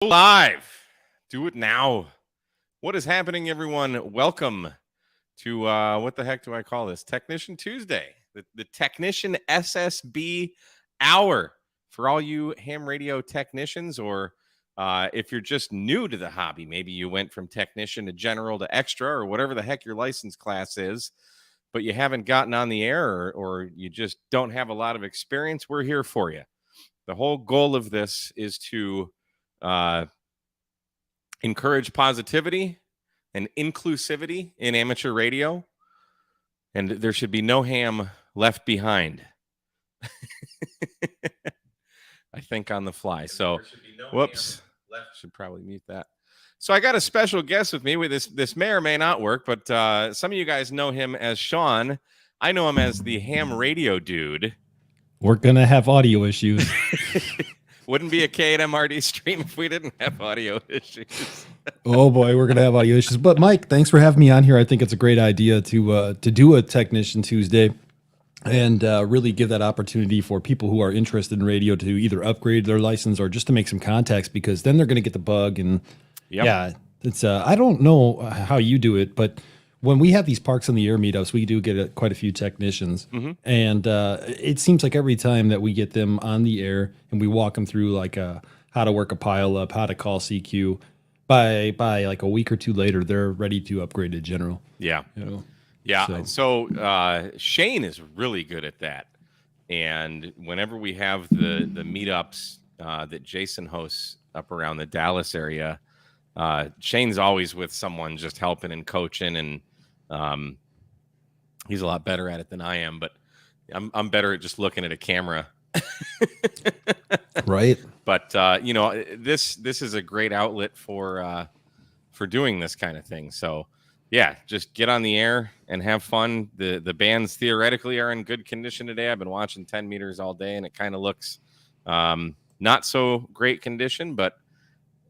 Live. Do it now. What is happening, everyone? Welcome to what the heck do I call this? Technician Tuesday, the Technician SSB Hour for all you ham radio technicians, or if you're just new to the hobby, maybe you went from technician to general to extra, or whatever the heck your license class is, but you haven't gotten on the air, or you just don't have a lot of experience. We're here for you. The whole goal of this is to encourage positivity and inclusivity in amateur radio, and there should be no ham left behind. I think on the fly. So, whoops, should probably mute that. So I got a special guest with me. With this may or may not work, but some of you guys know him as Sean. I know him as the ham radio dude. We're gonna have audio issues. Wouldn't be a K8MRD stream if we didn't have audio issues. Oh boy, we're gonna have audio issues. But Mike, thanks for having me on here. I think it's a great idea to do a Technician Tuesday and really give that opportunity for people who are interested in radio to either upgrade their license or just to make some contacts, because then they're gonna get the bug. And yeah, it's I don't know how you do it, but when we have these Parks on the Air meetups, we do get quite a few technicians, and it seems like every time that we get them on the air and we walk them through like how to work a pile up, how to call CQ, by like a week or two later, they're ready to upgrade to general. Yeah, So Shane is really good at that, and whenever we have the meetups that Jason hosts up around the Dallas area, Shane's always with someone just helping and coaching, and he's a lot better at it than I am, but I'm better at just looking at a camera. Right. But this is a great outlet for doing this kind of thing. So yeah, just get on the air and have fun. The bands theoretically are in good condition today. I've been watching 10 meters all day, and it kind of looks not so great condition, but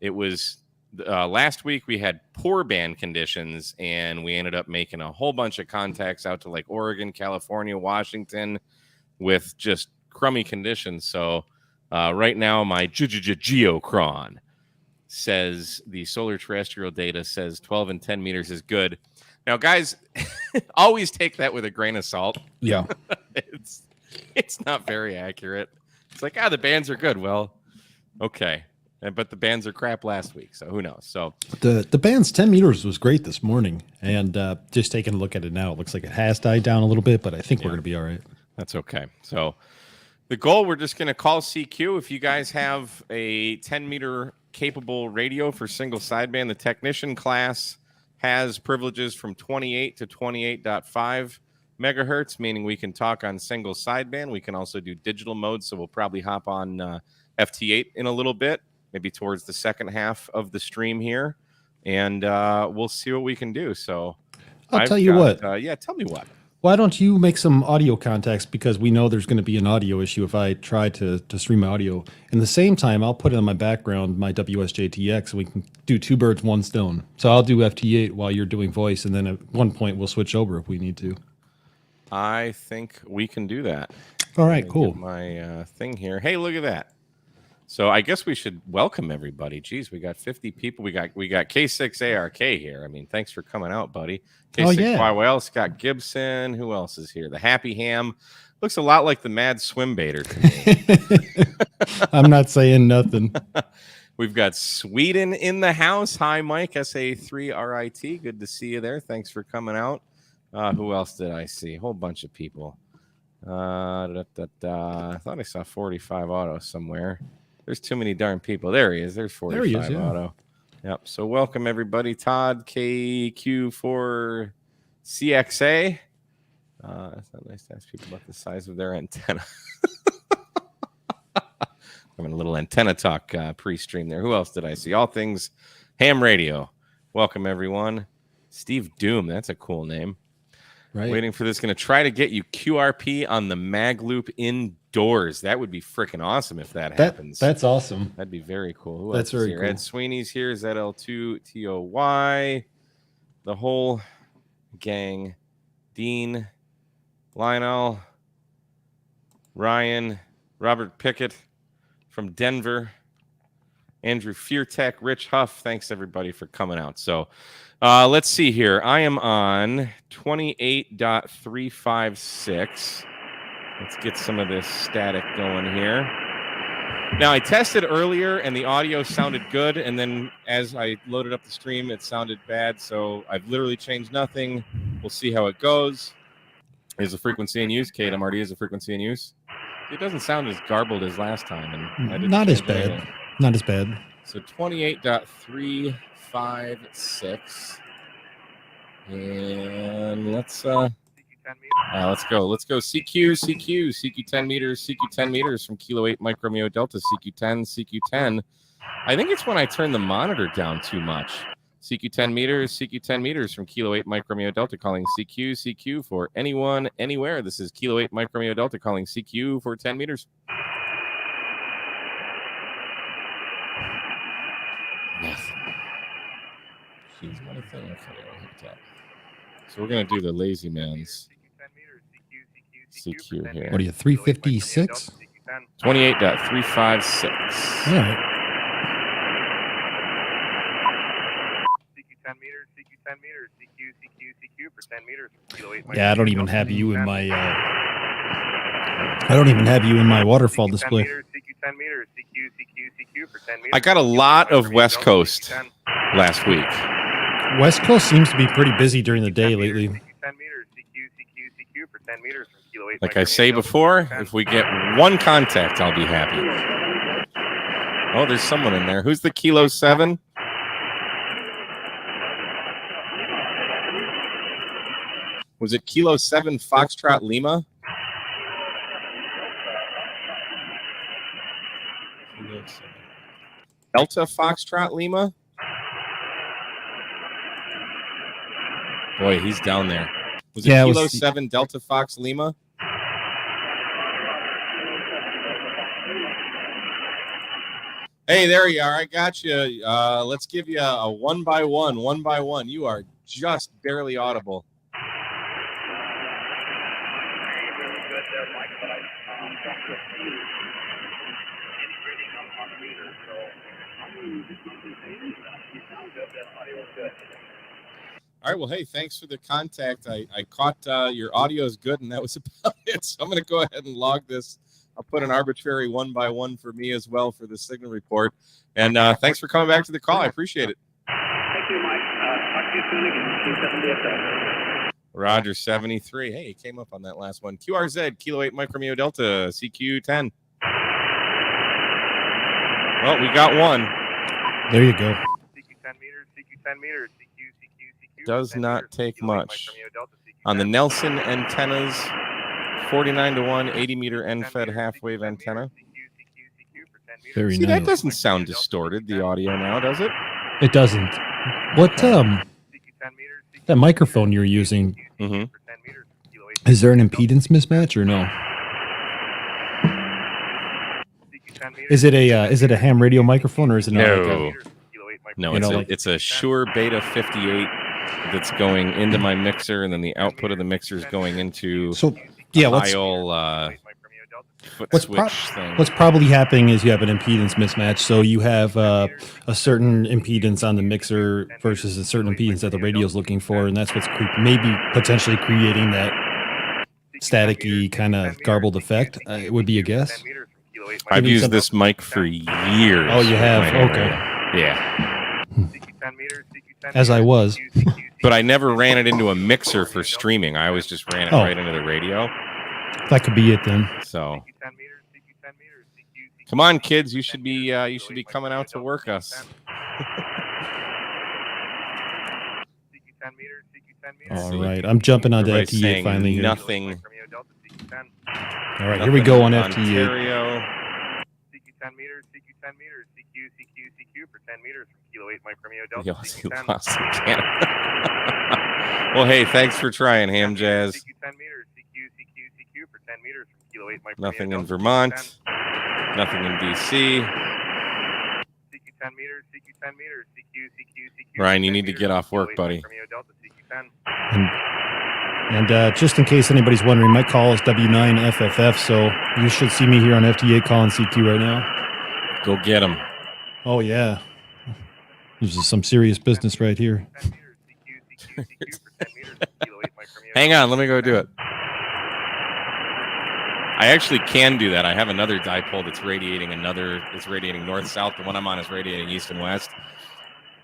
it was last week we had poor band conditions, and we ended up making a whole bunch of contacts out to like Oregon, California, Washington with just crummy conditions. So right now my geochron says the solar terrestrial data says 12 and 10 meters is good. Now, guys, always take that with a grain of salt. Yeah. It's not very accurate. It's like, the bands are good. Well, okay. But the bands are crap last week, so who knows? So the band's 10 meters was great this morning, and just taking a look at it now, it looks like it has died down a little bit, but I think we're going to be all right. That's okay. So the goal, we're just going to call CQ. If you guys have a 10-meter capable radio for single sideband, the technician class has privileges from 28 to 28.5 megahertz, meaning we can talk on single sideband. We can also do digital mode, so we'll probably hop on FT8 in a little bit, maybe towards the second half of the stream here, and we'll see what we can do. So I'll tell you what. Tell me what. Why don't you make some audio contacts, because we know there's going to be an audio issue if I try to stream audio. In the same time, I'll put it on my background, my WSJTX, and we can do two birds, one stone. So I'll do FT8 while you're doing voice, and then at one point we'll switch over if we need to. I think we can do that. All right, cool. Get my thing here. Hey, look at that. So I guess we should welcome everybody. Geez, we got 50 people. We got K6ARK here. I mean, thanks for coming out, buddy. K6YYL, Scott Gibson. Who else is here? The Happy Ham. Looks a lot like the Mad Swim Baiter to me. I'm not saying nothing. We've got Sweden in the house. Hi, Mike, SA3RIT. Good to see you there. Thanks for coming out. Who else did I see? A whole bunch of people. I thought I saw 45 Auto somewhere. There's too many darn people. There he is. There's 45 there he is, yeah. Auto. Yep. So welcome, everybody. Todd, KQ4CXA. It's not nice to ask people about the size of their antenna. Having a little antenna talk pre-stream there. Who else did I see? All things ham radio. Welcome, everyone. Steve Doom. That's a cool name. Right. Waiting for this. Going to try to get you QRP on the mag loop indoors. That would be freaking awesome if that happens. That's awesome. That'd be very cool. Who that's very here? Cool. Ed Sweeney's here. ZL2TOY. The whole gang. Dean, Lionel, Ryan, Robert Pickett from Denver. Andrew Feartech, Rich Huff. Thanks everybody for coming out. So let's see here. I am on 28.356. Let's get some of this static going here. Now, I tested earlier, and the audio sounded good, and then as I loaded up the stream, it sounded bad, so I've literally changed nothing. We'll see how it goes. Is the frequency in use? Kate, MRD is a frequency in use? It doesn't sound as garbled as last time. And I didn't Not as change bad. anything. Not as bad. So 28.356. And let's go. Let's go CQ 10 meters from Kilo 8 Micro Romeo Delta, CQ 10. I think it's when I turn the monitor down too much. CQ 10 meters from Kilo 8 Micro Romeo Delta, calling CQ for anyone, anywhere. This is Kilo 8 Micro Romeo Delta, calling CQ for 10 meters. Nothing. She's not a thing. Okay, I'll hit that. So we're going to do the lazy man's CQ here. What are you, 356? 28.356. All right. CQ 10 meters, CQ for 10 meters. Yeah, I don't even have you in my waterfall display. CQ 10 meters, CQ for 10 meters. I got a lot of West Coast last week. West Coast seems to be pretty busy during the day lately. CQ 10 meters, CQ for 10 meters from Kilo 8. Like I say before, if we get one contact, I'll be happy. Oh, there's someone in there. Who's the Kilo 7? Was it Kilo 7 Foxtrot Lima? Delta Foxtrot Lima? Boy, he's down there. Was it Kilo 7 Delta Fox Lima? Hey, there you are. I got you. Let's give you a one by one. You are just barely audible. All right, well, hey, thanks for the contact. I caught your audio is good, and that was about it. So I'm going to go ahead and log this. I'll put an arbitrary one by one for me as well for the signal report. And thanks for coming back to the call. I appreciate it. Thank you, Mike. Talk to you soon again. Roger, 73. Hey, he came up on that last one. QRZ, Kilo 8 Micro Romeo Delta, CQ 10. Well, we got one. There you go. CQ 10 meters, CQ 10 meters, CQ. Does not take much. On the Nelson antennas, 49-1, 80-meter end-fed half-wave antenna. Very See, nice. that doesn't sound distorted, the audio now, does it? It doesn't. What that microphone you're using? Mm-hmm. Is there an impedance mismatch or no? Is it a ham radio microphone or is it not? No, No, it's a Shure Beta 58 that's going into my mixer, and then the output of the mixer is going into what's probably happening is you have an impedance mismatch. So you have a certain impedance on the mixer versus a certain impedance that the radio is looking for, and that's what's maybe potentially creating that staticky kind of garbled effect. It would be a guess. I've used this mic for years. Oh, you have? Okay. Yeah. As I was. But I never ran it into a mixer for streaming. I always just ran it right into the radio. That could be it then. So, come on, kids! You should be coming out to work us. All right, I'm jumping onto FT8 finally here. Nothing. All right, here we go on FT8. Ontario. CQ 10 meters, CQ 10 meters, CQ for 10 meters from Kilo 8 Micro Romeo Delta. Well, hey, thanks for trying, Ham Jazz. CQ 10 meters, CQ for 10 meters from Kilo 8 Micro Nothing Romeo in Delta. Vermont. Nothing in DC. CQ 10 meters, CQ 10 meters, CQ. Ryan, you need to get off work, buddy. And just in case anybody's wondering, my call is W9FFF, so you should see me here on FT8 calling CQ right now. Go get him. Oh, yeah. This is some serious business right here. 10 meters, CQ for 10 meters from Kilo 8 Mike Romeo. Hang on, let me go do it. I actually can do that. I have another dipole that's radiating it's radiating north-south. The one I'm on is radiating east and west.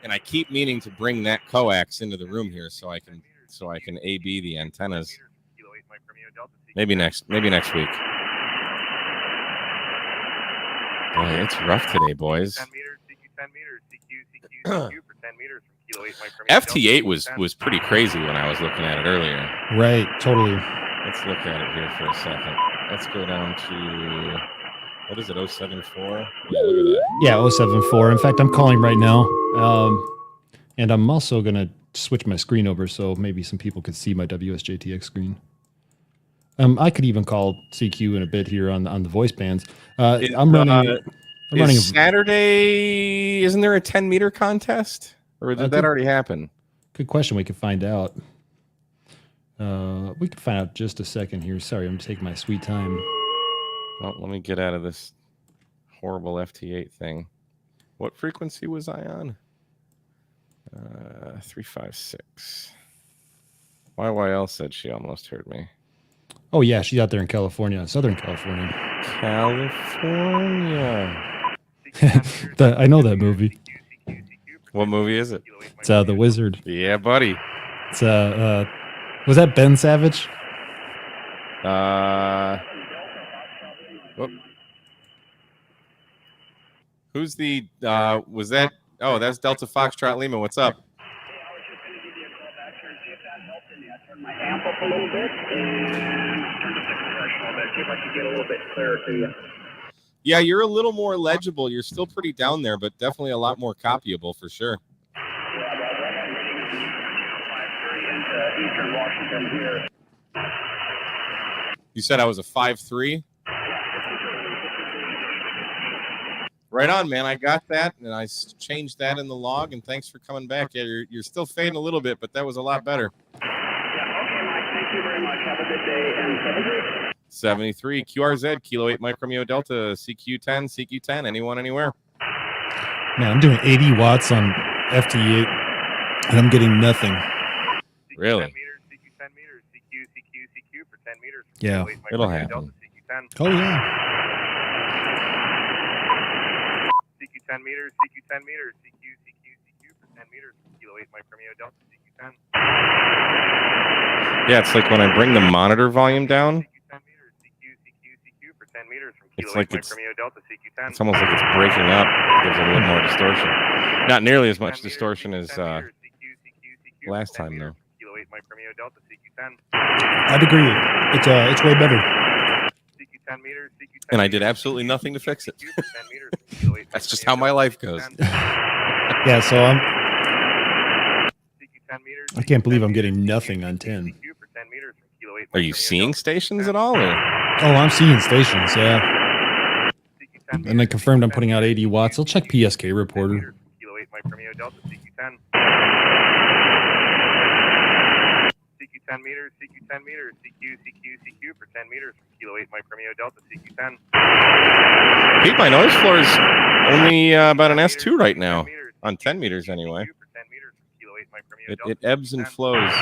And I keep meaning to bring that coax into the room here so I can AB the antennas. Maybe next week. Boy, it's rough today, boys. 10 meters, CQ 10 meters, CQ for 10 meters from Kilo 8 Mike Romeo. FT8 was pretty crazy when I was looking at it earlier. Right, totally. Let's look at it here for a second. Let's go down to, what is it, 074? Yeah, look at that. Yeah, 074. In fact, I'm calling right now. And I'm also going to switch my screen over so maybe some people could see my WSJTX screen. I could even call CQ in a bit here on the voice bands. I'm running Saturday. Isn't there a 10-meter contest, or did that already happen? Good question. We could find out. We could find out just a second here. Sorry, I'm taking my sweet time. Well, let me get out of this horrible FT8 thing. What frequency was I on? 356. YYL said she almost heard me. Oh, yeah, she's out there in California, Southern California. California. I know that movie. What movie is it? It's The Wizard. Yeah, buddy. It's was that Ben Savage? Whoop. Who's the was that? Oh, that's Delta Foxtrot Lima. What's up? My amp up a little bit and turn the compression on that, see if I can get a little bit clearer to you. Yeah, you're a little more legible. You're still pretty down there, but definitely a lot more copyable for sure. Yeah, well, right, I'm reading a 5.3 into Eastern Washington here. You said I was a 5.3? Right on, man. I got that, and I changed that in the log, and thanks for coming back. Yeah, you're still fading a little bit, but that was a lot better. Thank you very much. Have a good day. And 73 QRZ Kilo 8 Mike Romeo Delta CQ10 anyone anywhere. Man, I'm doing 80 watts on FT8 and I'm getting nothing. Really? CQ 10 meters, CQ for 10 meters. Yeah, it'll happen. Oh yeah. CQ 10 meters, CQ 10 meters, CQ for 10 meters. Kilo 8 Mike Romeo Delta CQ 10. Yeah, it's like when I bring the monitor volume down. It's like it's almost like it's breaking up. It gives it a little more distortion. Not nearly as much distortion as last time, though. I'd agree. It's way better. And I did absolutely nothing to fix it. That's just how my life goes. Yeah, so I can't believe I'm getting nothing on 10. Are you seeing stations at all? Or? Oh, I'm seeing stations, yeah. And I confirmed I'm putting out 80 watts. I'll check PSK reporter. Kilo 8 Mike Romeo Delta CQ10. CQ 10 meters, CQ 10 meters, CQ for 10 meters from Kilo 8 Mike Romeo Delta CQ10. Pete, my noise floor is only about an S2 right now, on 10 meters anyway. It ebbs and flows.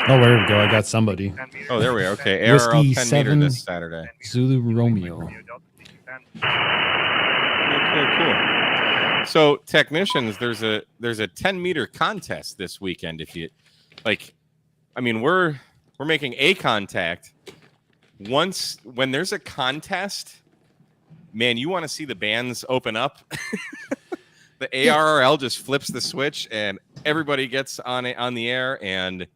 Oh, there we go. I got somebody. Oh, there we are. Okay, ARL 10 meter 7 this Saturday. Zulu Romeo. Cool. So, technicians, there's a 10-meter contest this weekend. If you like, I mean, we're making a contact. When there's a contest, man, you want to see the bands open up. The ARRL just flips the switch and everybody gets on the air, and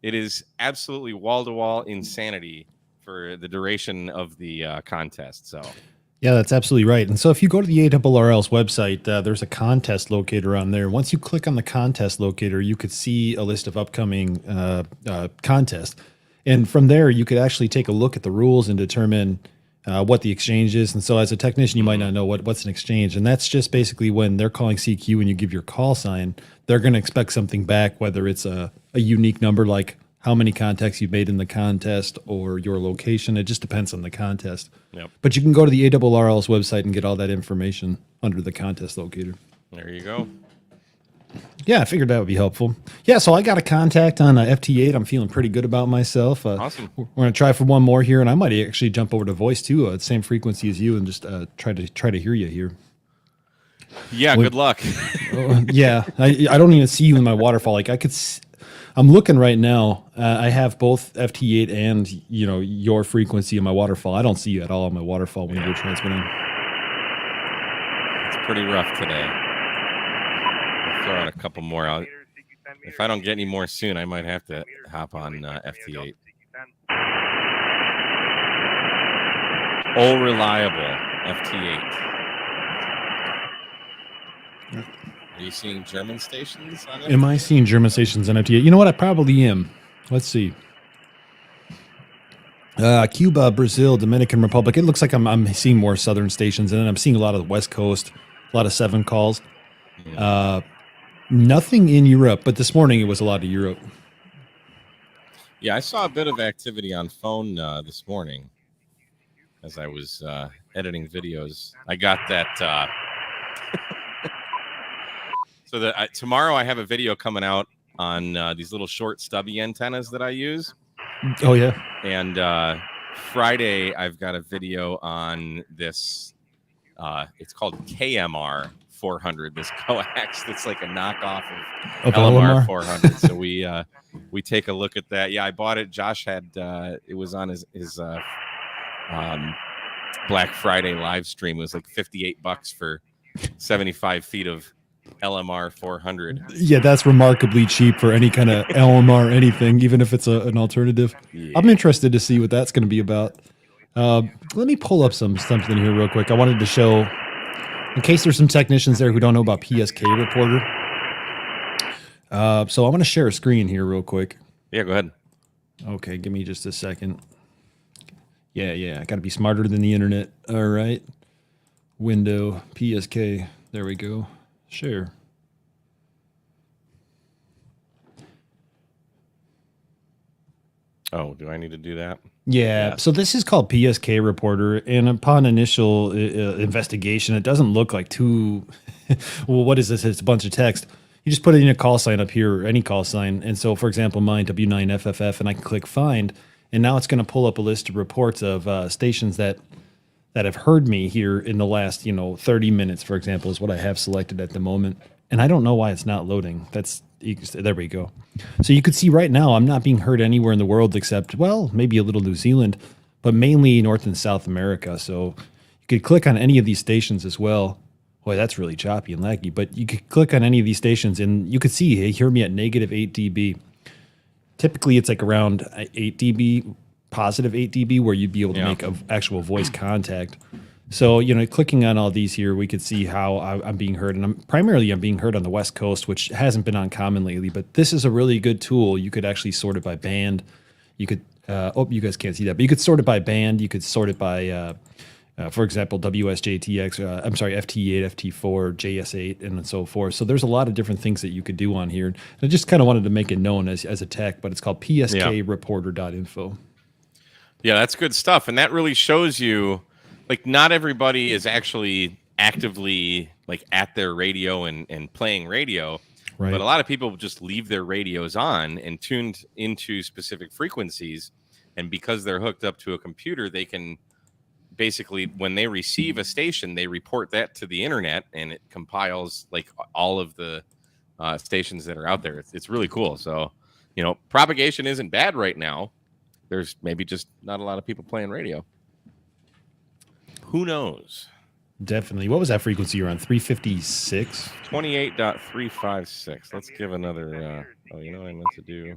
it is absolutely wall-to-wall insanity for the duration of the contest. So, yeah, that's absolutely right. And so if you go to the ARRL's website, there's a contest locator on there. Once you click on the contest locator, you could see a list of upcoming contests. And from there, you could actually take a look at the rules and determine what the exchange is. And so as a technician, you might not know what's an exchange. And that's just basically when they're calling CQ and you give your call sign, they're going to expect something back, whether it's a unique number like how many contacts you've made in the contest or your location. It just depends on the contest. Yep. But you can go to the ARRL's website and get all that information under the contest locator. There you go. Yeah, I figured that would be helpful. Yeah, so I got a contact on FT8. I'm feeling pretty good about myself. Awesome. We're going to try for one more here, and I might actually jump over to voice too, at the same frequency as you, and just try to hear you here. Yeah, good luck. Yeah, I don't even see you in my waterfall. Like I'm looking right now. I have both FT8 and your frequency in my waterfall. I don't see you at all in my waterfall when you're transmitting. It's pretty rough today. I'll throw out a couple more out. If I don't get any more soon, I might have to hop on FT8. Oh, reliable FT8. Are you seeing German stations on it? Am I seeing German stations on FT8? You know what? I probably am. Let's see. Cuba, Brazil, Dominican Republic. It looks like I'm seeing more southern stations, and then I'm seeing a lot of the West Coast, a lot of 7 calls. Nothing in Europe, but this morning it was a lot of Europe. Yeah, I saw a bit of activity on phone this morning as I was editing videos. I got that. So that tomorrow I have a video coming out on these little short stubby antennas that I use. Oh, yeah. And Friday I've got a video on this. It's called KMR 400. This coax that's like a knockoff of LMR 400. So we take a look at that. Yeah, I bought it. Josh had it was on his Black Friday live stream. It was like $58 for 75 feet of LMR 400. Yeah, that's remarkably cheap for any kind of LMR anything, even if it's an alternative. Yeah. I'm interested to see what that's going to be about. Let me pull up something here real quick. I wanted to show, in case there's some technicians there who don't know about PSK Reporter. So I want to share a screen here real quick. Yeah, go ahead. Okay, give me just a second. Yeah, I got to be smarter than the internet. All right. Window, PSK. There we go. Share. Oh, do I need to do that? Yeah. So this is called PSK Reporter, and upon initial investigation, it doesn't look like too. Well, what is this? It's a bunch of text. You just put in a call sign up here, or any call sign, and so, for example, mine W9FFF, and I can click Find, and now it's going to pull up a list of reports of stations that have heard me here in the last, 30 minutes, for example, is what I have selected at the moment. And I don't know why it's not loading. There we go. So you could see right now I'm not being heard anywhere in the world except, well, maybe a little New Zealand, but mainly North and South America. So you could click on any of these stations as well. Boy, that's really choppy and laggy. But you could click on any of these stations and you could see, hey, hear me at negative 8 dB. Typically, it's like around 8 dB, positive 8 dB, where you'd be able to make an actual voice contact. So, clicking on all these here, we could see how I'm being heard. And I'm being heard on the West Coast, which hasn't been uncommon lately. But this is a really good tool. You could actually sort it by band. You could, you guys can't see that, but you could sort it by band. You could sort it by, for example, WSJTX, FT8, FT4, JS8, and so forth. So there's a lot of different things that you could do on here. And I just kind of wanted to make it known as a tech, but it's called pskreporter.info. Yeah, that's good stuff. And that really shows you, like, not everybody is actually actively like at their radio and playing radio, right? But a lot of people just leave their radios on and tuned into specific frequencies. And because they're hooked up to a computer, they can basically, when they receive a station, they report that to the internet and it compiles like all of the stations that are out there. It's really cool. So, propagation isn't bad right now. There's maybe just not a lot of people playing radio. Who knows? Definitely. What was that frequency you're on? 356? 28.356. Let's give another. Oh, you know what I meant to do? CQ10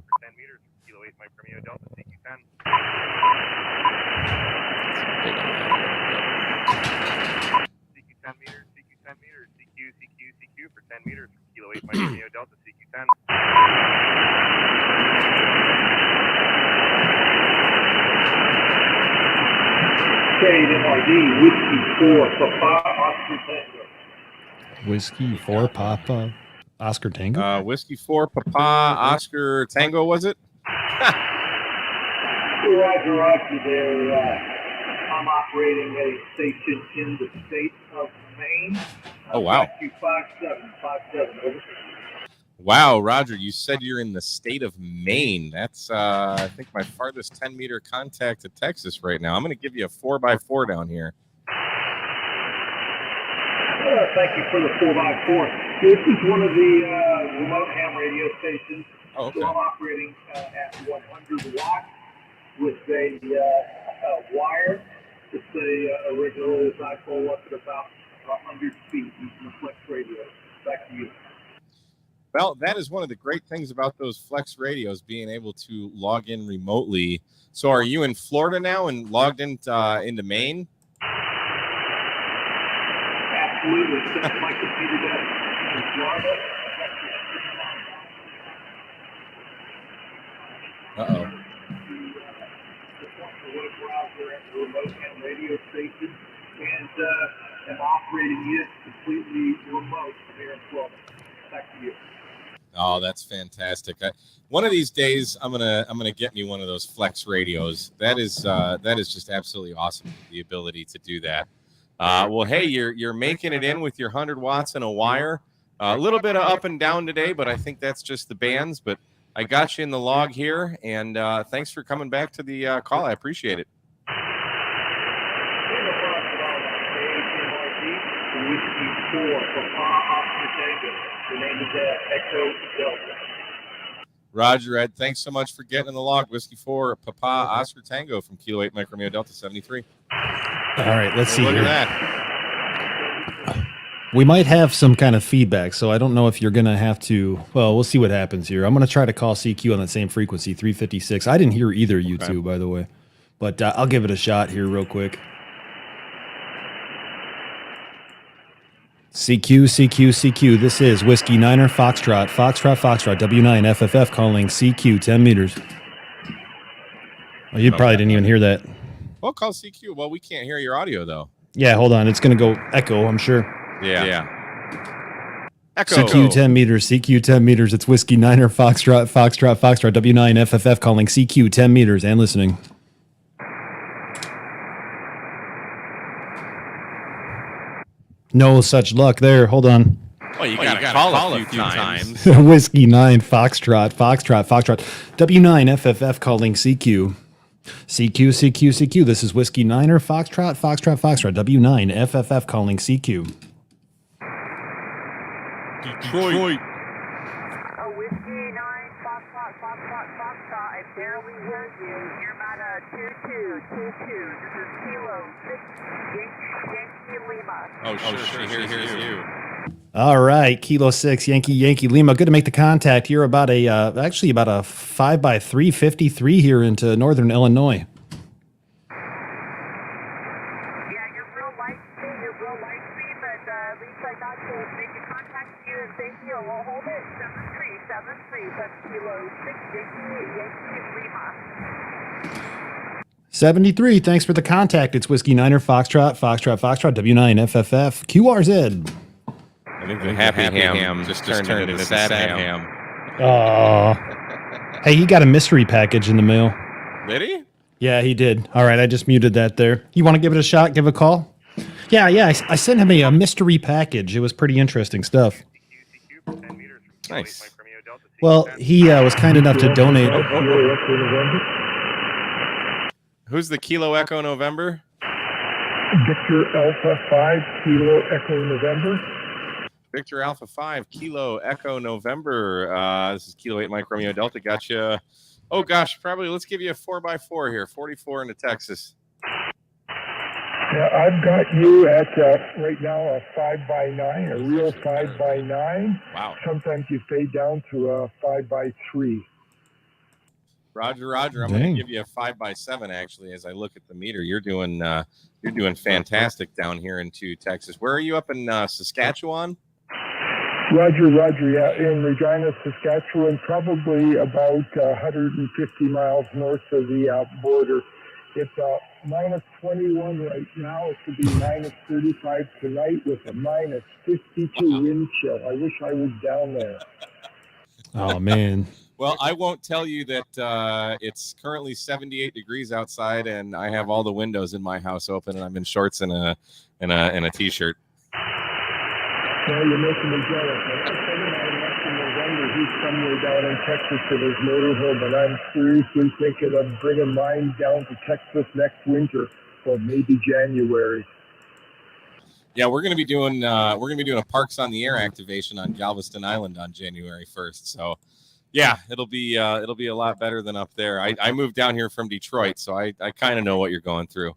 meters, CQ10 meters, CQ for 10 meters, kilo 8 Mike Romeo Delta, CQ10. KMRD, Whiskey 4, Papa, Oscar Tango. Whiskey 4, Papa, Oscar Tango? Whiskey 4, Papa, Oscar Tango, was it? Roger, Roger there. I'm operating a station in the state of Maine. Oh, wow. 5757, over. Wow, Roger, you said you're in the state of Maine. That's, I think, my farthest 10-meter contact to Texas right now. I'm going to give you a 4x4 down here. Thank you for the 4x4. This is one of the remote ham radio stations. Oh, okay. So I'm operating at 100 watts with a wire. It's a regular dipole up at about 100 feet using a flex radio. Back to you. Well, that is one of the great things about those flex radios, being able to log in remotely. So are you in Florida now and logged into Maine? Absolutely. Set my computer down in Florida. Uh-oh. Web browser at the remote and radio station, and am operating it completely remote here in Florida. Back to you. Oh, that's fantastic! One of these days, I'm gonna get me one of those flex radios. That is just absolutely awesome. The ability to do that. Well, hey, you're making it in with your 100 watts and a wire. A little bit of up and down today, but I think that's just the bands. But I got you in the log here, and thanks for coming back to the call. I appreciate it. Roger, Ed. Thanks so much for getting in the log. Whiskey 4, Papa, Oscar Tango from Kilo 8, Mike Romeo Delta 73. All right, let's see Look here. at that. We might have some kind of feedback, so I don't know if you're going to have to. Well, we'll see what happens here. I'm going to try to call CQ on that same frequency, 356. I didn't hear either you two, by the way, but I'll give it a shot here real quick. CQ. This is Whiskey Niner Foxtrot, W9 FFF calling CQ 10 meters. Oh, you probably didn't even hear that. Well, call CQ. Well, we can't hear your audio though. Yeah, hold on. It's going to go echo, I'm sure. Yeah. Echo. CQ 10 meters, CQ 10 meters. It's Whiskey Niner Foxtrot, W9 FFF calling CQ 10 meters and listening. No such luck there. Hold on. Well, you got to call a few times. Whiskey 9 Foxtrot, W9 FFF calling CQ. CQ. This is Whiskey Niner Foxtrot, W9 FFF calling CQ. Detroit. Whiskey 9 Foxtrot. I barely heard you. You're about a 2222. This is Kilo 6 Yankee Lima. Oh, sure. Here's you. All right, Kilo 6 Yankee Lima. Good to make the contact here. About a 5x3 53 here into northern Illinois. Yeah, you're real light speed, but at least I got to make a contact to you and thank you. We'll hold it. 73. That's Kilo 6 Yankee Lima. 73. Thanks for the contact. It's Whiskey Niner Foxtrot, W9 FFF QRZ. I think the happy ham just turned into the sad ham. Oh. Hey, he got a mystery package in the mail. Did he? Yeah, he did. All right, I just muted that there. You want to give it a shot? Give a call? Yeah. I sent him a mystery package. It was pretty interesting stuff. Nice. Well, he was kind enough to donate. Who's the Kilo Echo November? Victor Alpha 5 Kilo Echo November. Victor Alpha 5 Kilo Echo November. This is Kilo 8 Mike Romeo Delta. Gotcha. Oh gosh, probably let's give you a 4x4 here. 44 into Texas. Yeah, I've got you at right now a 5x9, a real 5x9. Wow. Sometimes you fade down to a 5x3. Roger. I'm going to give you a 5x7 actually. As I look at the meter, you're doing fantastic down here into Texas. Where are you up in Saskatchewan? Roger. Yeah, in Regina, Saskatchewan, probably about 150 miles north of the border. It's minus 21 right now. It could be minus 35 tonight with a minus 52 wind chill. I wish I was down there. Oh man. Well, I won't tell you that it's currently 78 degrees outside, and I have all the windows in my house open, and I'm in shorts and a t-shirt. Well, you're making me jealous. I was thinking about next in November, he's somewhere down in Texas in his motorhome, and I'm seriously thinking of bringing mine down to Texas next winter, or maybe January. Yeah, we're going to be doing a Parks on the Air activation on Galveston Island on January 1st. So, yeah, it'll be a lot better than up there. I moved down here from Detroit, so I kind of know what you're going through.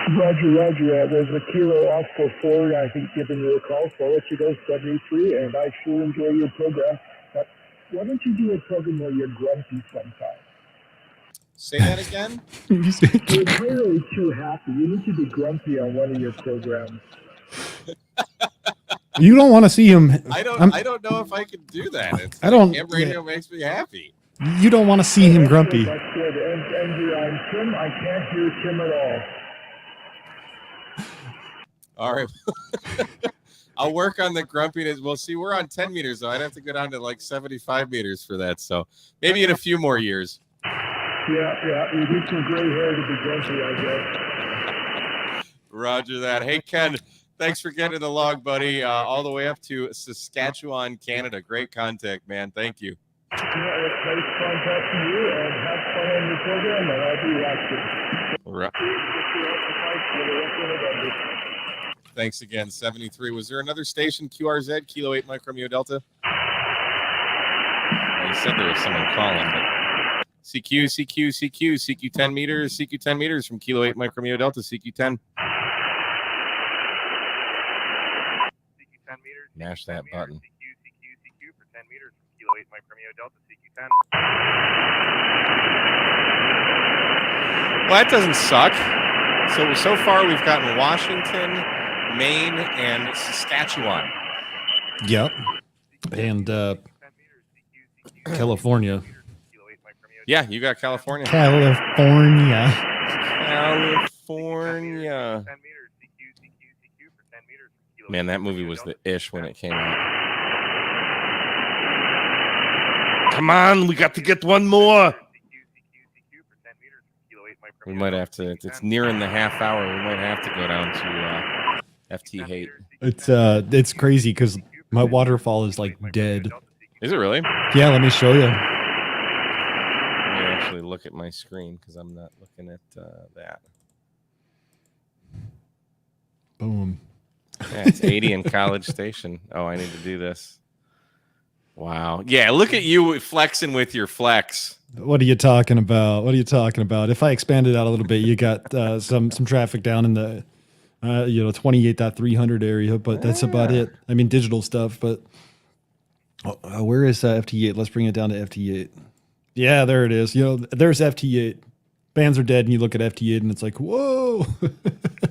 Roger. There's a Kilo Oscar 4, I think, giving you a call, so I'll let you go, 73, and I sure enjoy your program. But why don't you do a program where you're grumpy sometime? Say that again? You're clearly too happy. You need to be grumpy on one of your programs. You don't want to see him. I don't know if I can do that. Ham radio makes me happy. You don't want to see him grumpy. That's good. And you're on Tim. I can't hear Tim at all. All right. I'll work on the grumpiness. Well, see, we're on 10 meters, so I'd have to go down to like 75 meters for that. So maybe in a few more years. Yeah. You need some gray hair to be grumpy, I guess. Roger that. Hey, Ken, thanks for getting the log, buddy. All the way up to Saskatchewan, Canada. Great contact, man. Thank you. Yeah, it's nice contacting you, and have fun on your program, and I'll be watching. Thanks again, 73. Was there another station, QRZ, Kilo 8 Mike Romeo Delta? Well, you said there was someone calling, but CQ 10 meters, CQ 10 meters from Kilo 8 Mike Romeo Delta, CQ 10. CQ 10 meters. Mash that button. CQ for 10 meters from Kilo 8 Mike Romeo Delta, CQ 10. Well, that doesn't suck. So far we've gotten Washington, Maine, and Saskatchewan. Yep. And California. Yeah, you got California. California. Man, that movie was the ish when it came out. Come on, we got to get one more. We might have to. It's nearing the half hour. We might have to go down to FT hate. It's crazy because my waterfall is like dead. Is it really? Yeah, let me show you. Let me actually look at my screen because I'm not looking at that. Boom. Yeah, it's 80 in College Station. Oh, I need to do this. Wow. Yeah, look at you flexing with your flex. What are you talking about? If I expand it out a little bit, you got some traffic down in the 28.300 area, but that's about it. I mean, digital stuff, but where is FT8? Let's bring it down to FT8. Yeah, there it is. There's FT8. Bands are dead, and you look at FT8, and it's like, whoa.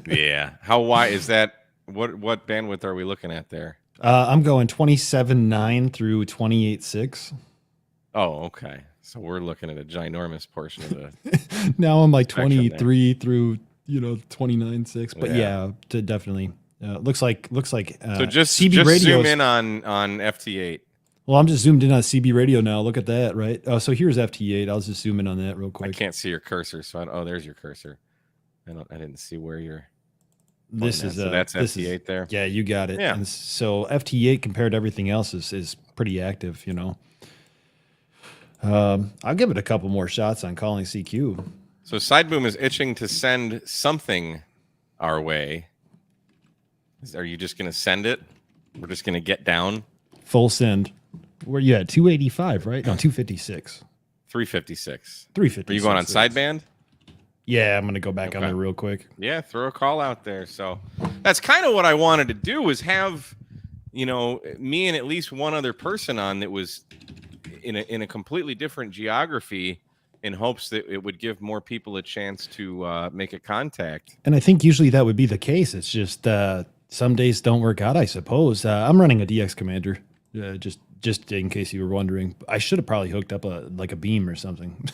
Yeah. How wide is that? What bandwidth are we looking at there? I'm going 27.9 through 28.6. Oh, okay. So we're looking at a ginormous portion of the. Now I'm like 23 through 29.6, but yeah definitely looks like. So just CB just radio zoom in on FT8. Well, I'm just zoomed in on CB radio now. Look at that, right? Oh, so here's FT8. I'll just zoom in on that real quick. I can't see your cursor, so there's your cursor. I didn't see where you're. This is so that's FT8 there. Yeah, you got it. Yeah. And so FT8 compared to everything else is pretty active. I'll give it a couple more shots on calling CQ. So Sideboom is itching to send something our way. Are you just going to send it? We're just going to get down. Full send. Where you at? 285, right? No, 256. 356. 356. Are you going on sideband? Yeah, I'm going to go back on there real quick. Yeah, throw a call out there. So that's kind of what I wanted to do, was have, me and at least one other person on that was in a completely different geography, in hopes that it would give more people a chance to make a contact. And I think usually that would be the case. It's just some days don't work out, I suppose. I'm running a DX Commander, just in case you were wondering. I should have probably hooked up a beam or something.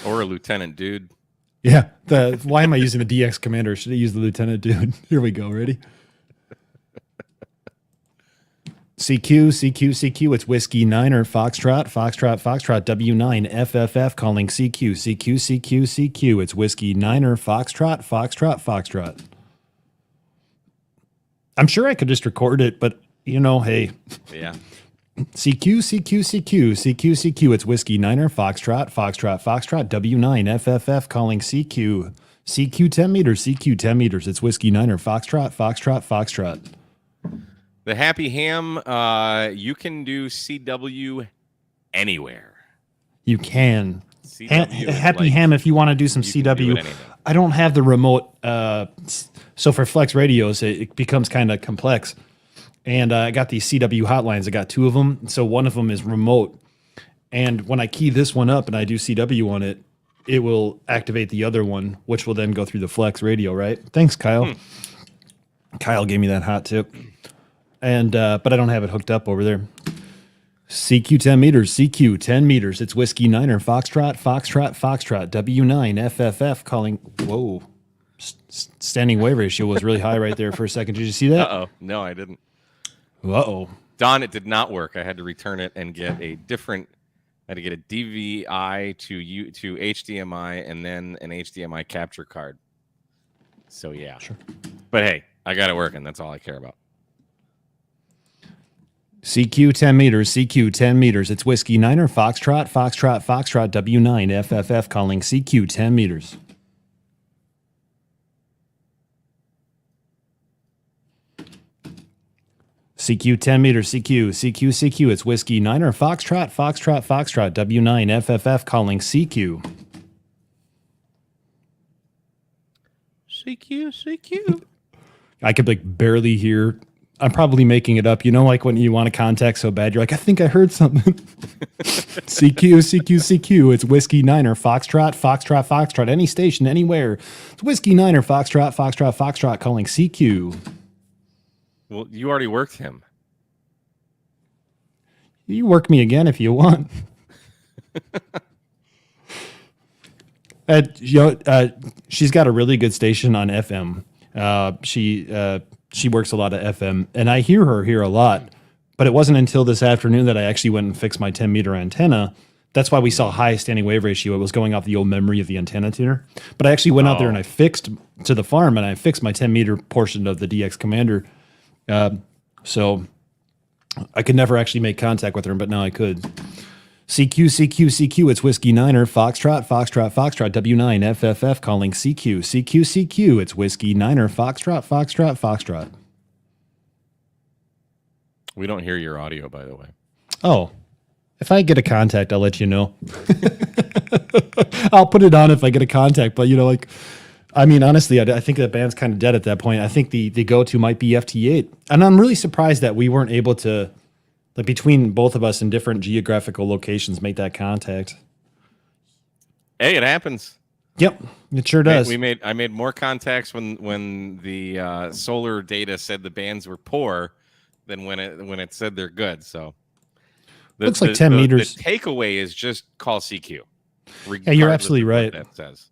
Or a Lieutenant Dude. Yeah. Why am I using the DX Commander? Should I use the Lieutenant Dude? Here we go. Ready? CQ. It's Whiskey Niner Foxtrot W9 FFF calling CQ. It's Whiskey Niner Foxtrot. I'm sure I could just record it, but hey. Yeah. CQ. It's Whiskey Niner Foxtrot W9 FFF calling CQ 10 meters. It's Whiskey Niner Foxtrot. The Happy Ham, you can do CW anywhere. You can. CW Happy Ham if you want to do some CW. I don't have the remote, so for Flex radios, it becomes kind of complex. And I got these CW hotlines. I got 2 of them. So one of them is remote. And when I key this one up and I do CW on it, it will activate the other one, which will then go through the Flex radio, right? Thanks, Kyle. Kyle gave me that hot tip. And but I don't have it hooked up over there. CQ 10 meters. It's Whiskey Niner Foxtrot W9 FFF calling. Whoa. Standing wave ratio was really high right there for a second. Did you see that? Uh-oh. No, I didn't. Uh-oh. Don, it did not work. I had to return it and get a different. I had to get a DVI to HDMI and then an HDMI capture card. So yeah. Sure. But hey, I got it working. That's all I care about. CQ 10 meters. It's Whiskey Niner Foxtrot W9 FFF calling CQ 10 meters. CQ 10 meters. CQ. It's Whiskey Niner Foxtrot W9 FFF calling CQ. CQ. I could barely hear. I'm probably making it up. Like when you want to contact so bad, you're like, I think I heard something. CQ. It's Whiskey Niner Foxtrot. Any station, anywhere. It's Whiskey Niner Foxtrot calling CQ. Well, you already worked him. You work me again if you want. She's got a really good station on FM. She works a lot of FM, and I hear her here a lot. But it wasn't until this afternoon that I actually went and fixed my 10-meter antenna. That's why we saw high standing wave ratio. It was going off the old memory of the antenna tuner. But I actually went out there and I fixed to the farm, and I fixed my 10-meter portion of the DX Commander. So I could never actually make contact with her, but now I could. CQ. It's Whiskey Niner Foxtrot W9 FFF calling CQ. It's Whiskey Niner Foxtrot. We don't hear your audio, by the way. Oh, if I get a contact, I'll let you know. I'll put it on if I get a contact, but honestly, I think that band's kind of dead at that point. I think the go-to might be FT8. And I'm really surprised that we weren't able to, between both of us in different geographical locations, make that contact. Hey, it happens. Yep, it sure does. I made more contacts when the solar data said the bands were poor than when it said they're good. So looks like 10 meters. The takeaway is just call CQ. Yeah, you're absolutely right. That says.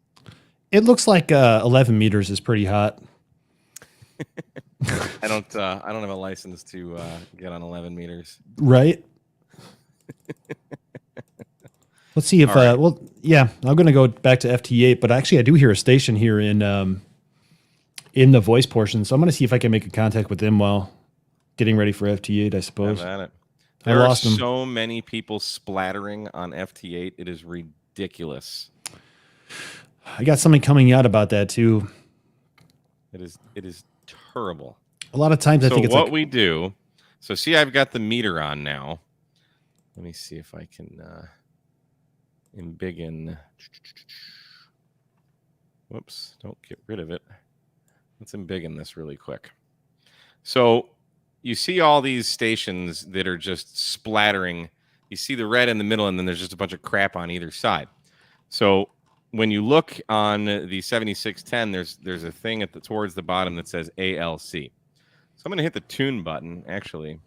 It looks like 11 meters is pretty hot. I don't have a license to get on 11 meters. Right. Let's see if right. I'm going to go back to FT8, but actually I do hear a station here in the voice portion, so I'm going to see if I can make a contact with them while getting ready for FT8, I suppose. Have at it. I lost them. So many people splattering on FT8. It is ridiculous. I got something coming out about that too. It is terrible. A lot of times I think it's what we do. So see, I've got the meter on now. Let me see if I can embiggen. Whoops! Don't get rid of it. Let's embiggen this really quick. So you see all these stations that are just splattering. You see the red in the middle, and then there's just a bunch of crap on either side. So when you look on the 7610, there's a thing towards the bottom that says ALC. So I'm going to hit the tune button. Actually,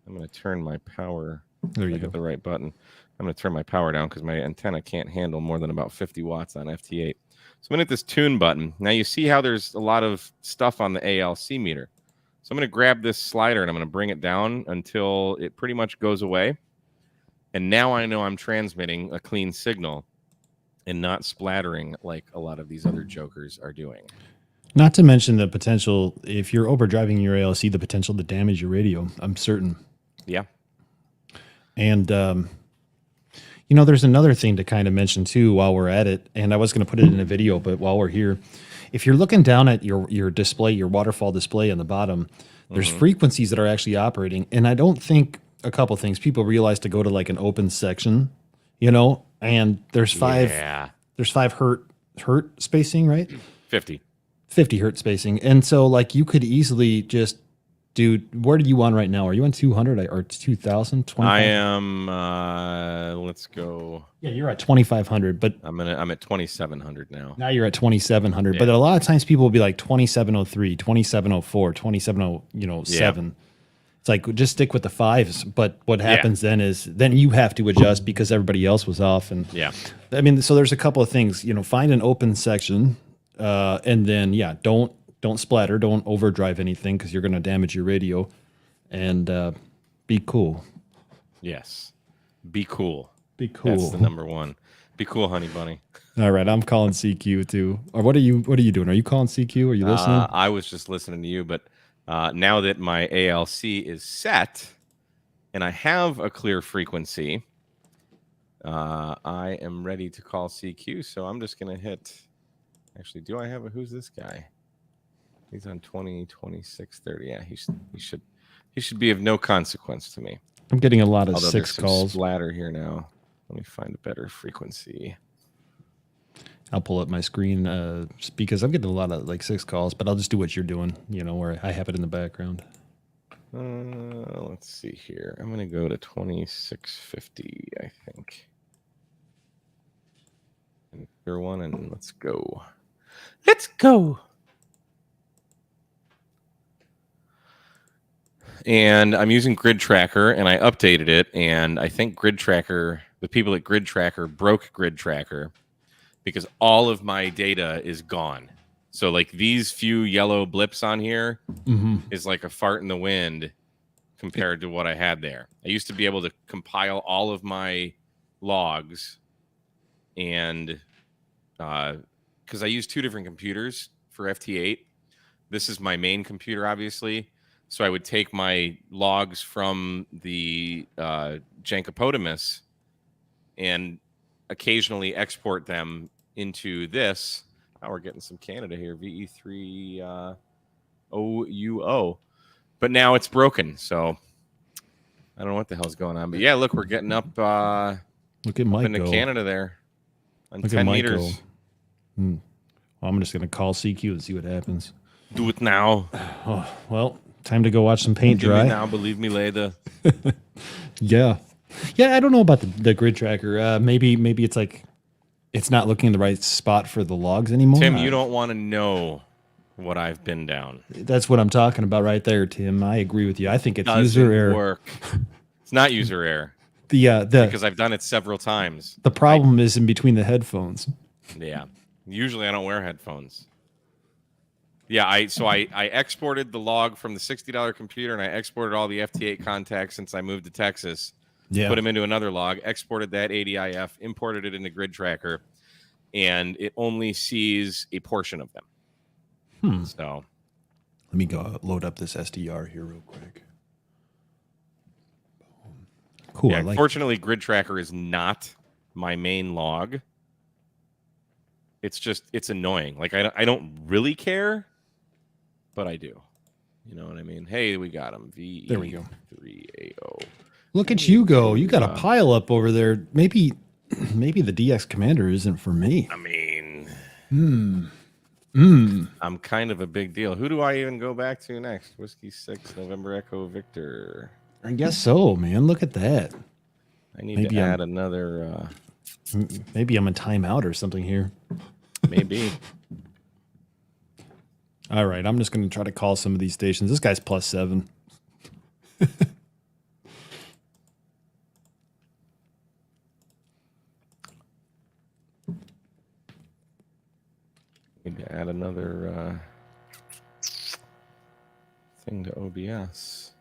I'm going to turn my power. There you go. Hit the right button. I'm going to turn my power down because my antenna can't handle more than about 50 watts on FT8. So I'm going to hit this tune button. Now you see how there's a lot of stuff on the ALC meter. So I'm going to grab this slider and I'm going to bring it down until it pretty much goes away. And now I know I'm transmitting a clean signal and not splattering like a lot of these other jokers are doing. Not to mention the potential, if you're overdriving your ALC, the potential to damage your radio, I'm certain. Yeah. And, there's another thing to kind of mention too while we're at it. And I was going to put it in a video, but while we're here, if you're looking down at your display, your waterfall display on the bottom, there's frequencies that are actually operating. And I don't think a couple things people realize to go to like an open section, and there's five hertz spacing, right? 50 hertz spacing. And so like you could easily just do, where do you on right now? Are you on 200 or 2000? I am, let's go. Yeah, you're at 2500, but I'm at 2700 now. now you're at 2700. Yeah. But a lot of times people will be like 2703, 2704, 2707. It's like, just stick with the fives. But what happens then is then you have to adjust because everybody else was off. And Yeah. I mean, so there's a couple of things, find an open section, and then, don't splatter, don't overdrive anything because you're going to damage your radio, and be cool. Yes. Be cool. Be cool. That's the number one. Be cool, honey bunny. All right, I'm calling CQ too. Or what are you doing? Are you calling CQ? Are you listening? I was just listening to you, but now that my ALC is set and I have a clear frequency, I am ready to call CQ. So I'm just going to hit. Actually, do I have who's this guy? He's on 20, 26, 30. Yeah, he should be of no consequence to me. I'm getting a lot of Although 6 there's some calls. splatter here now. Let me find a better frequency. I'll pull up my screen because I'm getting a lot of like 6 calls, but I'll just do what you're doing, where I have it in the background. Let's see here. I'm going to go to 2650, I think. And clear one, and let's go. Let's go. And I'm using Grid Tracker, and I updated it, and I think Grid Tracker, the people at Grid Tracker broke Grid Tracker because all of my data is gone. So like these few yellow blips on here is like a fart in the wind compared to what I had there. I used to be able to compile all of my logs, and because I use 2 different computers for FT8. This is my main computer, obviously. So I would take my logs from the Jankopotamus and occasionally export them into this. Now we're getting some Canada here, VE3 OUO. But now it's broken, so I don't know what the hell's going on. But yeah, look, we're getting up, Look at Mike into go. Canada there on Look 10 at Mike meters. Well, I'm just going to call CQ and see what happens. Do it now. Oh, well, time to go watch some paint Give me dry. now, believe me later. Yeah. I don't know about the Grid Tracker. Maybe it's like it's not looking in the right spot for the logs anymore. Tim, you don't want to know what I've been down. That's what I'm talking about right there, Tim. I agree with you. I think it's Doesn't user error. work. It's not user error The because I've done it several times. the problem is in between the headphones. Yeah. Usually I don't wear headphones. Yeah, I exported the log from the $60 computer, and I exported all the FT8 contacts since I moved to Texas. Yeah. Put them into another log, exported that ADIF, imported it into Grid Tracker, and it only sees a portion of them. So Let me go load up this SDR here real quick. Cool. yeah, I like fortunately, Grid Tracker is not my main log. It's annoying. Like I don't really care, but I do. You know what I mean? Hey, we got him. There we go. VE3AO. Look at you go. You got a pile up over there. Maybe the DX Commander isn't for me. I mean, I'm kind of a big deal. Who do I even go back to next? Whiskey 6, November Echo Victor. I guess so, man. Look at that. I need to add another. Maybe I'm in timeout or something here. Maybe. All right, I'm just going to try to call some of these stations. This guy's +7. Need to add another thing to OBS.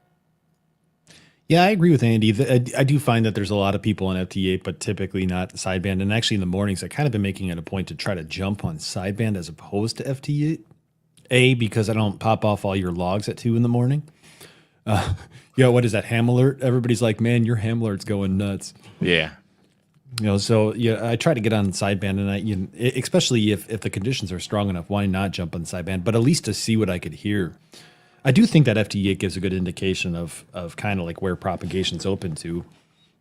Yeah, I agree with Andy. I do find that there's a lot of people on FT8, but typically not sideband. And actually in the mornings, I kind of been making it a point to try to jump on sideband as opposed to FT8. Because I don't pop off all your logs at 2 in the morning. What is that, ham alert? Everybody's like, man, your ham alert's going nuts. Yeah. So I try to get on sideband, and especially if the conditions are strong enough, why not jump on sideband? But at least to see what I could hear. I do think that FT8 gives a good indication of kind of like where propagation's open to.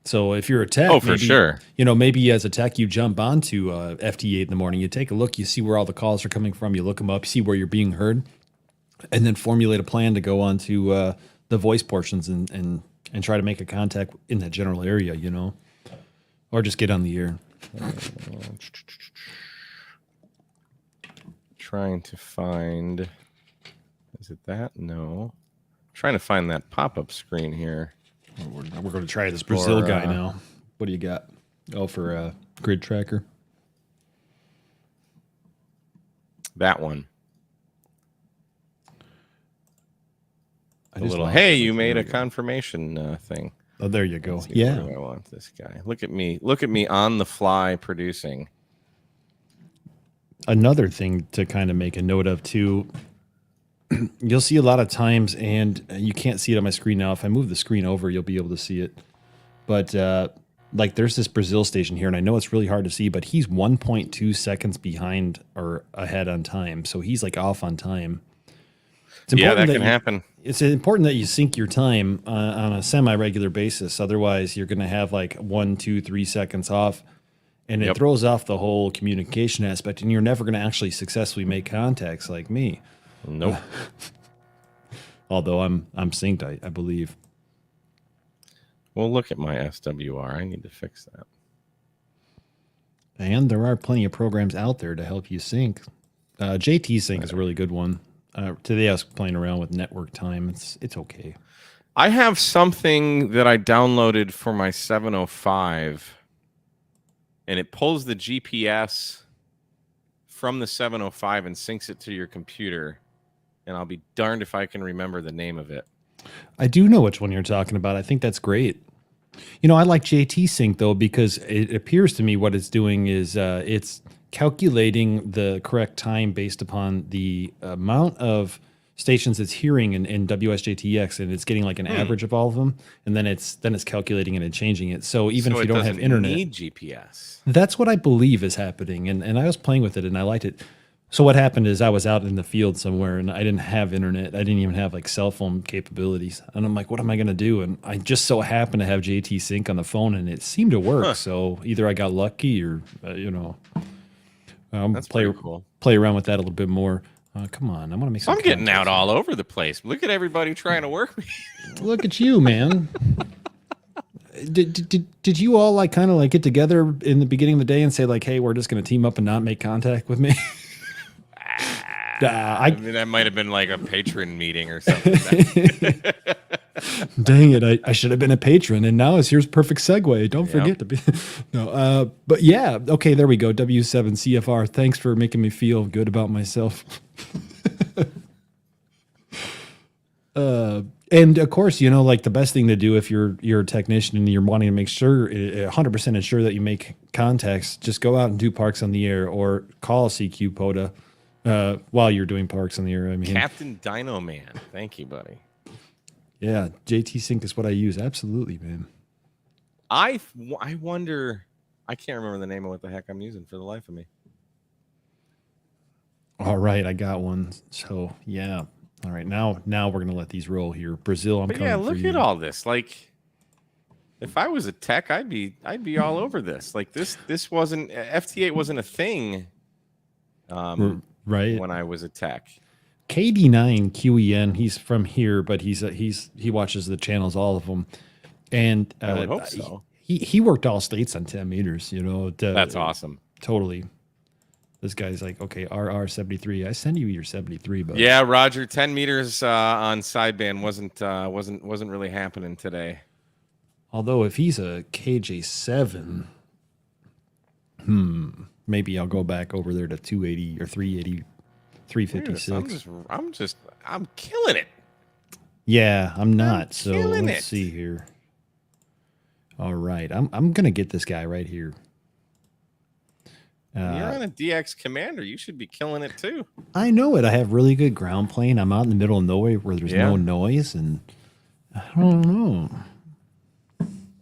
So if you're a tech, for sure. Maybe as a tech, you jump onto FT8 in the morning, you take a look, you see where all the calls are coming from, you look them up, you see where you're being heard, and then formulate a plan to go on to the voice portions and try to make a contact in that general area, or just get on the air. Trying to find. Is it that? No. Trying to find that pop-up screen here. We're going to try this Brazil guy now. What do you got? Oh, for grid tracker. That one. Hey, you made a confirmation thing. Oh, there you go. Where Yeah. do I want this guy? Look at me on the fly producing. Another thing to kind of make a note of too, you'll see a lot of times, and you can't see it on my screen now. If I move the screen over, you'll be able to see it. But like there's this Brazil station here, and I know it's really hard to see, but he's 1.2 seconds behind or ahead on time. So he's like off on time. Yeah, that can happen. It's important that you sync your time on a semi-regular basis. Otherwise, you're going to have like 1, 2, 3 seconds off, and it throws off the whole communication aspect, and you're never going to actually successfully make contacts like me. Nope. Although I'm synced, I believe. Well, look at my SWR. I need to fix that. And there are plenty of programs out there to help you sync. JT Sync is a really good one. Today I was playing around with network time. It's okay. I have something that I downloaded for my 705, and it pulls the GPS from the 705 and syncs it to your computer. And I'll be darned if I can remember the name of it. I do know which one you're talking about. I think that's great. I like JT Sync, though, because it appears to me what it's doing is it's calculating the correct time based upon the amount of stations it's hearing in WSJTX, and it's getting like an average of all of them, and then it's calculating it and changing it. So even if you don't have internet, need GPS. That's what I believe is happening, and I was playing with it and I liked it. So what happened is I was out in the field somewhere and I didn't have internet. I didn't even have like cell phone capabilities. And I'm like, what am I going to do? And I just so happened to have JT Sync on the phone, and it seemed to work. So either I got lucky or, That's play cool. Play around with that a little bit more. Come on, I want to make some. I'm getting out all over the place. Look at everybody trying to work me. Look at you, man. Did you all like kind of like get together in the beginning of the day and say like, hey, we're just going to team up and not make contact with me? I mean, that might have been like a patron meeting or something. Dang it! I should have been a patron, and now here's perfect segue. Don't forget to be. No, but yeah, okay, there we go. W7 CFR. Thanks for making me feel good about myself. And of course, like the best thing to do if you're a technician and you're wanting to make sure 100% ensure that you make contacts, just go out and do parks on the air or call CQ POTA. While you're doing parks on the air, I mean, Captain Dino Man, thank you, buddy. Yeah, JT Sync is what I use. Absolutely, man. I wonder. I can't remember the name of what the heck I'm using for the life of me. All right, I got one. So yeah, all right. Now we're gonna let these roll here. Brazil, I'm coming for you. Look at all this. Like, if I was a tech, I'd be all over this. Like this wasn't FT8 wasn't a thing. Right. When I was a tech. KD9 QEN, he's from here, but he watches the channels, all of them. And I would hope so. He worked all states on 10 meters, That's awesome. Totally. This guy's like, okay, RR 73. I send you your 73, but yeah, Roger, 10 meters on sideband wasn't really happening today. Although if he's a KJ7, maybe I'll go back over there to 280 or 380, 356. I'm killing it. Yeah, I'm not. So killing let's it. see here. All right, I'm gonna get this guy right here. You're on a DX Commander. You should be killing it too. I know it. I have really good ground plane. I'm out in the middle of nowhere where there's no noise, and I don't know.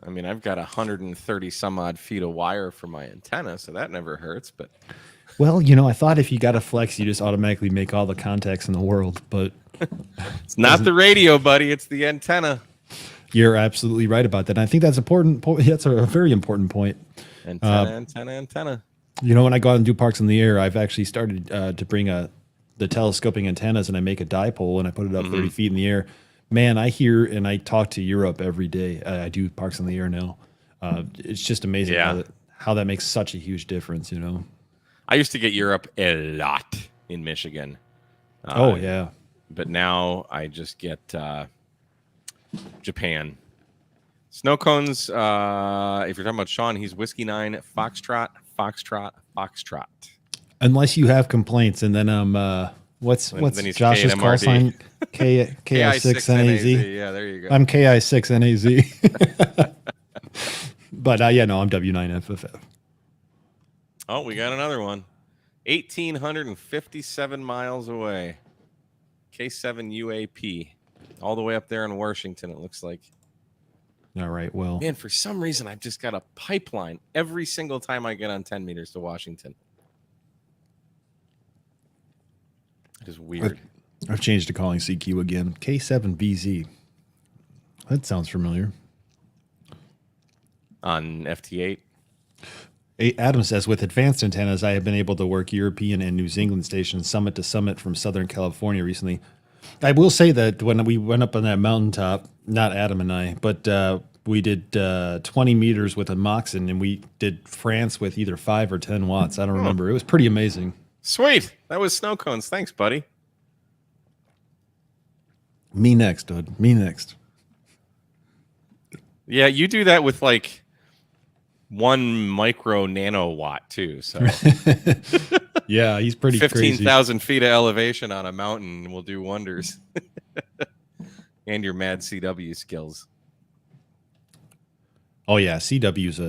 I mean, I've got 130 some odd feet of wire for my antenna, so that never hurts. But Well, I thought if you got a flex, you just automatically make all the contacts in the world, but it's not the radio, buddy. It's the antenna. you're absolutely right about that. And I think that's important. That's a very important point. Antenna. When I go out and do parks in the air, I've actually started to bring the telescoping antennas, and I make a dipole and I put it up 30 feet in the air. Man, I hear and I talk to Europe every day. I do parks in the air now. It's just amazing how that makes such a huge difference. I used to get Europe a lot in Michigan. Oh yeah, but now I just get Japan. Snow cones. If you're talking about Sean, he's Whiskey 9 Foxtrot. Unless you have complaints, and then what's then he's Josh's call sign? KI6NAZ. Yeah, there you go. I'm KI6NAZ. But no, I'm W9FFF. Oh, we got another one. 1,857 miles away. K7 UAP. All the way up there in Washington, it looks like. All right, well. Man, for some reason, I've just got a pipeline every single time I get on 10 meters to Washington. It is weird. I've changed to calling CQ again. K7VZ. That sounds familiar. On FT8? Adam says, with advanced antennas, I have been able to work European and New Zealand stations summit to summit from Southern California recently. I will say that when we went up on that mountaintop, not Adam and I, but we did 20 meters with a Moxon, and we did France with either 5 or 10 watts. I don't remember. It was pretty amazing. Sweet. That was snow cones. Thanks, buddy. Me next, dude. Me next. Yeah, you do that with like 1 micro nanowatt too. So yeah, he's pretty 15,000 feet of elevation on a mountain will do wonders. And your mad CW skills. Oh yeah, CW's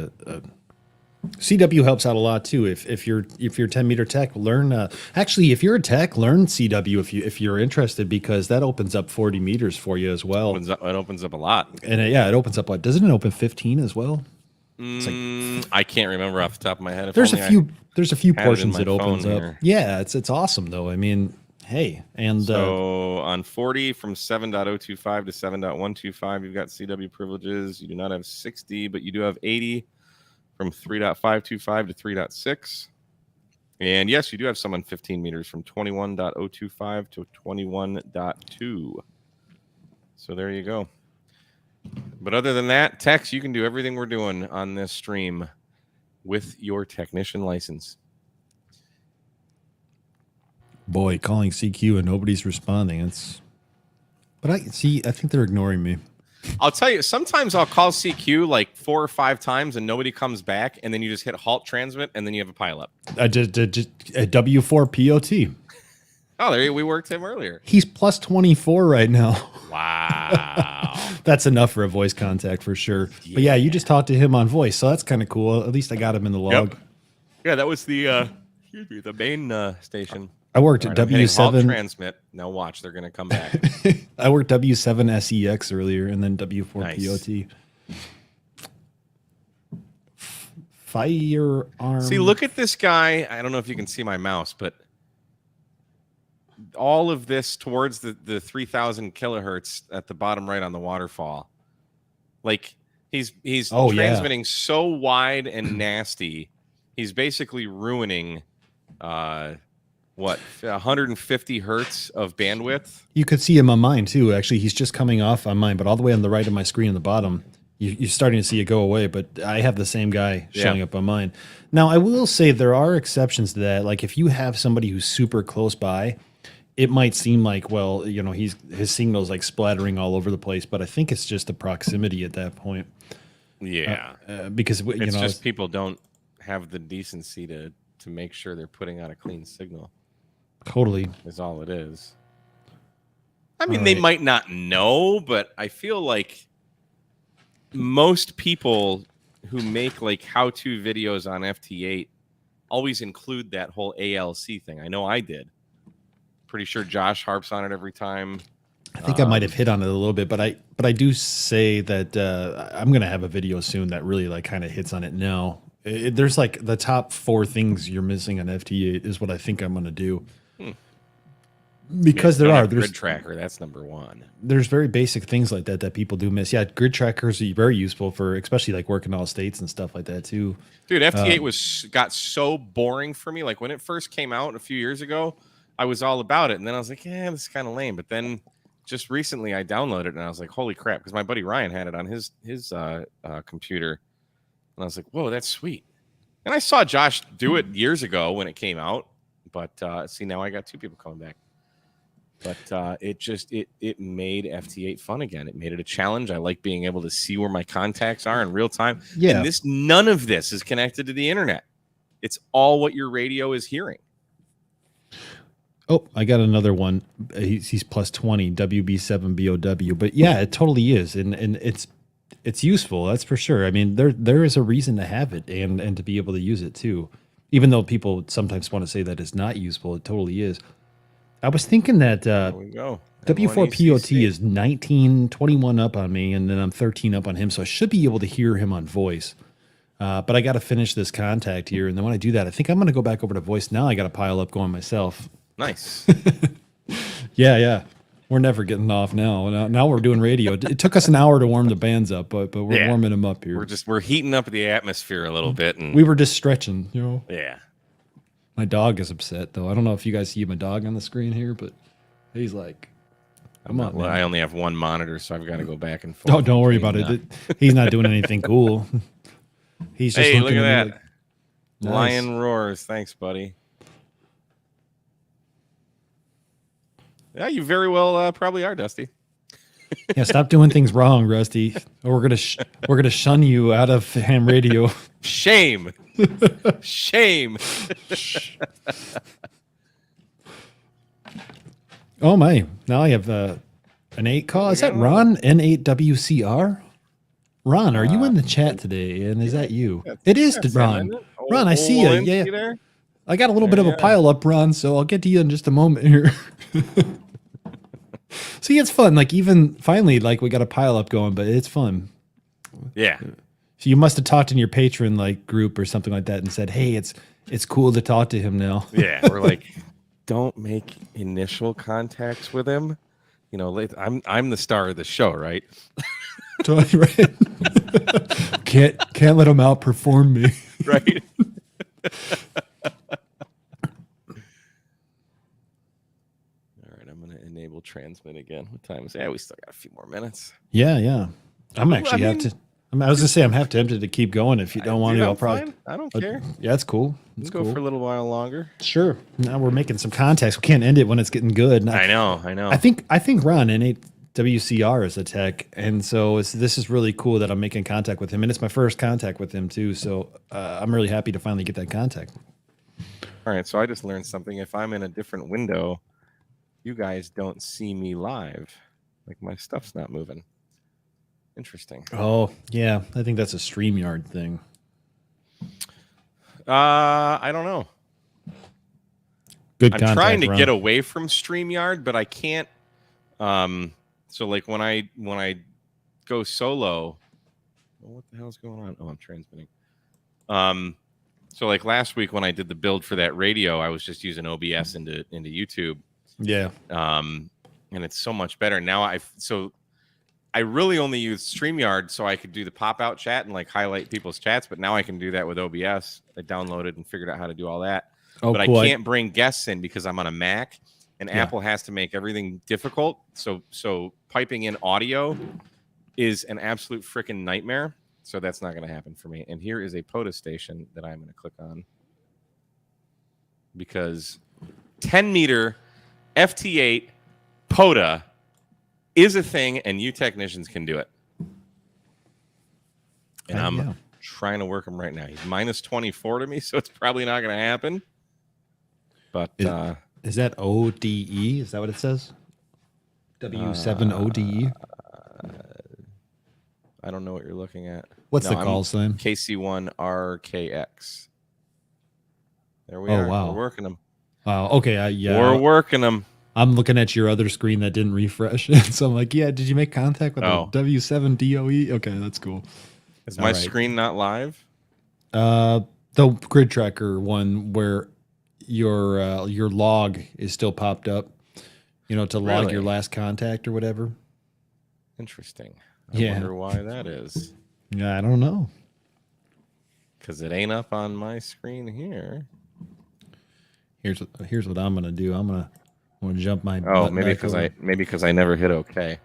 CW helps out a lot too. If you're 10 meter tech, learn. Actually, if you're a tech, learn CW if you're interested, because that opens up 40 meters for you as well. It opens up a lot. And it opens up. Doesn't it open 15 as well? I can't remember off the top of my head. There's a few portions it opens up. Here. Yeah, it's awesome though. I mean, hey, and so on 40 from 7.025 to 7.125, you've got CW privileges. You do not have 60, but you do have 80 from 3.525 to 3.6. And yes, you do have some on 15 meters from 21.025 to 21.2. So there you go. But other than that, Tex, you can do everything we're doing on this stream with your technician license. Boy, calling CQ and nobody's responding. But I think they're ignoring me. I'll tell you, sometimes I'll call CQ like 4 or 5 times and nobody comes back, and then you just hit halt transmit, and then you have a pileup. I did a W4 POT. Oh, we worked him earlier. He's plus 24 right now. Wow. That's enough for a voice contact for sure. Yeah. But yeah, you just talked to him on voice, so that's kind of cool. At least I got him in the log. Yep. Yeah, that was the main station. I worked at W7 transmit. Now watch, they're going to come back. I worked W7 SEX earlier, and then W4 nice. POT. Firearm. See, look at this guy. I don't know if you can see my mouse, but all of this towards the 3,000 kilohertz at the bottom right on the waterfall. Like he's transmitting so wide and nasty. He's basically ruining 150 hertz of bandwidth. You could see him on mine too. Actually, he's just coming off on mine, but all the way on the right of my screen on the bottom, you're starting to see it go away. But I have the same guy showing up on mine. Now, I will say there are exceptions to that. Like if you have somebody who's super close by, it might seem like, well, his signal's like splattering all over the place. But I think it's just the proximity at that point. Yeah, because it's just people don't have the decency to make sure they're putting out a clean signal. Totally. Is all it is. I mean, All they right. might not know, but I feel like most people who make like how-to videos on FT8 always include that whole ALC thing. I know I did. Pretty sure Josh harps on it every time. I think I might have hit on it a little bit, but I do say that I'm gonna have a video soon that really like kind of hits on it now. There's like the top 4 things you're missing on FT8 is what I think I'm gonna do. Because there's grid tracker. That's number 1. There's very basic things like that people do miss. Yeah, grid trackers are very useful for especially like working all states and stuff like that too. Dude, FT8 got so boring for me. Like when it first came out a few years ago, I was all about it, and then I was like, yeah, this is kind of lame. But then just recently, I downloaded it, and I was like, holy crap! Because my buddy Ryan had it on his computer, and I was like, whoa, that's sweet. And I saw Josh do it years ago when it came out, but see, now I got 2 people coming back. But it made FT8 fun again. It made it a challenge. I like being able to see where my contacts are in real time. Yeah. And none of this is connected to the internet. It's all what your radio is hearing. Oh, I got another one. He's plus 20 WB7BOW. But yeah, it totally is, and it's useful. That's for sure. I mean, there is a reason to have it and to be able to use it too. Even though people sometimes want to say that it's not useful, it totally is. I was thinking that There we go. W4POT is 19, 21 up on me, and then I'm 13 up on him, so I should be able to hear him on voice. But I got to finish this contact here, and then when I do that, I think I'm going to go back over to voice. Now I got to pile up going myself. Nice. Yeah. We're never getting off now. Now we're doing radio. It took us an hour to warm the bands up, but we're warming them up here. We're heating up the atmosphere a little bit, and We were just stretching, you know. yeah. My dog is upset though. I don't know if you guys see my dog on the screen here, but he's like, "Come on, man." I only have one monitor, so I've got to go back and forth. Oh, don't worry about it. He's not doing anything cool. He's just Hey, look looking at at that. me like, nice. Lion roars. Thanks, buddy. Yeah, you very well probably are, Dusty. Yeah, stop doing things wrong, Rusty. Or we're gonna shun you out of ham radio. Shame. Shame. Oh my! Now I have an 8 call. Is that Ron N8WCR? Ron, are you in the chat today? And is that you? It is Ron. Ron, I see you. Yeah. There? I got a little bit of a pile up, Ron, so I'll get to you in just a moment here. See, it's fun. Like even finally, like we got a pile up going, but it's fun. Yeah. So you must have talked in your patron like group or something like that and said, "Hey, it's cool to talk to him now." Yeah. We're like, don't make initial contacts with him. You know, I'm the star of the show, right? Totally right. Can't let him outperform me. Right. All right, I'm gonna enable transmit again. What time is it? Yeah, we still got a few more minutes. Yeah. I was gonna say I'm half tempted to keep going. If you don't want to, I'll probably. Fine. I don't care. Yeah, it's cool. Let's It's go cool. for a little while longer. Sure. Now we're making some contacts. We can't end it when it's getting good. I know. I think Ron N8WCR is a tech, and so this is really cool that I'm making contact with him, and it's my first contact with him too. So I'm really happy to finally get that contact. All right, so I just learned something. If I'm in a different window, you guys don't see me live. Like my stuff's not moving. Interesting. Oh yeah, I think that's a StreamYard thing. I don't know. Good. I'm trying to Ron. get away from StreamYard, but I can't. So like when I go solo, what the hell's going on? Oh, I'm transmitting. So like last week when I did the build for that radio, I was just using OBS into YouTube. Yeah. And it's so much better now. I really only use StreamYard so I could do the pop-out chat and like highlight people's chats, but now I can do that with OBS. I downloaded and figured out how to do all that. Oh, but cool. I can't bring guests in because I'm on a Mac, and Apple has to make everything difficult. So piping in audio is an absolute freaking nightmare. So that's not going to happen for me. And here is a POTA station that I'm going to click on because 10 meter FT8 POTA is a thing, and you technicians can do it. And I'm trying to work him right now. He's minus 24 to me, so it's probably not going to happen. But is that ODE? Is that what it says? W7ODE. I don't know what you're looking at. What's the I'm call sign? KC1RKX. There we Oh, are. wow. We're working them. Okay, yeah. We're working them. I'm looking at your other screen that didn't refresh. So I'm like, yeah, did you make contact with the W7DOE? Okay, that's cool. Is my screen not live? The grid tracker one where your log is still popped up, to log your last contact or whatever. Interesting. I wonder why that is. Yeah, I don't know. Because it ain't up on my screen here. Here's what I'm gonna do. I'm gonna jump my. Maybe because I never hit OK.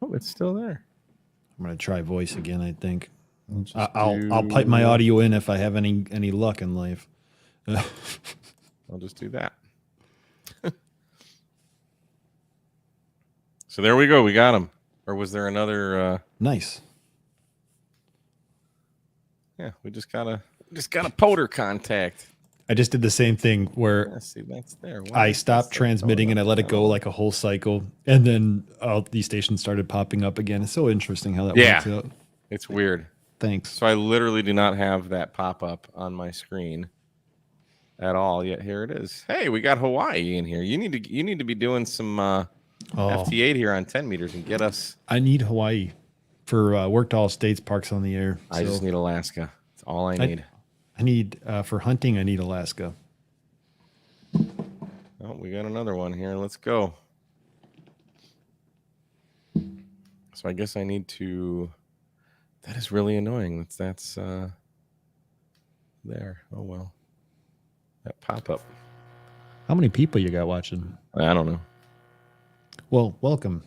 Oh, it's still there. I'm gonna try voice again. I think I'll pipe my audio in if I have any luck in life. I'll just do that. So there we go. We got him. Or was there another? Nice. Yeah, we just got a poder contact. I just did the same thing where See, that's there. I stopped transmitting and I let it go like a whole cycle, and then these stations started popping up again. It's so interesting how that works out. It's weird. Thanks. So I literally do not have that pop up on my screen at all. Yet here it is. Hey, we got Hawaii in here. You need to be doing some FT8 here on 10 meters and get us. I need Hawaii for worked all states, parks on the air. I just need Alaska. That's all I need. I need for hunting. I need Alaska. Oh, we got another one here. Let's go. So I guess I need to. That is really annoying. That's there. Oh well. That pop up. How many people you got watching? I don't know. Well, welcome.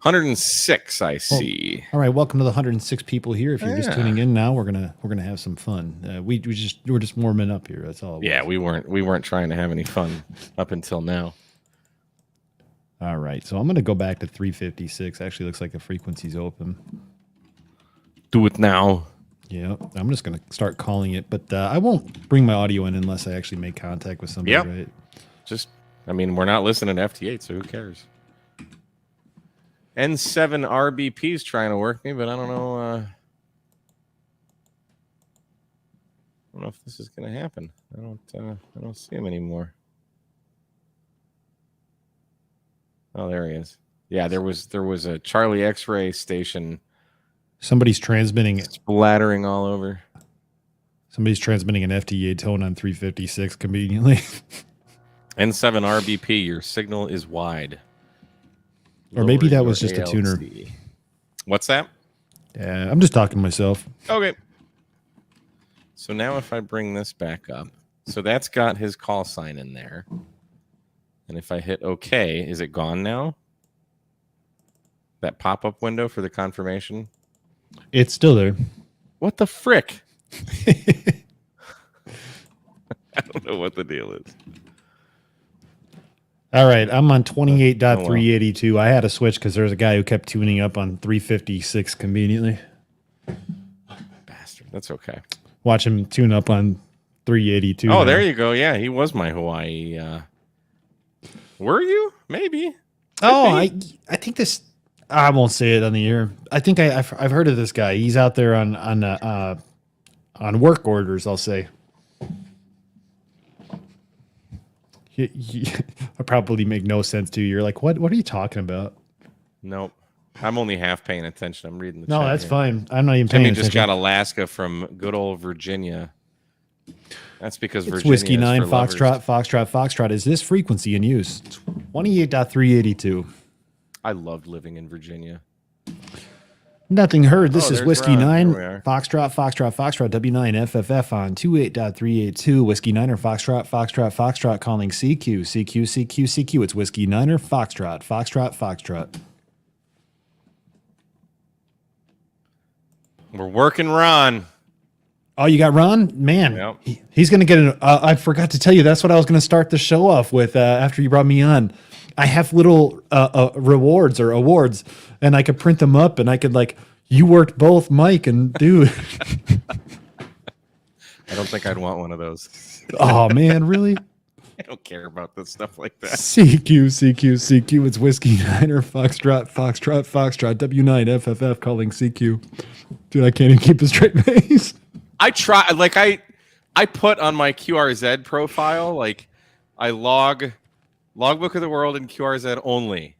106, I see. All right, welcome to the 106 people here. If you're just tuning in now, we're gonna have some fun. We're just warming up here. That's all. Yeah, we weren't trying to have any fun up until now. All right, so I'm gonna go back to 356. Actually, looks like the frequency's open. Do it now. Yeah, I'm just gonna start calling it, but I won't bring my audio in unless I actually make contact with somebody. Yep. Right? We're not listening to FT8, so who cares? N7 RBP's trying to work me, but I don't know. I don't know if this is going to happen. I don't see him anymore. Oh, there he is. Yeah, there was a Charlie X-ray station. Somebody's transmitting splattering all over. Somebody's transmitting an FTA tone on 356 conveniently. N7 RBP, your signal is wide. Or maybe that was just a tuner. What's that? Yeah, I'm just talking to myself. Okay. So now if I bring this back up, so that's got his call sign in there. And if I hit OK, is it gone now? That pop-up window for the confirmation? It's still there. What the frick? I don't know what the deal is. All right, I'm on 28.382. I had to switch because there's a guy who kept tuning up on 356 conveniently. Bastard. That's okay. Watch him tune up on 382. Oh, now. There you go. Yeah, he was my Hawaii. Were you? Maybe. I think this. I won't say it on the air. I think I've heard of this guy. He's out there on work orders, I'll say. I probably make no sense to you. You're like, what are you talking about? Nope. I'm only half paying attention. I'm reading the No, chat that's here. fine. I'm not even paying attention. Timmy just got Alaska from good old Virginia. That's because it's Virginia Whiskey 9 is for lovers. Foxtrot. Is this frequency in use? 28.382. I loved living in Virginia. Nothing heard. This is there's Whiskey Ron. 9, Here we are. Foxtrot, W9 FFF on 28.382. Whiskey 9er, Foxtrot calling CQ. It's Whiskey 9er, Foxtrot. We're working Ron. Oh, you got Ron? Man, Yep. he's going to get an... I forgot to tell you, that's what I was going to start the show off with after you brought me on. I have little rewards or awards, and I could print them up, and I could you worked both Mike and dude. I don't think I'd want one of those. Oh, man, really? I don't care about this stuff like that. CQ. It's Whiskey Niner Foxtrot W9 FFF calling CQ. Dude, I can't even keep a straight face. I try, like I put on my QRZ profile, like I logbook of the world in QRZ only,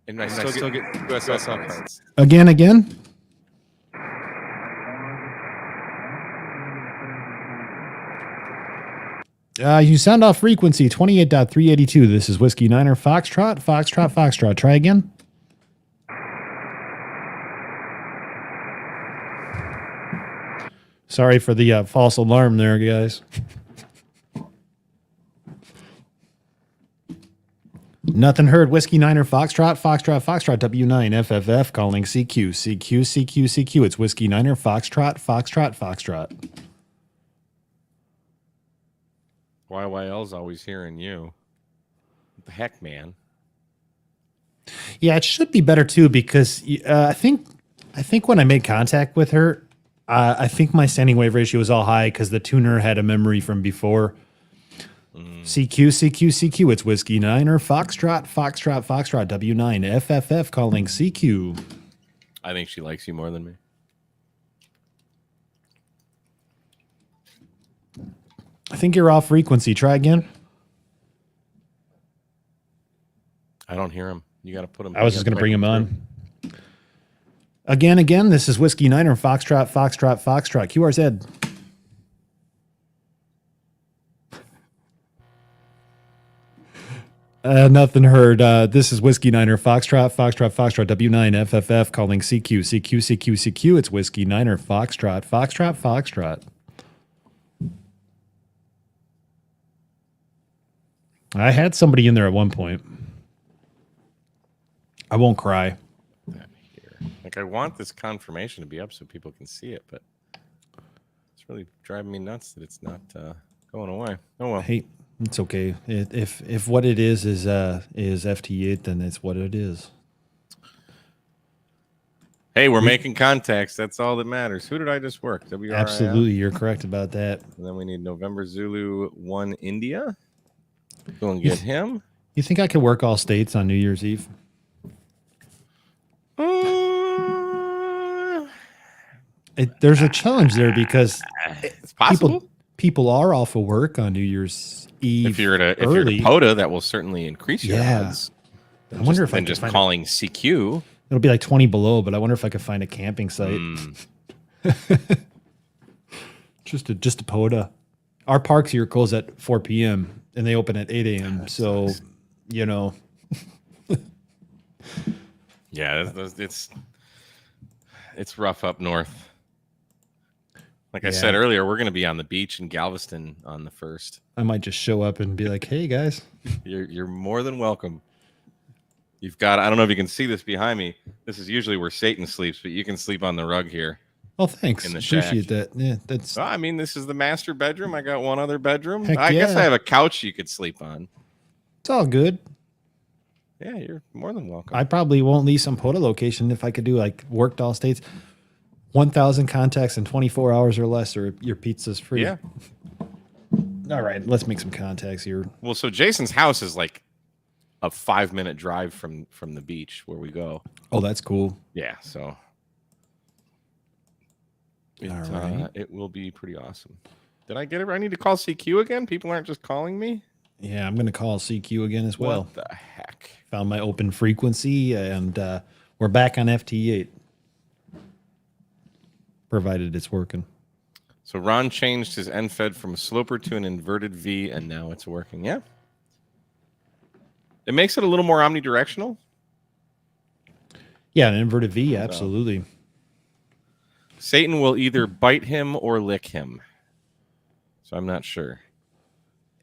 and I still get USSR cards. Again. You sound off frequency 28.382. This is Whiskey Niner Foxtrot. Try again. Sorry for the false alarm there, guys. Nothing heard. Whiskey Niner Foxtrot W9 FFF calling CQ. It's Whiskey Niner Foxtrot. YYL's always hearing you. What the heck, man? Yeah, it should be better too because I think when I made contact with her, I think my standing wave ratio was all high because the tuner had a memory from before. CQ. It's Whiskey Niner Foxtrot W9 FFF calling CQ. I think she likes you more than me. I think you're off frequency. Try again. I don't hear him. You got to put him. I was just going to bring him on. Again. This is Whiskey Niner Foxtrot. QRZ. Nothing heard. This is Whiskey Niner Foxtrot W9 FFF calling CQ. It's Whiskey Niner Foxtrot. I had somebody in there at one point. I won't cry. Like, I want this confirmation to be up so people can see it, but it's really driving me nuts that it's not going away. Oh well. Hey, it's okay. If what it is FT8, then it's what it is. Hey, we're making contacts. That's all that matters. Who did I just work? WRIF? Absolutely, you're correct about that. And then we need November Zulu 1 India. Go and get him. You think I could work all states on New Year's Eve? There's a challenge there because it's possible. People are off of work on New Year's Eve. If you're at a POTA, that will certainly increase your odds. I wonder if I just calling CQ. It'll be like 20 below, but I wonder if I could find a camping site. just a POTA. Our parks here close at 4 p.m. and they open at 8 a.m. So, you know. Yeah, it's rough up north. Like I said earlier, we're going to be on the beach in Galveston on the 1st. I might just show up and be like, "Hey guys, you're more than welcome." You've got, I don't know if you can see this behind me. This is usually where Satan sleeps, but you can sleep on the rug here. Oh, thanks. In the Appreciate shack. that. Yeah, that's. Well, I mean, this is the master bedroom. I got one other bedroom. Heck I guess yeah. I have a couch you could sleep on. It's all good. Yeah, you're more than welcome. I probably won't leave some POTA location if I could do like worked all states. 1,000 contacts in 24 hours or less, or your pizza's free. Yeah. All right, let's make some contacts here. Well, so Jason's house is like a 5-minute drive from the beach where we go. Oh, that's cool. Yeah, so it will be pretty awesome. Did I get it? I need to call CQ again? People aren't just calling me? Yeah, I'm going to call CQ again as well. What the heck? Found my open frequency, and we're back on FT8. Provided it's working. So Ron changed his NFED from a sloper to an inverted V, and now it's working. Yeah. It makes it a little more omnidirectional. Yeah, an inverted V, absolutely. Satan will either bite him or lick him. So I'm not sure.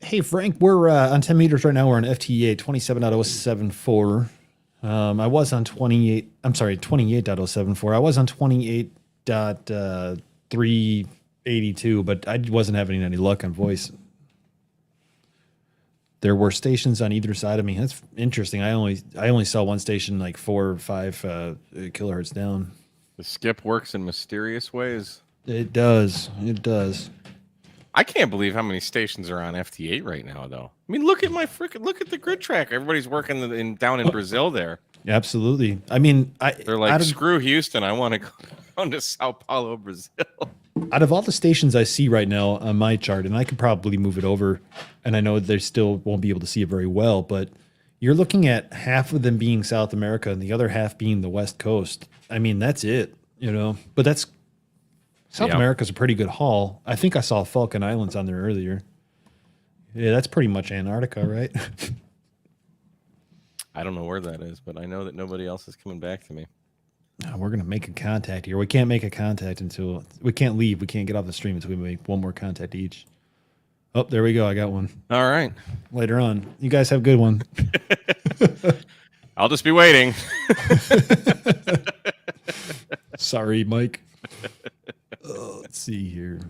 Hey, Frank, we're on 10 meters right now. We're on FT8, 27.074. I was on 28.074. I was on 28.382, but I wasn't having any luck on voice. There were stations on either side of me. That's interesting. I only saw one station like 4 or 5 kilohertz down. The skip works in mysterious ways. It does. It does. I can't believe how many stations are on FT8 right now, though. I mean, look at the grid track. Everybody's working down in Brazil there. Absolutely. I mean, They're like, screw Houston. I want to go to Sao Paulo, Brazil. Out of all the stations I see right now on my chart, and I could probably move it over, and I know they still won't be able to see it very well, but you're looking at half of them being South America and the other half being the West Coast. I mean, that's it, But that's South America's a pretty good haul. I think I saw Falcon Islands on there earlier. Yeah, that's pretty much Antarctica, right? I don't know where that is, but I know that nobody else is coming back to me. We're going to make a contact here. We can't make a contact until we can't leave. We can't get off the stream until we make one more contact each. Oh, there we go. I got one. All right. Later on. You guys have a good one. I'll just be waiting. Sorry, Mike. Let's see here.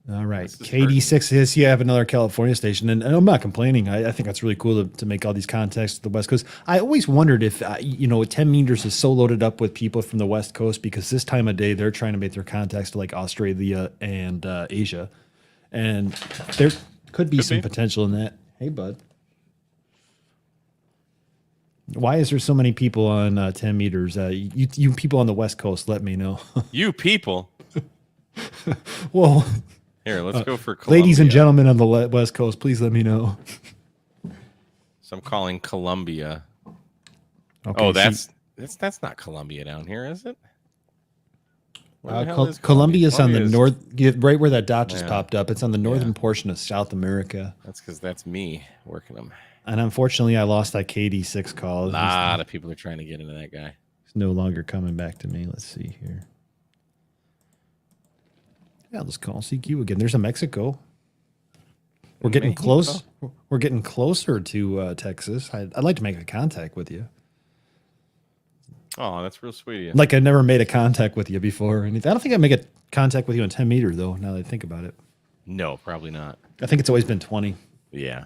All right. KD6 is, you have another California station, and I'm not complaining. I think that's really cool to make all these contacts to the West Coast. I always wondered if, 10 meters is so loaded up with people from the West Coast because this time of day they're trying to make their contacts to like Australia and Asia. And there could be some potential in that. Hey, bud. Why is there so many people on 10 meters? You people on the West Coast, let me know. You people? Well... Here, let's go for Colombia. Ladies and gentlemen on the West Coast, please let me know. So I'm calling Colombia. Okay, oh, that's not Colombia down here, is it? Colombia's on the north, right where that dot just popped up. It's on the northern portion of South America. That's because that's me working them. And unfortunately, I lost that KD6 call. A lot of people are trying to get into that guy. It's no longer coming back to me. Let's see here. Yeah, let's call CQ again. There's a Mexico. We're getting close. We're getting closer to Texas. I'd like to make a contact with you. Oh, that's real sweet of you. Like I never made a contact with you before. I don't think I'd make a contact with you on 10 meter though. Now that I think about it. No, probably not. I think it's always been 20. Yeah.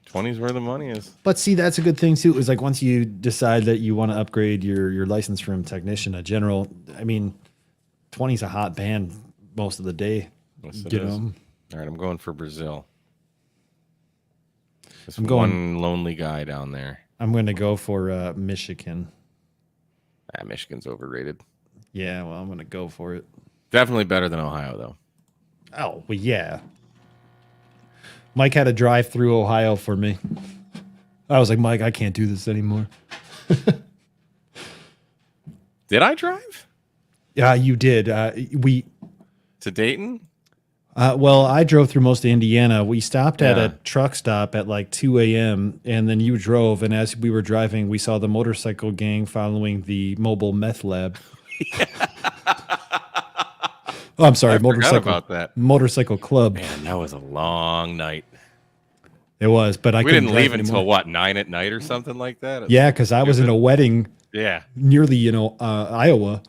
20 is where the money is. But see, that's a good thing too. It was like once you decide that you want to upgrade your license from technician to general. I mean. 20 is a hot band most of the day. Yes, it is. All right, I'm going for Brazil. One lonely guy down there. I'm going to go for Michigan. Michigan's overrated. Yeah, well, I'm going to go for it. Definitely better than Ohio, though. Oh, well, yeah. Mike had to drive through Ohio for me. I was like, Mike, I can't do this anymore. Did I drive? Yeah, you did. To Dayton? Well, I drove through most of Indiana. We stopped at a truck stop at like 2 a.m. and then you drove. And as we were driving, we saw the motorcycle gang following the mobile meth lab. Oh, I'm sorry, motorcycle club. Man, that was a long night. It was, but we didn't leave until what, 9 at night or something like that. Yeah, because I was in a wedding. Yeah, nearly Iowa.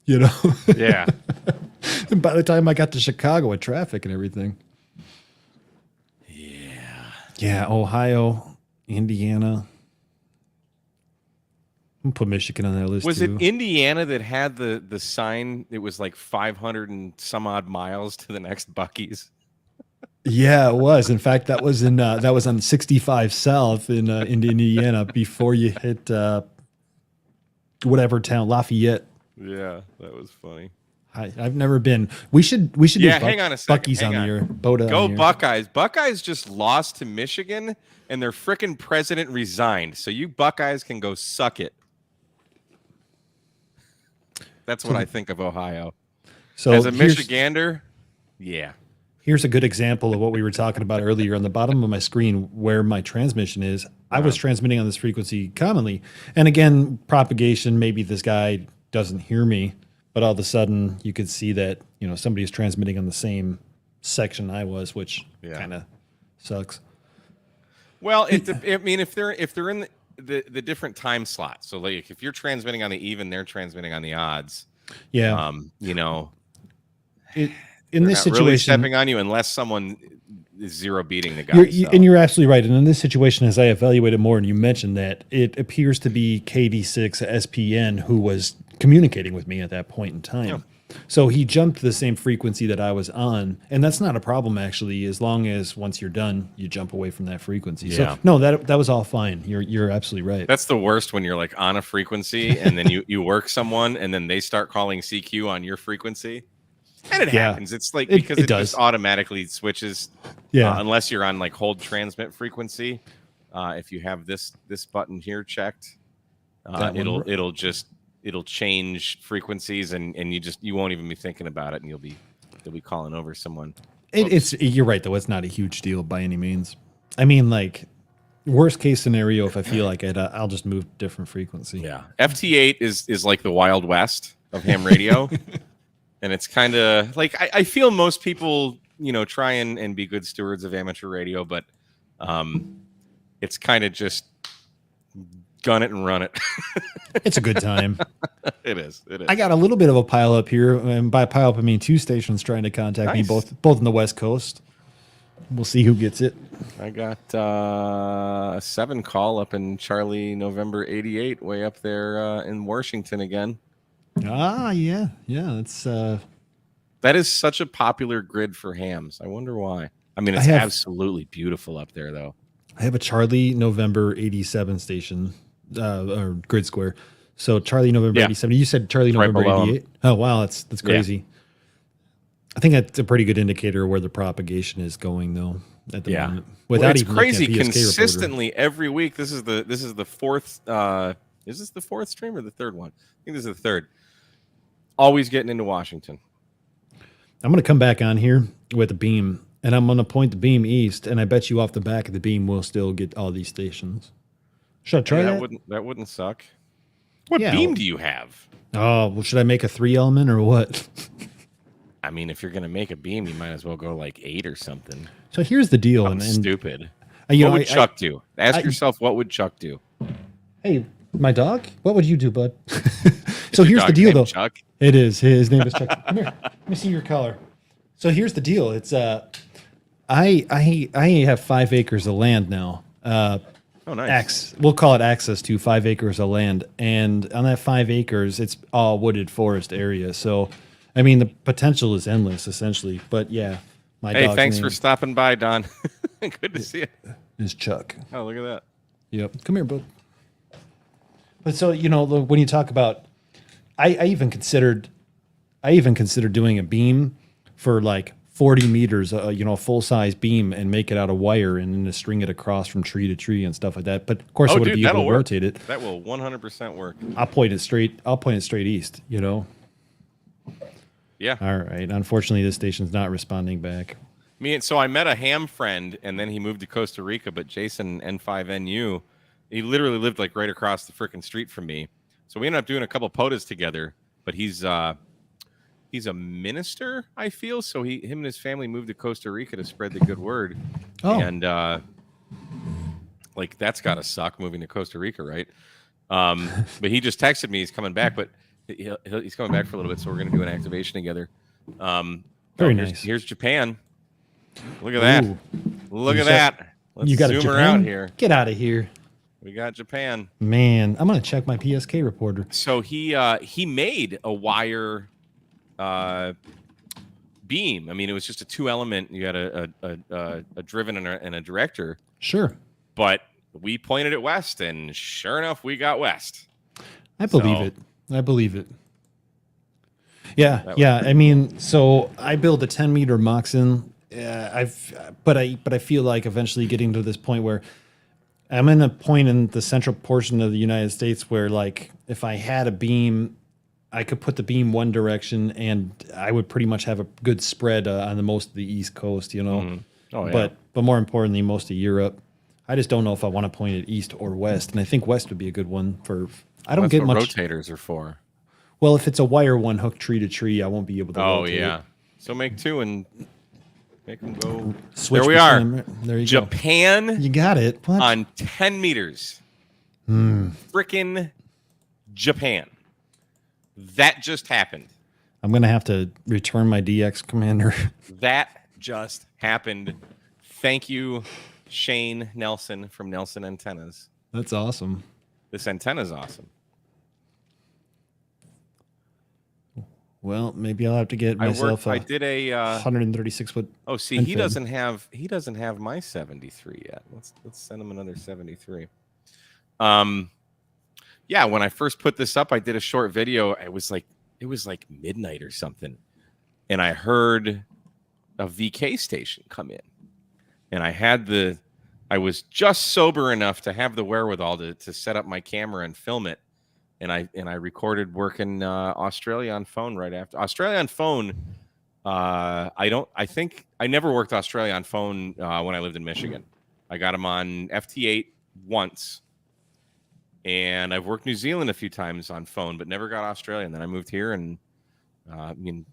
Yeah. And by the time I got to Chicago with traffic and everything. Yeah, Ohio, Indiana. I'm gonna put Michigan on that list. Was it Indiana that had the sign? It was like 500 and some odd miles to the next Buc-ee's. Yeah, it was. In fact, that was on 65 South in Indiana before you hit whatever town, Lafayette. Yeah, that was funny. I've never been. We should do hang on a second. Buc-ee's on here. Go Buckeyes. Buckeyes just lost to Michigan and their frickin' president resigned. So you Buckeyes can go suck it. That's what I think of Ohio. So as a Michigander, yeah. Here's a good example of what we were talking about earlier. On the bottom of my screen where my transmission is, I was transmitting on this frequency commonly. And again, propagation, maybe this guy doesn't hear me, but all of a sudden you could see that, somebody is transmitting on the same section I was, which kind of sucks. Well, I mean, if they're in the different time slots, so like if you're transmitting on the even, they're transmitting on the odds. Yeah. In this situation, really stepping on you unless someone is zero beating the guy. And you're absolutely right. And in this situation, as I evaluated more, and you mentioned that, it appears to be KD6 SPN who was communicating with me at that point in time. So he jumped the same frequency that I was on, and that's not a problem actually, as long as once you're done, you jump away from that frequency. Yeah. So no, that was all fine. You're absolutely right. That's the worst when you're like on a frequency and then you work someone and then they start calling CQ on your frequency. And it happens. It's like because it does. just automatically switches. Yeah. Unless you're on like hold transmit frequency. If you have this button here checked, it'll change frequencies and you won't even be thinking about it and you'll be calling over someone. You're right though. It's not a huge deal by any means. I mean, like worst case scenario, if I feel like it, I'll just move different frequency. Yeah. FT8 is like the Wild West of ham radio. And it's kind of like I feel most people, try and be good stewards of amateur radio, but it's kind of just gun it and run it. It's a good time. It is. I got a little bit of a pile up here, and by pile up I mean 2 stations trying to contact me, both on the West Coast. We'll see who gets it. I got a 7 call up in Charlie November 88, way up there in Washington again. Yeah. It's that is such a popular grid for hams. I wonder why. I mean, it's absolutely beautiful up there, though. I have a Charlie November 87 station, or grid square. So Charlie November 87. You said Charlie November 88. Oh wow, that's crazy. Yeah. I think that's a pretty good indicator of where the propagation is going, though. At the moment, it's crazy consistently every week. This is the fourth. Is this the fourth stream or the third one? I think this is the third. Always getting into Washington. I'm going to come back on here with a beam, and I'm going to point the beam east, and I bet you off the back of the beam we'll still get all these stations. Should I try that? That wouldn't suck. What beam do you have? Oh, well, should I make a 3-element or what? I mean, if you're going to make a beam, you might as well go like 8 or something. So here's the deal. And stupid. What would Chuck do? Ask yourself, what would Chuck do? Hey, my dog? What would you do, bud? So here's the deal, though. Chuck? It is. His name is Chuck. Come here. Let me see your collar. So here's the deal. It's I have 5 acres of land now. Oh, nice. We'll call it access to 5 acres of land, and on that 5 acres, it's all wooded forest area. So, I mean, the potential is endless, essentially. But yeah, my dog's thanks name for stopping by, Don. Good to see you. Is Chuck. Oh, look at that. Yep. Come here, bud. But so when you talk about, I even considered doing a beam for like 40 meters, a full size beam, and make it out of wire and then to string it across from tree to tree and stuff like that. But of course, I would be able to rotate it. That will 100% work. I'll point it straight east. Yeah. All right. Unfortunately, this station's not responding back. So I met a ham friend, and then he moved to Costa Rica. But Jason N5NU, he literally lived like right across the freaking street from me. So we ended up doing a couple POTUS together. But he's a minister, I feel. So him and his family moved to Costa Rica to spread the good word. Oh. And like that's gotta suck moving to Costa Rica, right? But he just texted me he's coming back, but he's coming back for a little bit, so we're gonna do an activation together. Very nice. Here's Japan. Look at that. Ooh. Look at that. Let's you got zoom Japan? around here. Get out of here. We got Japan. Man, I'm gonna check my PSK reporter. So he made a wire beam. I mean, it was just a 2-element. You had a driven and a director. Sure. But we pointed it west, and sure enough, we got west. I believe it. Yeah. I mean, so I build a 10-meter Moxon. But I feel like eventually getting to this point where I'm in a point in the central portion of the United States where, like, if I had a beam, I could put the beam one direction, and I would pretty much have a good spread on the most of the East Coast, Mm-hmm. Oh, yeah. But more importantly, most of Europe. I just don't know if I want to point it east or west, and I think west would be a good one for. I don't get much. Rotators are for. Well, if it's a wire one hooked tree to tree, I won't be able to. Rotate it. So make 2 and make them go. Switch there we are. There you go. Japan. You got it. What? On 10 meters. Frickin' Japan. That just happened. I'm gonna have to return my DX commander. That just happened. Thank you, Shane Nelson from Nelson Antennas. That's awesome. This antenna's awesome. Well, maybe I'll have to get myself I a did a 136 foot. Oh, see, end he fed. doesn't have my 73 yet. Let's send him another 73. Yeah, when I first put this up, I did a short video. It was like midnight or something. And I heard a VK station come in. And I was just sober enough to have the wherewithal to set up my camera and film it. And I recorded working Australia on phone right after. Australia on phone. I think I never worked Australia on phone when I lived in Michigan. I got them on FT8 once, and I've worked New Zealand a few times on phone, but never got Australia. And then I moved here, and I'm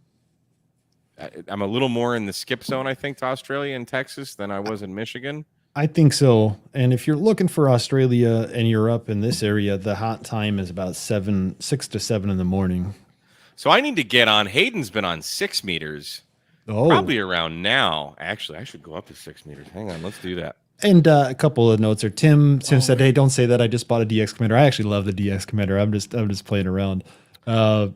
a little more in the skip zone, I think, to Australia and Texas than I was in Michigan. I think so. And if you're looking for Australia and you're up in this area, the hot time is about 6 to 7 in the morning. So I need to get on. Hayden's been on 6 meters. Oh, Probably around now. Actually, I should go up to 6 meters. Hang on, let's do that. And a couple of notes are Tim said, "Hey, don't say that. I just bought a DX commander. I actually love the DX commander. I'm just playing around." And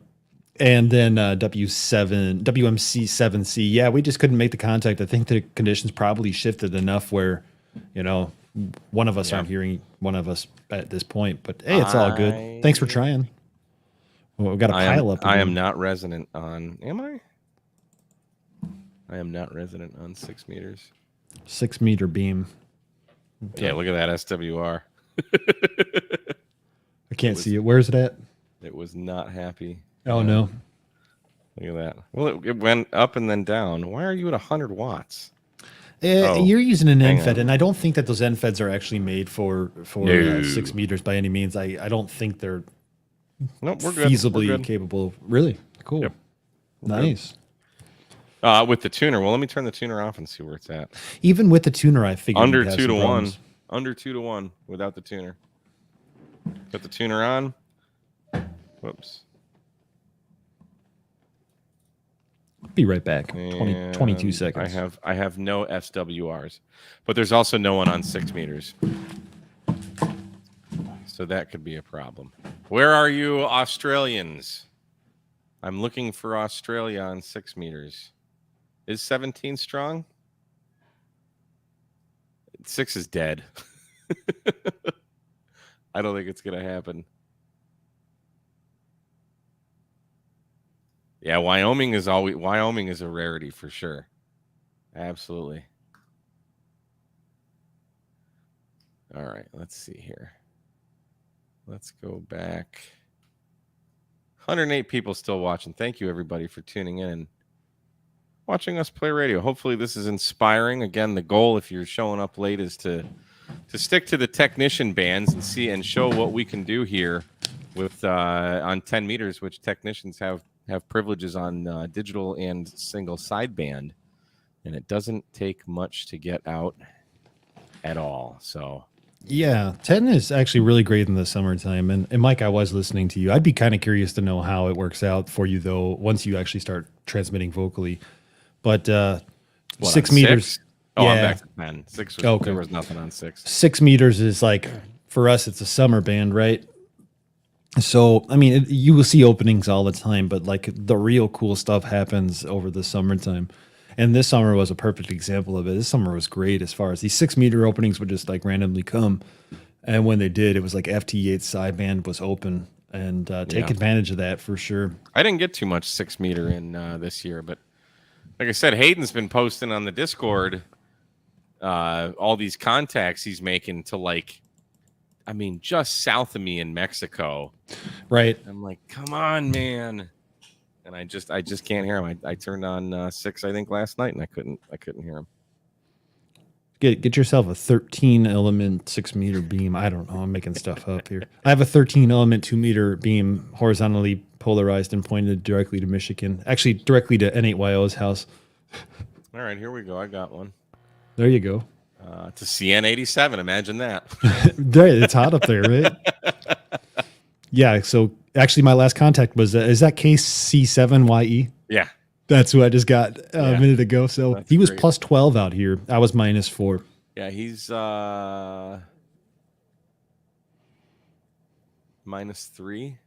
then WMC7C. Yeah, we just couldn't make the contact. I think the conditions probably shifted enough where, one of us aren't hearing one of us at this point. But hey, it's all good. Thanks for trying. Well, we've got a pile up. I am not resonant on. Am I? I am not resonant on 6 meters. 6 meter beam. Yeah, look at that SWR. I can't see it. Where's it at? It was not happy. Oh, no. Look at that. Well, it went up and then down. Why are you at 100 watts? You're using an NFED, and I don't think that those NFEDs are actually made for 6 meters by any means. I don't think they're we're good. feasibly We're good. capable. Really? Cool. Yep. Nice. With the tuner. Well, let me turn the tuner off and see where it's at. Even with the tuner, I figured Under you'd have 2 to some 1. problems. Under 2 to 1 without the tuner. Put the tuner on. Whoops. Be right back. 22 And seconds. I have no SWRs, but there's also no one on 6 meters. So that could be a problem. Where are you, Australians? I'm looking for Australia on 6 meters. Is 17 strong? 6 is dead. I don't think it's going to happen. Yeah, Wyoming is a rarity for sure. Absolutely. All right, let's see here. Let's go back. 108 people still watching. Thank you, everybody, for tuning in and watching us play radio. Hopefully this is inspiring. Again, the goal, if you're showing up late, is to stick to the technician bands and show what we can do here with on 10 meters, which technicians have privileges on digital and single sideband, and it doesn't take much to get out at all. So Yeah, 10 is actually really great in the summertime. And Mike, I was listening to you. I'd be kind of curious to know how it works out for you, though, once you actually start transmitting vocally. But 6 meters. 6? Oh, yeah. I'm back to 10. 6 was, Okay. There was nothing on 6. 6 meters is like, for us, it's a summer band, right? So, I mean, you will see openings all the time, but like the real cool stuff happens over the summertime. And this summer was a perfect example of it. This summer was great as far as these 6 meter openings would just like randomly come. And when they did, it was like FT8 sideband was open, and take advantage of that for sure. I didn't get too much 6 meter in this year, but like I said, Hayden's been posting on the Discord all these contacts he's making to like, I mean, just south of me in Mexico. Right. I'm like, come on, man. And I just can't hear him. I turned on 6, I think, last night, and I couldn't hear him. Get yourself a 13 element 6 meter beam. I don't know. I'm making stuff up here. I have a 13 element 2 meter beam horizontally polarized and pointed directly to Michigan. Actually, directly to N8YO's house. All right, here we go. I got one. There you go. To CN87. Imagine that. There, it's hot up there, right? Yeah. So actually, my last contact was is that case C7YE? Yeah. That's who I just got a minute ago. So That's he was great. plus 12 out here. I was minus 4. Yeah, he's minus 3.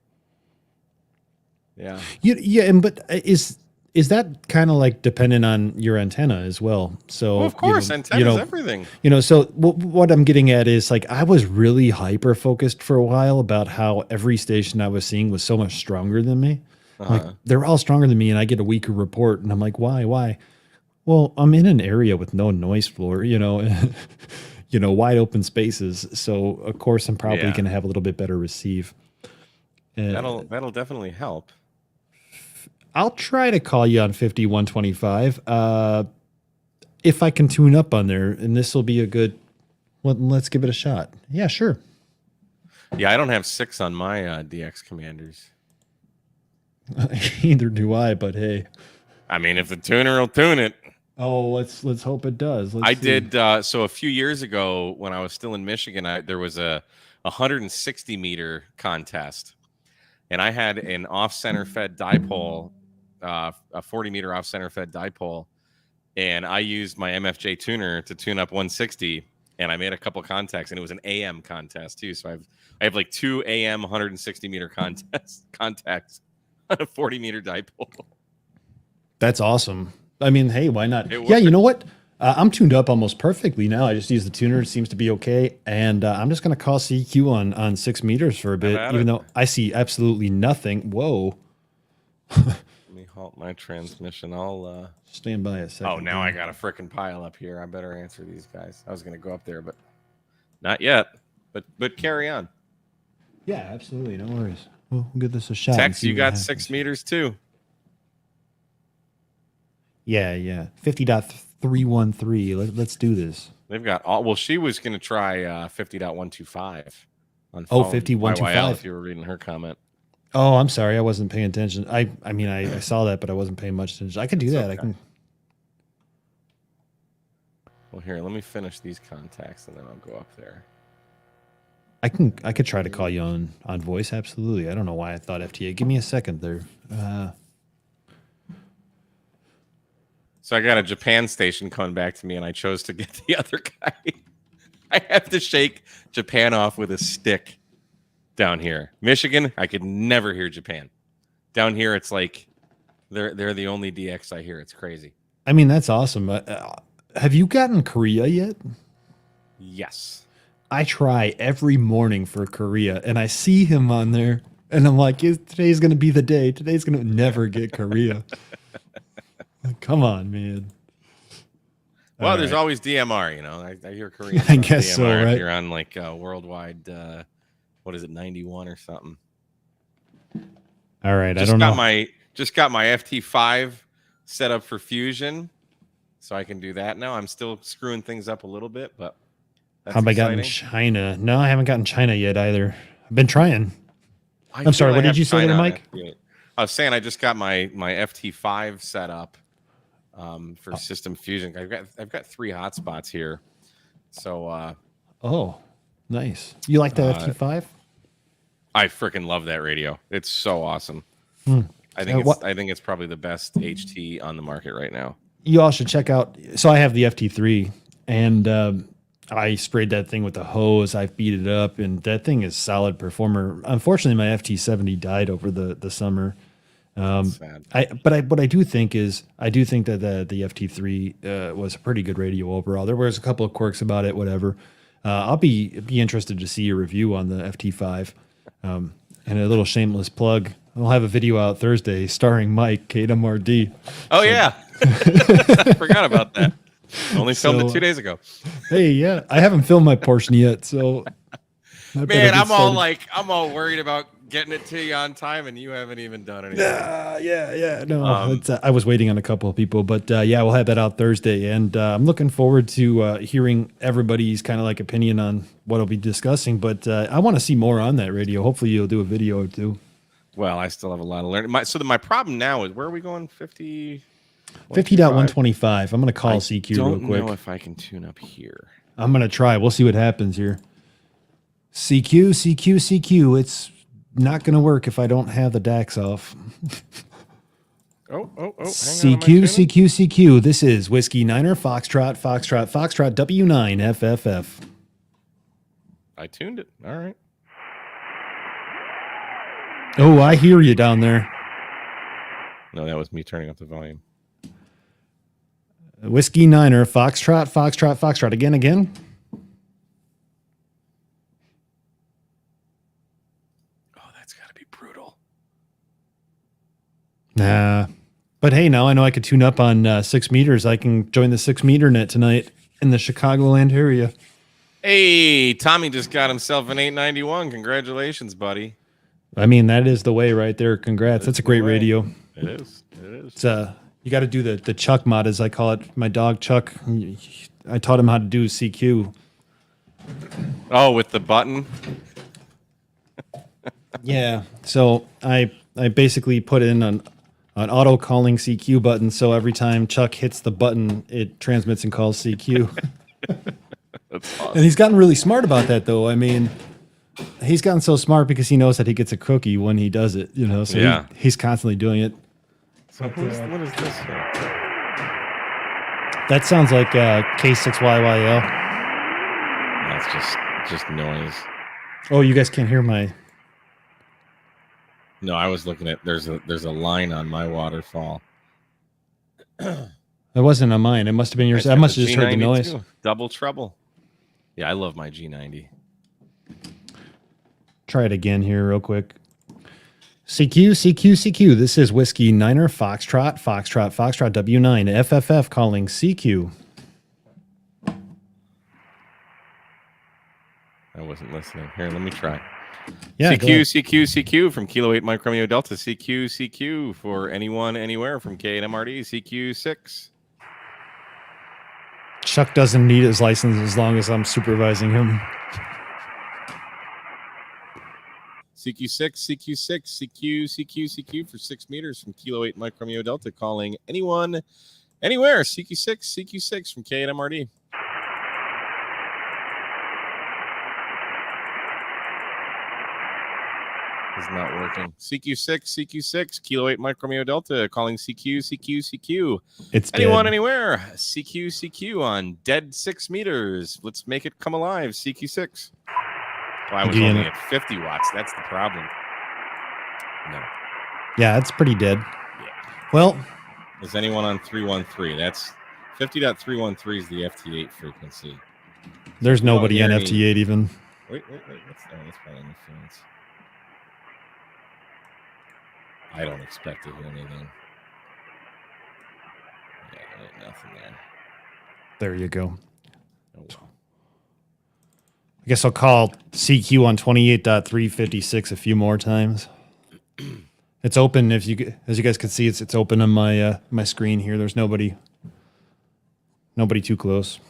Yeah. Yeah, but is that kind of like dependent on your antenna as well? So Well, of course, antenna's everything. So what I'm getting at is like I was really hyper focused for a while about how every station I was seeing was so much stronger than me. Like they're all stronger than me, and I get a weaker report, and I'm like, why? Well, I'm in an area with no noise floor, wide open spaces. So of course I'm probably going to have a little bit better receive. That'll definitely help. I'll try to call you on 5125 if I can tune up on there, and this will be a good. Well, let's give it a shot. Yeah, sure. Yeah, I don't have 6 on my DX commanders. Either do I, but hey. I mean, if the tuner will tune it. Oh, let's hope it does. I did. So a few years ago, when I was still in Michigan, there was a 160 meter contest, and I had an off-center fed dipole, a 40 meter off-center fed dipole, and I used my MFJ tuner to tune up 160, and I made a couple contacts, and it was an AM contest too. So I have like 2 AM 160 meter contacts on a 40 meter dipole. That's awesome. I mean, hey, why not? Yeah, you know what? I'm tuned up almost perfectly now. I just use the tuner. It seems to be okay. And I'm just going to call CQ on 6 meters for a bit, even though I see absolutely nothing. Whoa. Let me halt my transmission. I'll stand by a second. Oh, now I got a frickin' pile up here. I better answer these guys. I was going to go up there, but not yet. But carry on. Yeah, absolutely. No worries. We'll give this a shot. Tex, you got 6 meters too. Yeah. 50.313. Let's do this. They've got all. Well, she was going to try 50.125 on phone. Oh, 50.125. If you were reading her comment. Oh, I'm sorry. I wasn't paying attention. I mean, I saw that, but I wasn't paying much attention. I can do that. Okay. I can. Well, here, let me finish these contacts, and then I'll go up there. I could try to call you on voice. Absolutely. I don't know why I thought FTA. Give me a second there. So I got a Japan station coming back to me, and I chose to get the other guy. I have to shake Japan off with a stick down here. Michigan, I could never hear Japan. Down here, it's like they're the only DX I hear. It's crazy. I mean, that's awesome. Have you gotten Korea yet? Yes. I try every morning for Korea, and I see him on there, and I'm like, today's going to be the day. Today's going to never get Korea. Come on, man. Well, there's always DMR, I hear Korean. I guess DMR so, right? If you're on like worldwide, what is it, 91 or something? All right, I don't know. Just got my FT5 set up for Fusion, so I can do that now. I'm still screwing things up a little bit, but that's how have I gotten China? No, I haven't gotten China yet either. I've been trying. I'm sorry, what did you say there, Mike? I was saying I just got my FT5 set up for System Fusion. I've got 3 hotspots here. So oh, nice. You like the FT5? I freaking love that radio. It's so awesome. I think it's probably the best HT on the market right now. You all should check out. So I have the FT3, and I sprayed that thing with a hose. I've beat it up, and that thing is solid performer. Unfortunately, my FT70 died over the summer. Sad. But I do think that the FT3 was a pretty good radio overall. There was a couple of quirks about it, whatever. I'll be interested to see your review on the FT5. And a little shameless plug. I'll have a video out Thursday starring Mike, KWRD. Oh, yeah. I forgot about that. Only filmed it 2 days ago. Hey, yeah. I haven't filmed my portion yet, so. Man, I'm all worried about getting it to you on time, and you haven't even done anything. Yeah. No, I was waiting on a couple of people, but yeah, we'll have that out Thursday, and I'm looking forward to hearing everybody's kind of like opinion on what I'll be discussing. But I want to see more on that radio. Hopefully, you'll do a video or two. Well, I still have a lot of learning. My problem now is, where are we going? 50.125. I'm going to call CQ real quick. I don't know if I can tune up here. I'm going to try. We'll see what happens here. CQ. It's not going to work if I don't have the DAX off. Oh. CQ. This is Whiskey Niner, Foxtrot, W9, FFF. I tuned it. All right. Oh, I hear you down there. No, that was me turning up the volume. Whiskey Niner, Foxtrot, Foxtrot, Foxtrot. Again. Oh, that's got to be brutal. Nah. But hey, now I know I could tune up on 6 meters. I can join the 6 meter net tonight in the Chicagoland area. Hey, Tommy just got himself an 891. Congratulations, buddy. I mean, that is the way right there. Congrats. That's a great radio. It is. It is. It's you got to do the Chuck mod, as I call it. My dog Chuck, I taught him how to do CQ. Oh, with the button? Yeah. So I basically put in an auto calling CQ button. So every time Chuck hits the button, it transmits and calls CQ. That's awesome. And he's gotten really smart about that, though. I mean, he's gotten so smart because he knows that he gets a cookie when he does it. You know, so Yeah. he's constantly doing it. So what is this here? That sounds like K6YYL. That's just noise. Oh, you guys can't hear my. No, I was looking at there's a line on my waterfall. It wasn't on mine. It must have been yours. I must have just heard the noise. Too. Double treble. Yeah, I love my G90. Try it again here real quick. CQ, CQ, CQ. This is Whiskey Niner, Foxtrot, Foxtrot, Foxtrot, W9, FFF calling CQ. I wasn't listening. Here, let me try. Yeah, CQ, CQ, CQ from Kilo 8 Mike Romeo Delta. CQ, CQ for anyone, anywhere from K8MRD. CQ6. Chuck doesn't need his license as long as I'm supervising him. CQ6, CQ6, CQ, CQ, CQ for 6 meters from Kilo 8 Mike Romeo Delta. Calling anyone, anywhere. CQ6, CQ6 from K8MRD. It's not working. CQ6, CQ6, Kilo 8 Mike Romeo Delta. Calling CQ, CQ, CQ. It's anyone, dead. anywhere. CQ, CQ on dead 6 meters. Let's make it come alive. CQ6. Well, I was only at 50 watts. That's the problem. No. Yeah, it's pretty dead. Yeah. Well, is anyone on 313? That's 50.313 is the FT8 frequency. There's nobody on FT8 even. Wait. What's that? That's probably interference. I don't expect to hear anything. Yeah, there ain't nothing there. There you go. Oh. I guess I'll call CQ on 28.356 a few more times. It's open. As you guys can see, it's open on my my screen here. There's nobody too close.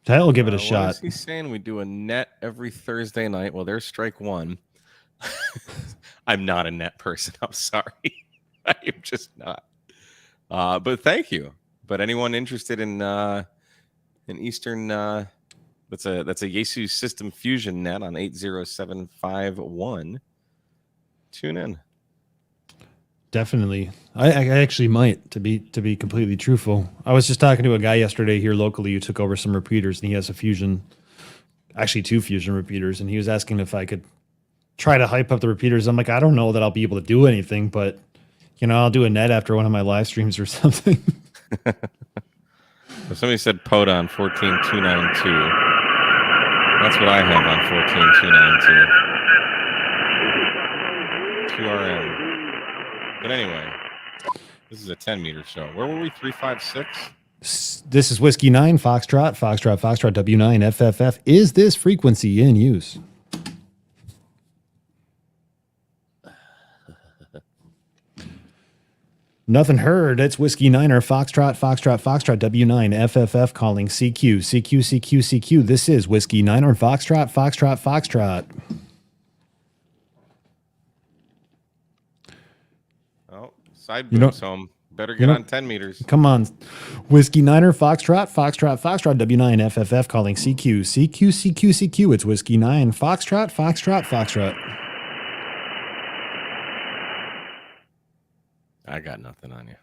I'll give it a shot. What is he saying? We do a net every Thursday night. Well, there's strike one. I'm not a net person. I'm sorry. I am just not. But thank you. But anyone interested in Eastern, that's a Yaesu System Fusion net on 80751. Tune in. Definitely. I actually might, to be completely truthful. I was just talking to a guy yesterday here locally who took over some repeaters, and he has a Fusion, actually 2 Fusion repeaters, and he was asking if I could try to hype up the repeaters. I'm like, I don't know that I'll be able to do anything, but I'll do a net after one of my live streams or something. Somebody said Podon 14292. That's what I have on 14292. 2RM. But anyway, this is a 10-meter show. Where were we? 356? This is Whiskey 9, Foxtrot, Foxtrot, Foxtrot, W9, FFF. Is this frequency in use? Nothing heard. It's Whiskey Niner, Foxtrot, Foxtrot, Foxtrot, W9, FFF calling CQ, CQ, CQ, CQ. This is Whiskey Niner, Foxtrot, Foxtrot, Foxtrot. Oh, side boots home. Better get on 10 meters. Come on. Whiskey Niner, Foxtrot, Foxtrot, Foxtrot, W9, FFF calling CQ, CQ, CQ, CQ. It's Whiskey 9, Foxtrot, Foxtrot, Foxtrot. I got nothing on you.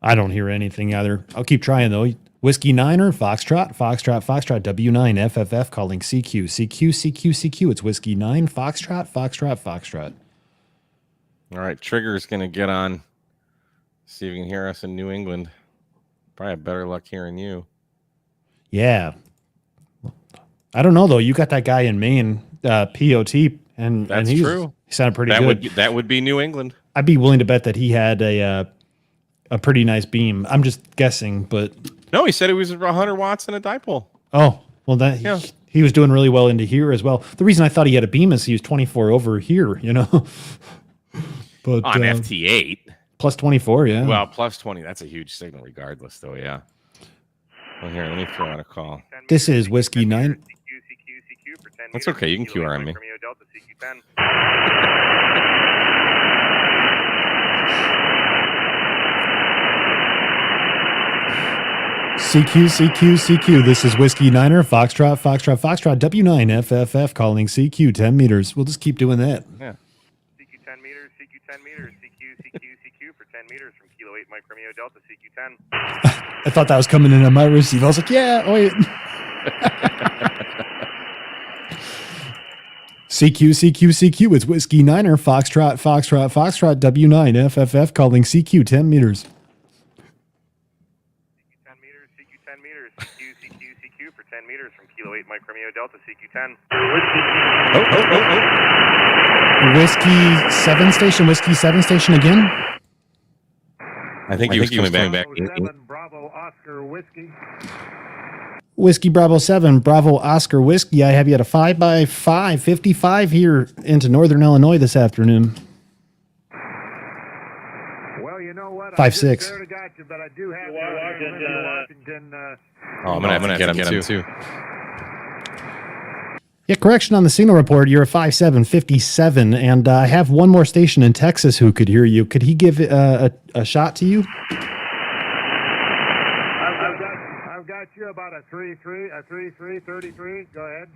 I don't hear anything either. I'll keep trying though. Whiskey Niner, Foxtrot, Foxtrot, Foxtrot, W9, FFF calling CQ, CQ, CQ, CQ. It's Whiskey 9, Foxtrot, Foxtrot, Foxtrot. All right, Trigger's going to get on. See if you can hear us in New England. Probably have better luck hearing you. Yeah. I don't know, though. You got that guy in Maine, POT, and That's he's, true. He sounded pretty That good. that would be New England. I'd be willing to bet that he had a pretty nice beam. I'm just guessing, but... No, he said it was 100 watts in a dipole. Oh, well, that he was doing really well into here as well. The reason I thought he had a beam is he was 24 over here, you know? But On FT8. Plus 24, yeah. Well, plus 20. That's a huge signal regardless, though, yeah. Well, here, let me throw out a call. This is Whiskey 9. CQ for 10 That's meters, okay, you can Kilo 8 QR on me. Mike Romeo Delta, CQ10. CQ. This is Whiskey Niner, Foxtrot, W9, FFF, calling CQ 10 meters. We'll just keep doing that. Yeah. CQ 10 meters, CQ for 10 meters from Kilo 8 Mike Romeo Delta, CQ10. I thought that was coming in on my receive. I was like, yeah, wait. CQ. It's Whiskey Niner, Foxtrot, W9, FFF, calling CQ 10 meters. CQ 10 meters, CQ for 10 meters from Kilo 8 Mike Romeo Delta, CQ10. Whiskey 7 station again. I think he was coming back. Bravo Oscar Whiskey. Whiskey Bravo 7, Bravo Oscar Whiskey. I have you at a 5x5, 55 here into Northern Illinois this afternoon. Well, you know what? 5-6. I got you, but I do have Washington. Oh, I'm going to have to get him, too. Yeah, correction on the signal report. You're a 5-7, 57, and I have one more station in Texas who could hear you. Could he give a shot to you? I've got you about a 3-3, 33. Go ahead.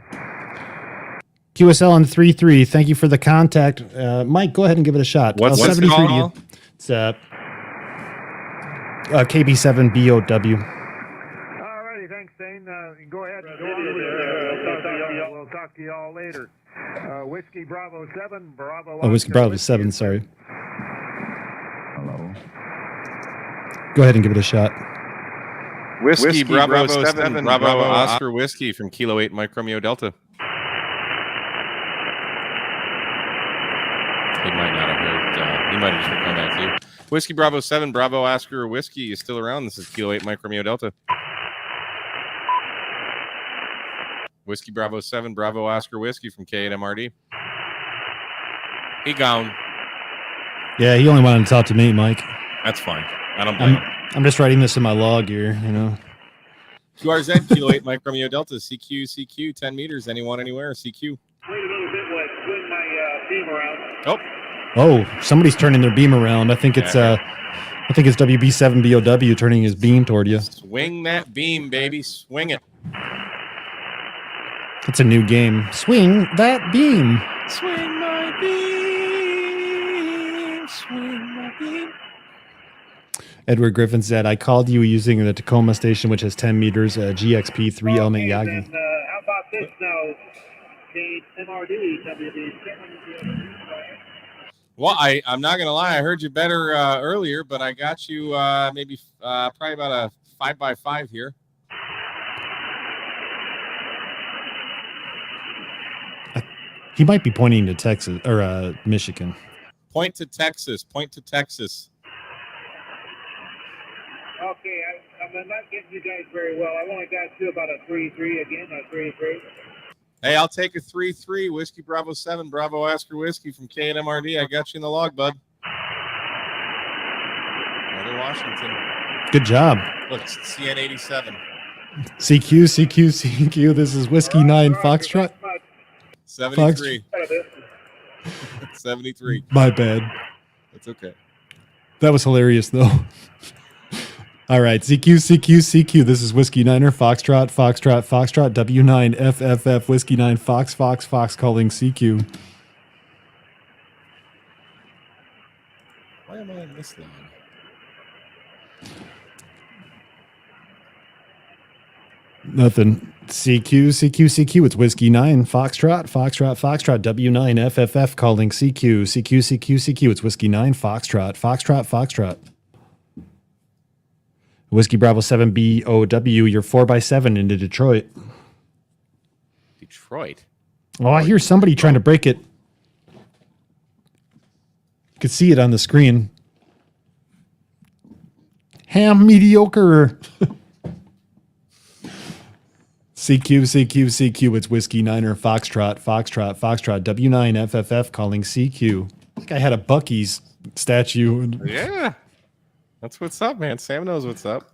QSL on 3-3. Thank you for the contact. Mike, go ahead and give it a shot. What's the 73 to call? you. It's KB7 BOW. Alrighty, thanks, Dane. Go ahead. We'll talk to you all later. Whiskey Bravo 7, Bravo. Oh, Whiskey Bravo 7, sorry. Hello. Go ahead and give it a shot. Whiskey Bravo 7, Bravo Oscar Whiskey from Kilo 8 Mike Romeo Delta. He might not have heard. He might have just been coming back to you. Whiskey Bravo 7, Bravo Oscar Whiskey is still around. This is Kilo 8 Mike Romeo Delta. Whiskey Bravo 7, Bravo Oscar Whiskey from K8MRD. He gone. Yeah, he only wanted to talk to me, Mike. That's fine. I don't blame him. I'm just writing this in my log here, you know. QRZ, Kilo 8 Mike Romeo Delta, CQ, 10 meters, anyone, anywhere, CQ. Wait a little bit while I swing my beam around. Oh. Oh, somebody's turning their beam around. I think it's WB7 BOW turning his beam toward you. Swing that beam, baby. Swing it. It's a new game. Swing that beam. Swing my beam. Swing my beam. Edward Griffin said, I called you using the Tacoma station, which has 10 meters, GXP 3 element Yagi. Then, how about this now? MRD, WB7. Well, I'm not going to lie. I heard you better earlier, but I got you probably about a 5x5 here. He might be pointing to Texas or Michigan. Point to Texas. Point to Texas. Okay, I'm not getting you guys very well. I've only got you about a 3-3 again, a 3-3. Hey, I'll take a 3-3. Whiskey Bravo 7, Bravo Oscar Whiskey from K8MRD. I got you in the log, bud. Another Washington. Good job. Look, it's CN87. CQ. This is Whiskey 9 Foxtrot. 73. 73. My bad. That's okay. That was hilarious, though. All right, CQ. This is Whiskey Niner, Foxtrot, W9, FFF, Whiskey 9, Fox, calling CQ. Why am I in this line? Nothing. CQ. It's Whiskey 9, Foxtrot, W9, FFF calling CQ. It's Whiskey 9, Foxtrot. Whiskey Bravo 7 BOW, you're 4x7 into Detroit. Oh, I hear somebody trying to break it. You can see it on the screen. Ham mediocre. CQ. It's Whiskey Niner, Foxtrot. W9 FFF calling CQ. I think I had a Bucky's statue. Yeah. That's what's up, man. Sam knows what's up.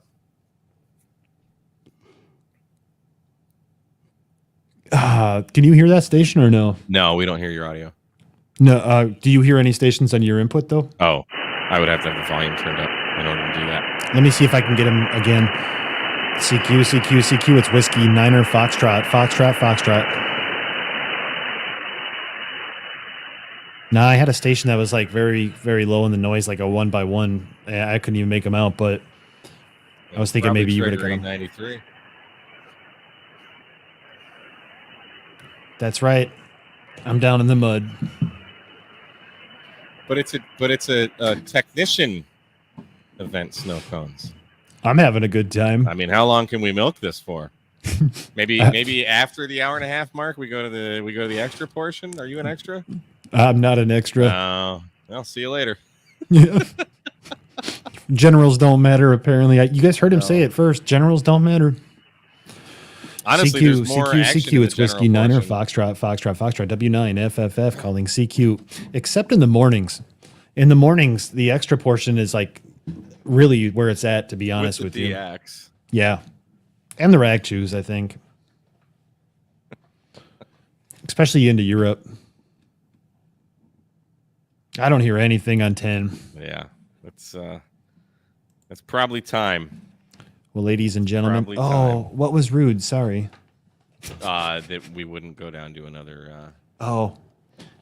Can you hear that station or no? No, we don't hear your audio. No. Do you hear any stations on your input though? Oh, I would have to have the volume turned up in order to do that. Let me see if I can get him again. CQ. It's Whiskey Niner, Foxtrot. Nah, I had a station that was like very, very low in the noise, like a 1x1. I couldn't even make them out, but I was thinking maybe you would have got them. 93. That's right. I'm down in the mud. But it's a technician event, Snow Cones. I'm having a good time. I mean, how long can we milk this for? Maybe after the hour and a half mark, we go to the extra portion. Are you an extra? I'm not an extra. Oh, I'll see you later. Yeah. Generals don't matter, apparently. You guys heard him say it first. Generals don't matter. Honestly, there's more action in the It's Whiskey general Niner, portion. Foxtrot, W9, FFF calling CQ. Except in the mornings. In the mornings, the extra portion is like really where it's at, to be honest with you. DX. Yeah. And the rag chews, I think. Especially into Europe. I don't hear anything on 10. Yeah. That's probably time. Well, ladies and gentlemen. Probably Oh, time. what was rude? Sorry. That we wouldn't go down to another Oh.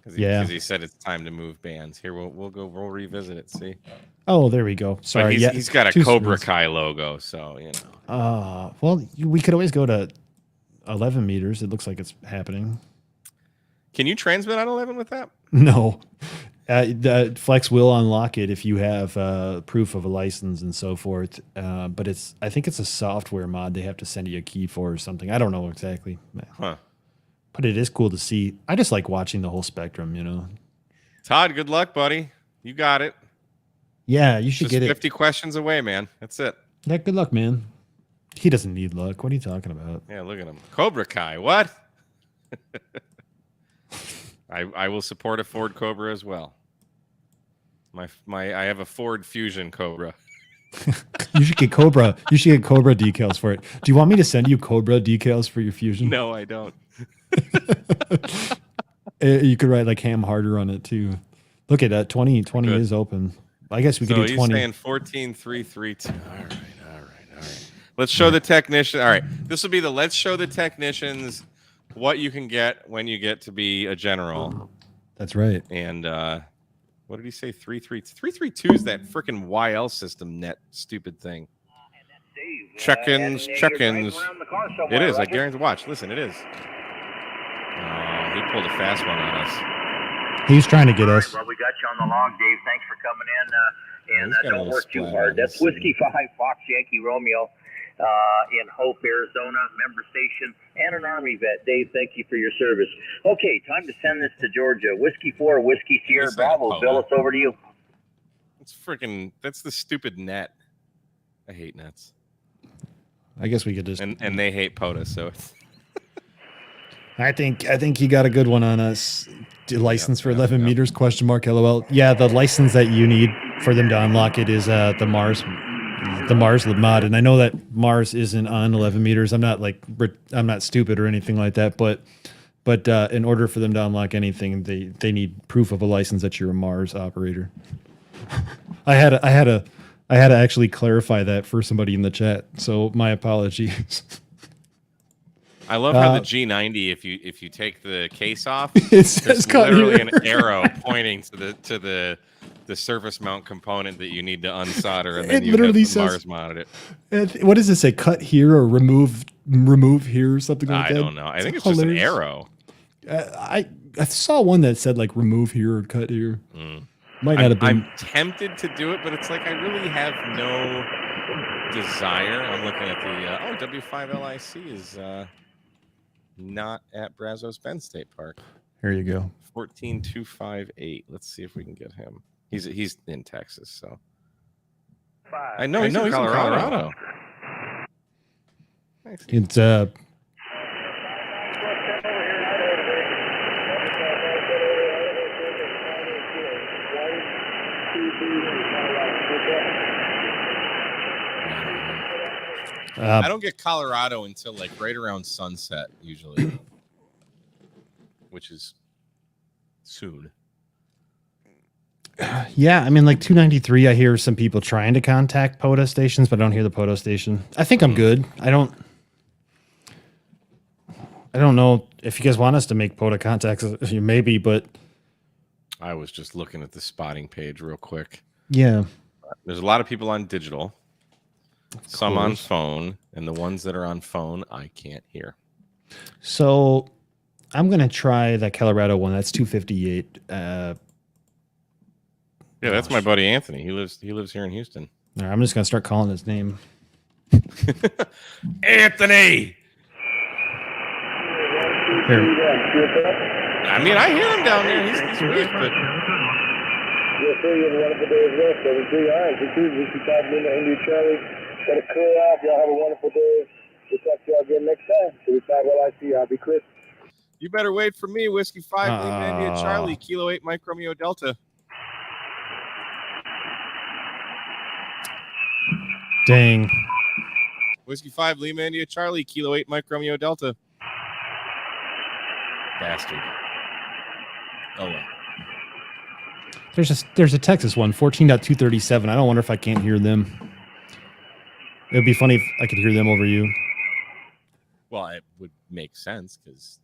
because he said it's time to move bands. Here we'll revisit it, see. Oh, there we go. Sorry. But he's got a Too Cobra smooth. Kai logo, so you know. Well, we could always go to 11 meters. It looks like it's happening. Can you transmit on 11 with that? No. The Flex will unlock it if you have proof of a license and so forth. But I think it's a software mod they have to send you a key for or something. I don't know exactly. Huh. But it is cool to see. I just like watching the whole spectrum, you know. Todd, good luck, buddy. You got it. Yeah, you should Just get 50 questions away, man. That's it. Yeah, good luck, man. He doesn't need luck. What are you talking about? Yeah, look at him. Cobra Kai. What? I will support a Ford Cobra as well. I have a Ford Fusion Cobra. You should get Cobra. You should get Cobra decals for it. Do you want me to send you Cobra decals for your Fusion? No, I don't. You could write like Ham Harder on it too. Look at that. 20 Good. is open. I guess we could do he's 20. saying 14,332. All right. Let's show the technician. All right. This will be the let's show the technicians what you can get when you get to be a general. That's right. And what did he say? 332 is that freaking YL system net stupid thing. Check-ins. It is. I guarantee. Watch. Listen, it is. Oh, he pulled a fast one on us. He's trying to get us. Well, we got you on the log, Dave. Thanks for coming in. He's got a Don't little work too splatter. hard. That's Whiskey 5 Fox Yankee Romeo in Hope, Arizona, member station, and an Army vet. Dave, thank you for your service. Okay, time to send this to Georgia. Whiskey 4, Whiskey Sierra Is that Bravo. a Bill, it's over to you. That's the stupid net. I hate nets. I guess we could just. And they hate POTUS, so it's. I think you got a good one on us. License for 11 meters? Question mark. LOL. Yeah, the license that you need for them to unlock it is the Mars mod, and I know that Mars isn't on 11 meters. I'm not stupid or anything like that, but in order for them to unlock anything, they need proof of a license that you're a Mars operator. I had to actually clarify that for somebody in the chat, so my apologies. I love how the G90, if you take the case off, It says there's cut literally here. an arrow pointing to the surface mount component that you need to unsolder, and then It you literally have says- Mars mounted it. What does it say? Cut here or remove remove here or something like I that? don't know. I think it's just an hilarious. arrow. I saw one that said like remove here or cut here. Might not have been. I'm tempted to do it, but it's like I really have no desire. I'm looking at the W5LIC is not at Brazos Bend State Park. Here you go. 14258. Let's see if we can get him. He's in Texas, so I know he's in Colorado. It's I don't get Colorado until like right around sunset usually, which is soon. Yeah, I mean, like 293, I hear some people trying to contact POTA stations, but I don't hear the POTA station. I think I'm good. I don't know if you guys want us to make POTA contacts, maybe, but I was just looking at the spotting page real quick. Yeah. There's a lot of people on digital, some on phone, and the ones that are on phone, I can't hear. So I'm going to try that Colorado one. That's 258. Yeah, that's my buddy Anthony. He lives here in Houston. All right, I'm just going to start calling his name. Anthony! Here. I mean, I hear him down there. He's weak, but... We'll see you in one of the days left. So we'll see you. All right, we keep talking in the India Charlie. Got to clear out. Y'all have a wonderful day. We'll talk to y'all again next time. So we talk while I see you. I'll be Chris. You better wait for me. Whiskey 5, Lima India Charlie, Kilo 8, Mike Romeo Delta. Dang. Whiskey 5, Lima India Charlie, Kilo 8, Mike Romeo Delta. Bastard. Oh, well. There's a Texas one, 14.237. I don't wonder if I can't hear them. It would be funny if I could hear them over you. Well, it would make sense because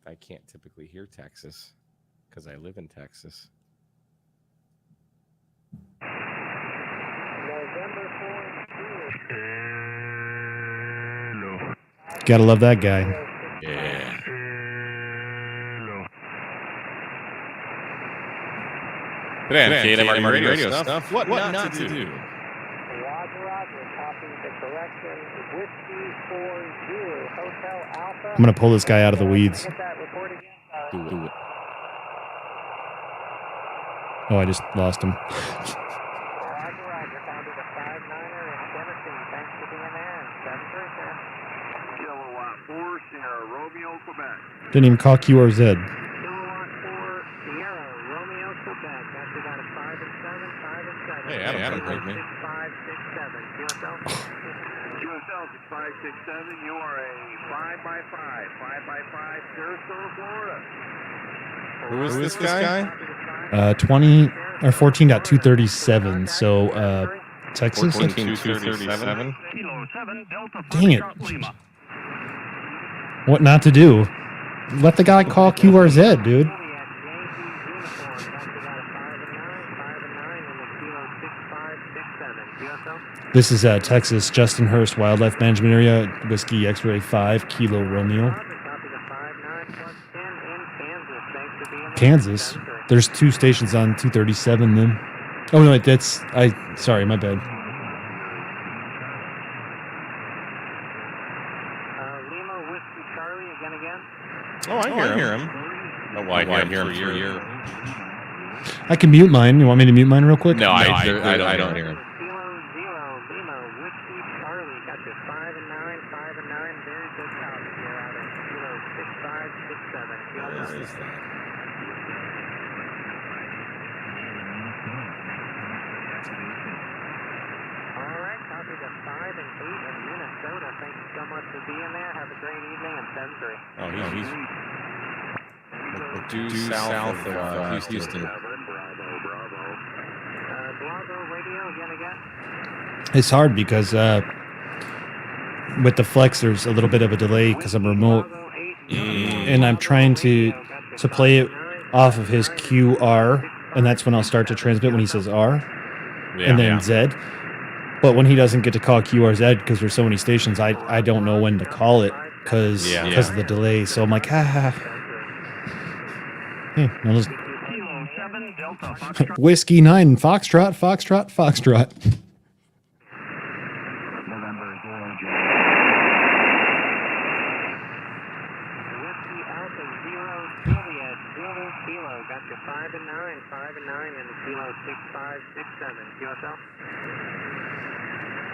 I can't typically hear Texas because I live in Texas. Gotta love that guy. Yeah. Today on KMR radio stuff. What not to do. Roger, copy the correction. Whiskey 40 Hotel Alpha. I'm gonna pull this guy out of the weeds. Get that report again. Do it. Oh, I just lost him. Roger, copy the 5-9er in Tennessee. Thanks for being there. 7-3, Kilowatt 4 Sierra Romeo, Quebec. Didn't even call QRZ. Kilowatt 4 Sierra Romeo, Quebec. That's about a 5 and 7, 5 and 7. Hey, Adam heard me. 6, 5, 6, 7. QSL? QSL 6567, you are a 5x5, 5x5, Sarasota, Florida. Who is this guy? 20 or 14.237. So Texas. 14.237. Dang it. What not to do? Let the guy call QRZ, dude. This is Texas, Justin Hurst, Wildlife Management Area, Whiskey X-Ray 5, Kilo Romeo. Kansas. There's 2 stations on 237 then. Oh no, sorry, my bad. Lima Whiskey Charlie again. Oh, I hear him. Oh, well, I hear him for you. I can mute mine. You want me to mute mine real quick? No, I don't hear him. Kilo 0 Lima Whiskey Charlie. Got your 5 and 9, 5 and 9. Very good copy here out of Kilo 6567. What is that? Alright, copy the 5 and 8 in Minnesota. Thank you so much for being there. Have a great evening and 10-3. Oh, he's due south of Houston. Bravo radio again. It's hard because with the Flex, there's a little bit of a delay because I'm remote, and I'm trying to play it off of his QR, and that's when I'll start to transmit when he says R, and then Z. But when he doesn't get to call QRZ because there's so many stations, I don't know when to call it because of the delay. So I'm like, Hey, Whiskey 9, Foxtrot, Foxtrot, Foxtrot.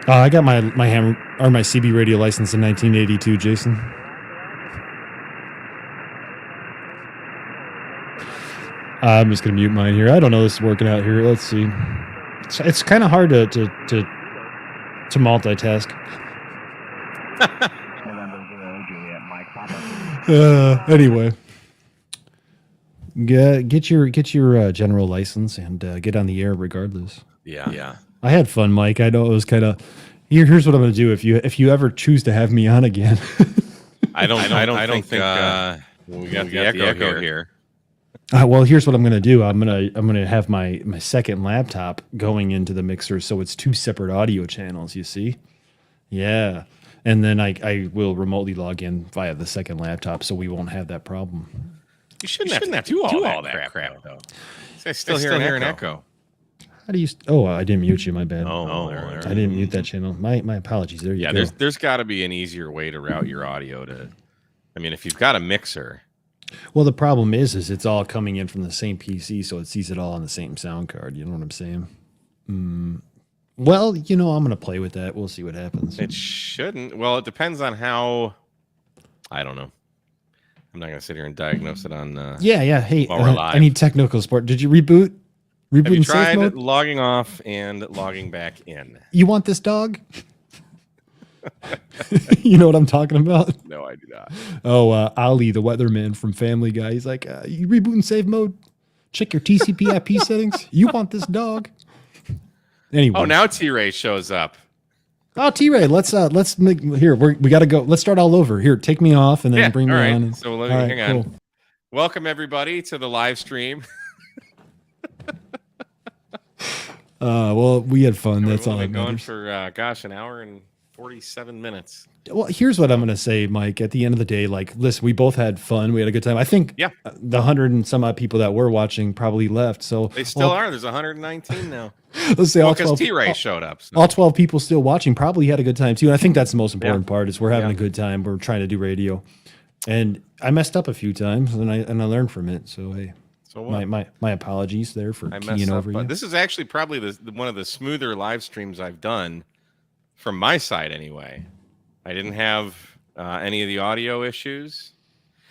I got my ham or my CB radio license in 1982, Jason. I'm just gonna mute mine here. I don't know this is working out here. Let's see. It's kind of hard to multitask. Anyway, get your general license and get on the air regardless. Yeah. I had fun, Mike. I know it was kind of. Here's what I'm gonna do if you ever choose to have me on again. I don't think we got the echo here. Well, here's what I'm gonna do. I'm gonna have my second laptop going into the mixer, so it's 2 separate audio channels. You see? Yeah, and then I will remotely log in via the second laptop, so we won't have that problem. You shouldn't have to do all that crap though. I still hear an echo. How do you? Oh, I didn't mute you. My bad. Oh, I didn't mute that channel. My apologies. There you go. Yeah, there's got to be an easier way to route your audio to. I mean, if you've got a mixer. Well, the problem is it's all coming in from the same PC, so it sees it all on the same sound card. You know what I'm saying? Well, I'm going to play with that. We'll see what happens. It shouldn't. Well, it depends on how. I don't know. I'm not going to sit here and diagnose it on. Yeah. Hey, while we're live. I need technical support. Did you reboot? Have you in safe tried mode? logging off and logging back in? You want this dog? You know what I'm talking about? No, I do not. Oh, Ali, the weatherman from Family Guy. He's like, you reboot in safe mode? Check your TCP/IP settings. You want this dog? Anyway. Oh, now T-Ray shows up. Oh, T-Ray, let's make here. We got to go. Let's start all over. Here, take me off and then bring me on. And, so let me hang on. Welcome everybody to the live stream. Well, we had fun. That's all. We've been going for an hour and 47 minutes. Well, here's what I'm going to say, Mike. At the end of the day, like, listen, we both had fun. We had a good time. I think the 100 and some odd people that were watching probably left. So they still are. There's 119 now. Let's say all 12 T-Ray showed up. So. All 12 people still watching probably had a good time too. And I think that's the most important part is we're having a good time. We're trying to do radio, and I messed up a few times, and I learned from it. So hey. So my apologies there for keying over you. This is actually probably one of the smoother live streams I've done from my side anyway. I didn't have any of the audio issues.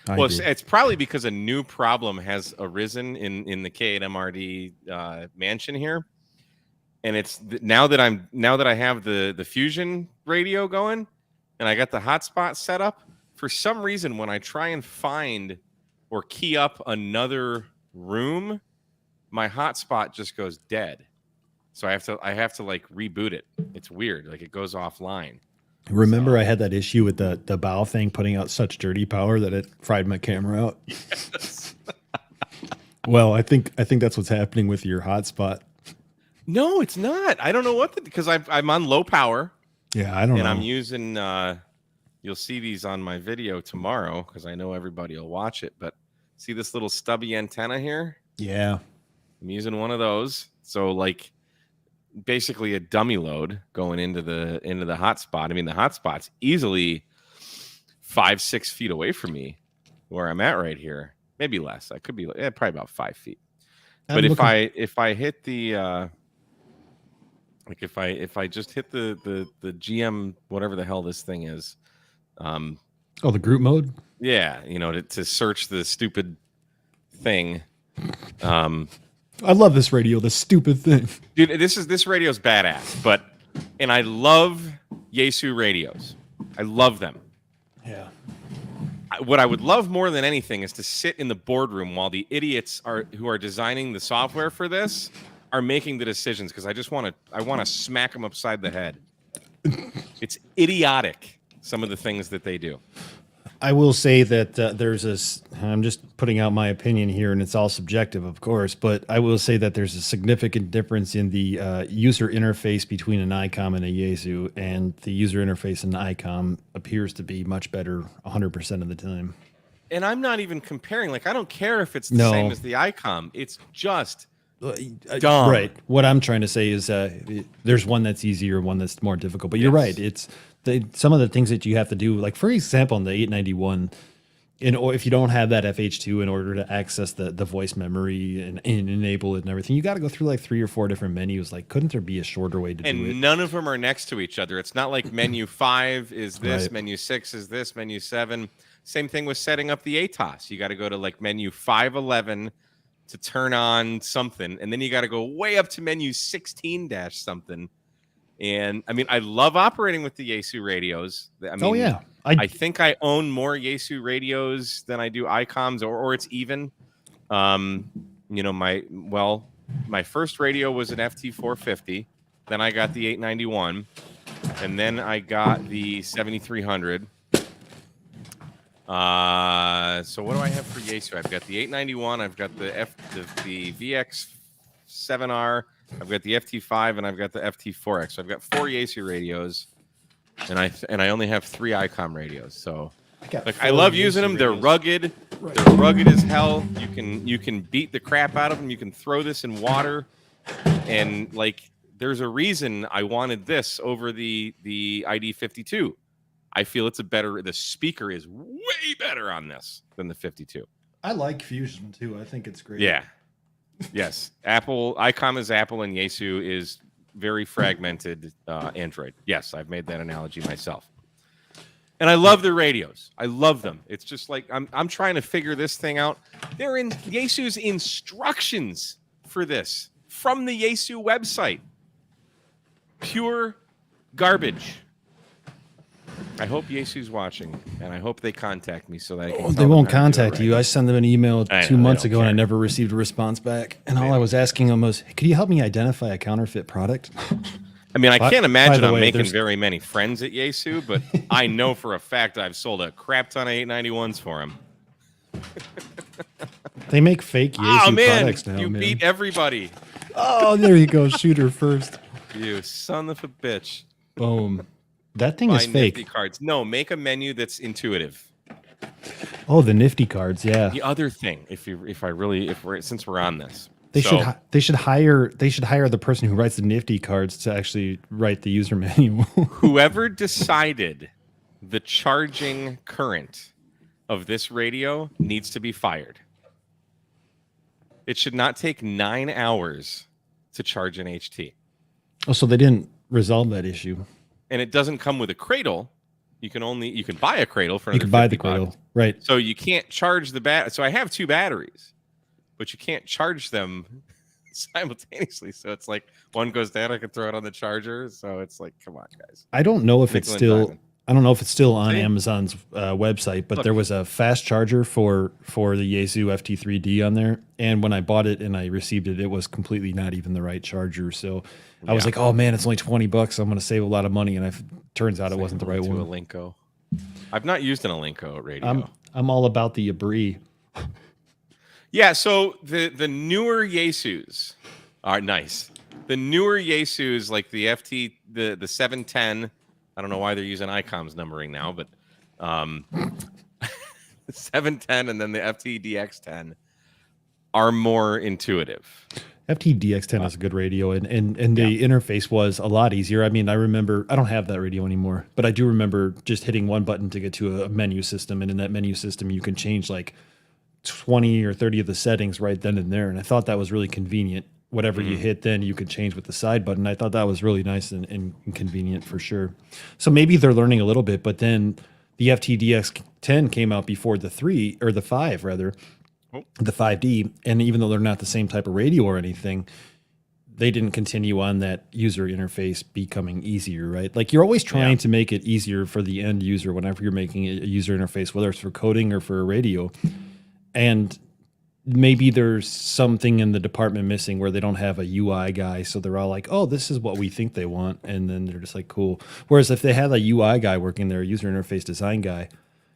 It's probably because a new problem has arisen in the K8MRD mansion here. And it's now that I have the Fusion radio going and I got the hotspot set up, for some reason when I try and find or key up another room, my hotspot just goes dead. So I have to like reboot it. It's weird. Like it goes offline. Remember, I had that issue with the bow thing putting out such dirty power that it fried my camera out. Yes. Well, I think that's what's happening with your hotspot. No, it's not. I don't know because I'm on low power. Yeah, I don't know. And I'm using. You'll see these on my video tomorrow because I know everybody will watch it. But see this little stubby antenna here? Yeah. I'm using one of those. So like basically a dummy load going into the hotspot. I mean, the hotspot's easily 5-6 feet away from me where I'm at right here. Maybe less. I could be probably about 5 feet. But if I hit the if I just hit the GM, whatever the hell this thing is. The group mode? Yeah, to search the stupid thing. I love this radio, the stupid thing. Dude, this radio's badass, and I love Yaesu radios. I love them. Yeah. What I would love more than anything is to sit in the boardroom while the idiots who are designing the software for this are making the decisions, because I want to smack them upside the head. It's idiotic, some of the things that they do. I will say that I'm just putting out my opinion here, and it's all subjective, of course, but I will say that there's a significant difference in the user interface between an ICOM and a Yaesu, and the user interface in the ICOM appears to be much better 100% of the time. And I'm not even comparing. Like, I don't care if it's the No. same as the ICOM. It's just dumb. Right. What I'm trying to say is there's one that's easier, one that's more difficult. But you're right. It's some of the things that you have to do. Like, for example, in the 891, or if you don't have that FH2 in order to access the voice memory and enable it and everything, you got to go through like 3 or 4 different menus. Like, couldn't there be a shorter way to do it? And none of them are next to each other. It's not like menu 5 is this, Right. menu 6 is this, menu 7. Same thing with setting up the ATOS. You got to go to like menu 511 to turn on something, and then you got to go way up to menu 16 dash something. And I mean, I love operating with the Yaesu radios. I mean, Oh, yeah. I think I own more Yaesu radios than I do ICOMs, or it's even. You know, my first radio was an FT450. Then I got the 891, and then I got the 7300. So what do I have for Yaesu? I've got the 891, I've got the VX7R, I've got the FT5, and I've got the FT4X. So I've got 4 Yaesu radios, and I only have 3 ICOM radios. So I love using them. They're rugged. Right. They're rugged as hell. You can beat the crap out of them. You can throw this in water, and like there's a reason I wanted this over the ID52. I feel the speaker is way better on this than the 52. I like Fusion too. I think it's great. Yeah. Yes. ICOM is Apple, and Yaesu is very fragmented Android. Yes, I've made that analogy myself. And I love their radios. I love them. It's just like I'm trying to figure this thing out. They're in Yaesu's instructions for this from the Yaesu website. Pure garbage. I hope Yaesu's watching, and I hope they contact me so that I can. They won't contact you. I sent them an email 2 months ago, care. and I never received a response back. And all I was asking them was, "Could you help me identify a counterfeit product?" I mean, I can't imagine the I'm way, making very many friends at Yaesu, but I know for a fact I've sold a crap ton of 891s for them. They make fake Yaesu products now. You man. beat everybody. Oh, there you go. Shooter first. You son of a bitch. Boom. That thing is Buy fake. Nifty cards. No, make a menu that's intuitive. Oh, the nifty cards, yeah. The other thing, since we're on this, they should hire the person who writes the nifty cards to actually write the user manual. Whoever decided the charging current of this radio needs to be fired. It should not take 9 hours to charge an HT. Oh, so they didn't resolve that issue. And it doesn't come with a cradle. You can buy a cradle for another. You can buy the $50. cradle, right? So you can't charge the So I have 2 batteries, but you can't charge them simultaneously. So it's like one goes down, I can throw it on the charger. So it's like, come on, guys. I don't know if it's still on See? Amazon's website, but there was a fast charger for the Yaesu FT3D on there. And when I bought it and I received it, it was completely not even the right charger. So I was like, oh man, it's only $20. I'm going to save a lot of money. And turns out it wasn't the right one. A Linko. I've not used an Alinco radio. I'm all about the Abri. Yeah, so the newer Yaesus are nice. The newer Yaesus, like the the 710, I don't know why they're using ICOM's numbering now, but the 710 and then the FTDX10 are more intuitive. FTDX10 is a good radio, and the interface was a lot easier. I mean, I remember, I don't have that radio anymore, but I do remember just hitting one button to get to a menu system, and in that menu system, you can change like 20 or 30 of the settings right then and there, and I thought that was really convenient. Whatever you hit, then you could change with the side button. I thought that was really nice and convenient for sure. So maybe they're learning a little bit, but then the FTDX10 came out before the 5 rather. The 5D, and even though they're not the same type of radio or anything, they didn't continue on that user interface becoming easier, right? Like you're always trying to make it easier for the end user whenever you're making a user interface, whether it's for coding or for a radio. And maybe there's something in the department missing where they don't have a UI guy, so they're all like, oh, this is what we think they want, and then they're just like, cool. Whereas if they had a UI guy working there, a user interface design guy,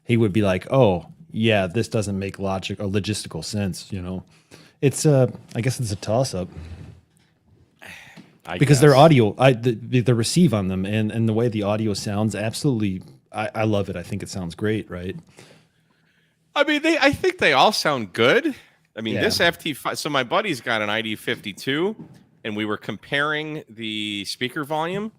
he would be like, "Oh, yeah, this doesn't make logistical sense." You know, it's I guess it's a toss up because their audio, the receive on them and the way the audio sounds, absolutely, I love it. I think it sounds great, right? I mean, I think they all sound good. I mean, Yeah. this FT5. So my buddy's got an ID52, and we were comparing the speaker volume.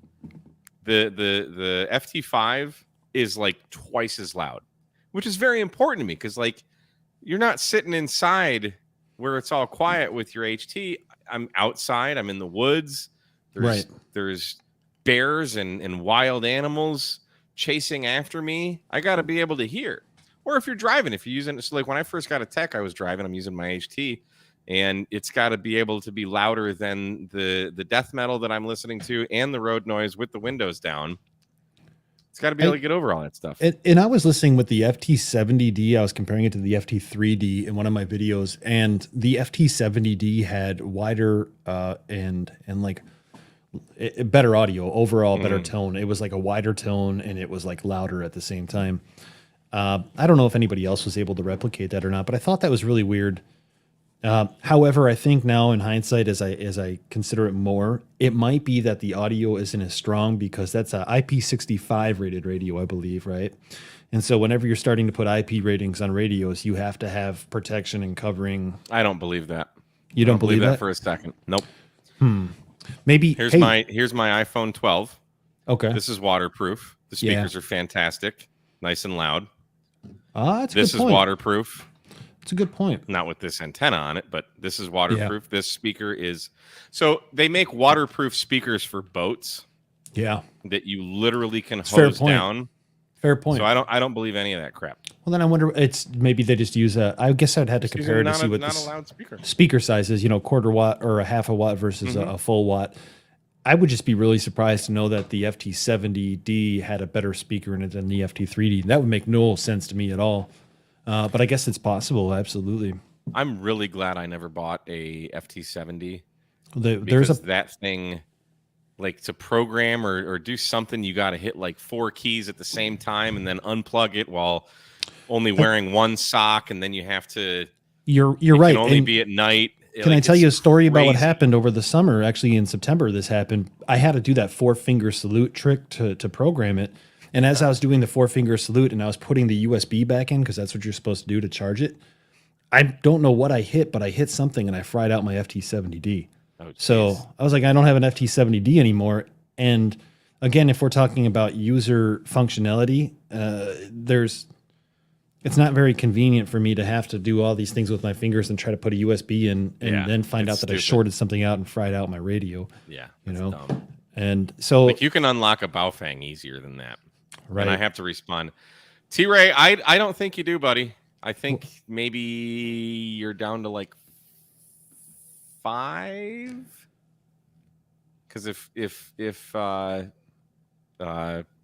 The FT5 is like twice as loud, which is very important to me because like you're not sitting inside where it's all quiet with your HT. I'm outside. I'm in the woods. There's bears and wild animals chasing after me. I got to be able to hear. Or if you're driving, if you're using it, so like when I first got a tech, I was driving, I'm using my HT, and it's got to be able to be louder than the death metal that I'm listening to and the road noise with the windows down. It's got to be able to get over all that stuff. And I was listening with the FT70D. I was comparing it to the FT3D in one of my videos, and the FT70D had wider and like better audio overall, better tone. It was like a wider tone, and it was like louder at the same time. I don't know if anybody else was able to replicate that or not, but I thought that was really weird. However, I think now in hindsight, as I consider it more, it might be that the audio isn't as strong because that's a IP65 rated radio, I believe, right? And so whenever you're starting to put IP ratings on radios, you have to have protection and covering. I don't believe that. You don't believe that for a second? Nope. Maybe here's my iPhone 12. Okay. This is waterproof. The speakers are fantastic, nice and loud. That's this is waterproof. It's a good point. Not with this antenna on it, but this is waterproof. Yeah. This speaker is so they make waterproof speakers for boats. Yeah, that you literally can hose down. Fair point. So I don't believe any of that crap. Well, then I wonder it's maybe they just use a. I guess I'd have to compare it to see what the loud speaker size is. You know, quarter watt or a half a watt versus a full watt. I would just be really surprised to know that the FT70D had a better speaker in it than the FT3D. That would make no sense to me at all. But I guess it's possible. Absolutely. I'm really glad I never bought a FT70. There's that thing, like to program or do something, you got to hit like 4 keys at the same time and then unplug it while only wearing one sock, and then you have to. You're right. Can only be at night. Can I tell you a story about what happened over the summer? Actually, in September, this happened. I had to do that 4-finger salute trick to program it. And as I was doing the 4-finger salute and I was putting the USB back in, because that's what you're supposed to do to charge it, I don't know what I hit, but I hit something and I fried out my FT70D. So I was like, I don't have an FT70D anymore. And again, if we're talking about user functionality, it's not very convenient for me to have to do all these things with my fingers and try to put a USB in and then find out that I shorted something out and fried out my radio. Yeah. You know? Dumb. And so like you can unlock a Baofeng easier than that. Right. And I have to respond. T-Ray, I don't think you do, buddy. I think maybe you're down to like 5. Because if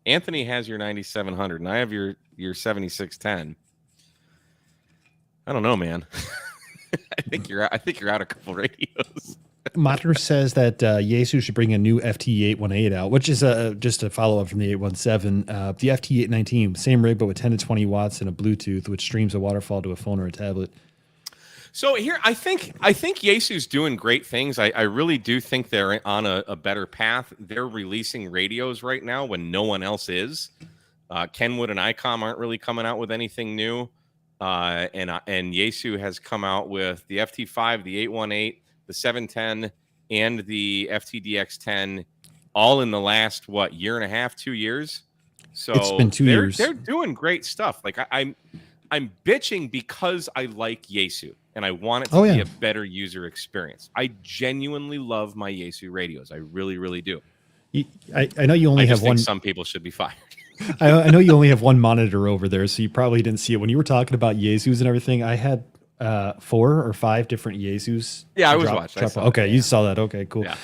Anthony has your 9700 and I have your 7610, I don't know, man. I think you're out a couple radios. Mater says that Yaesu should bring a new FT818 out, which is just a follow-up from the 817. The FT819, same rig, but with 10 to 20 watts and a Bluetooth, which streams a waterfall to a phone or a tablet. So here, I think Yaesu's doing great things. I really do think they're on a better path. They're releasing radios right now when no one else is. Kenwood and ICOM aren't really coming out with anything new. And Yaesu has come out with the FT5, the 818, the 710, and the FTDX10, all in the last year and a half, 2 years. So it's been 2 years. They're doing great stuff. Like I'm bitching because I like Yaesu and I want it to be a better user experience. I genuinely love my Yaesu radios. I really, really do. I know you only have one. Some people should be fired. I know you only have one monitor over there, so you probably didn't see it when you were talking about Yaesus and everything. I had 4 or 5 different Yaesus. Yeah, I was watching. Okay, you saw that. Okay, cool. Yeah.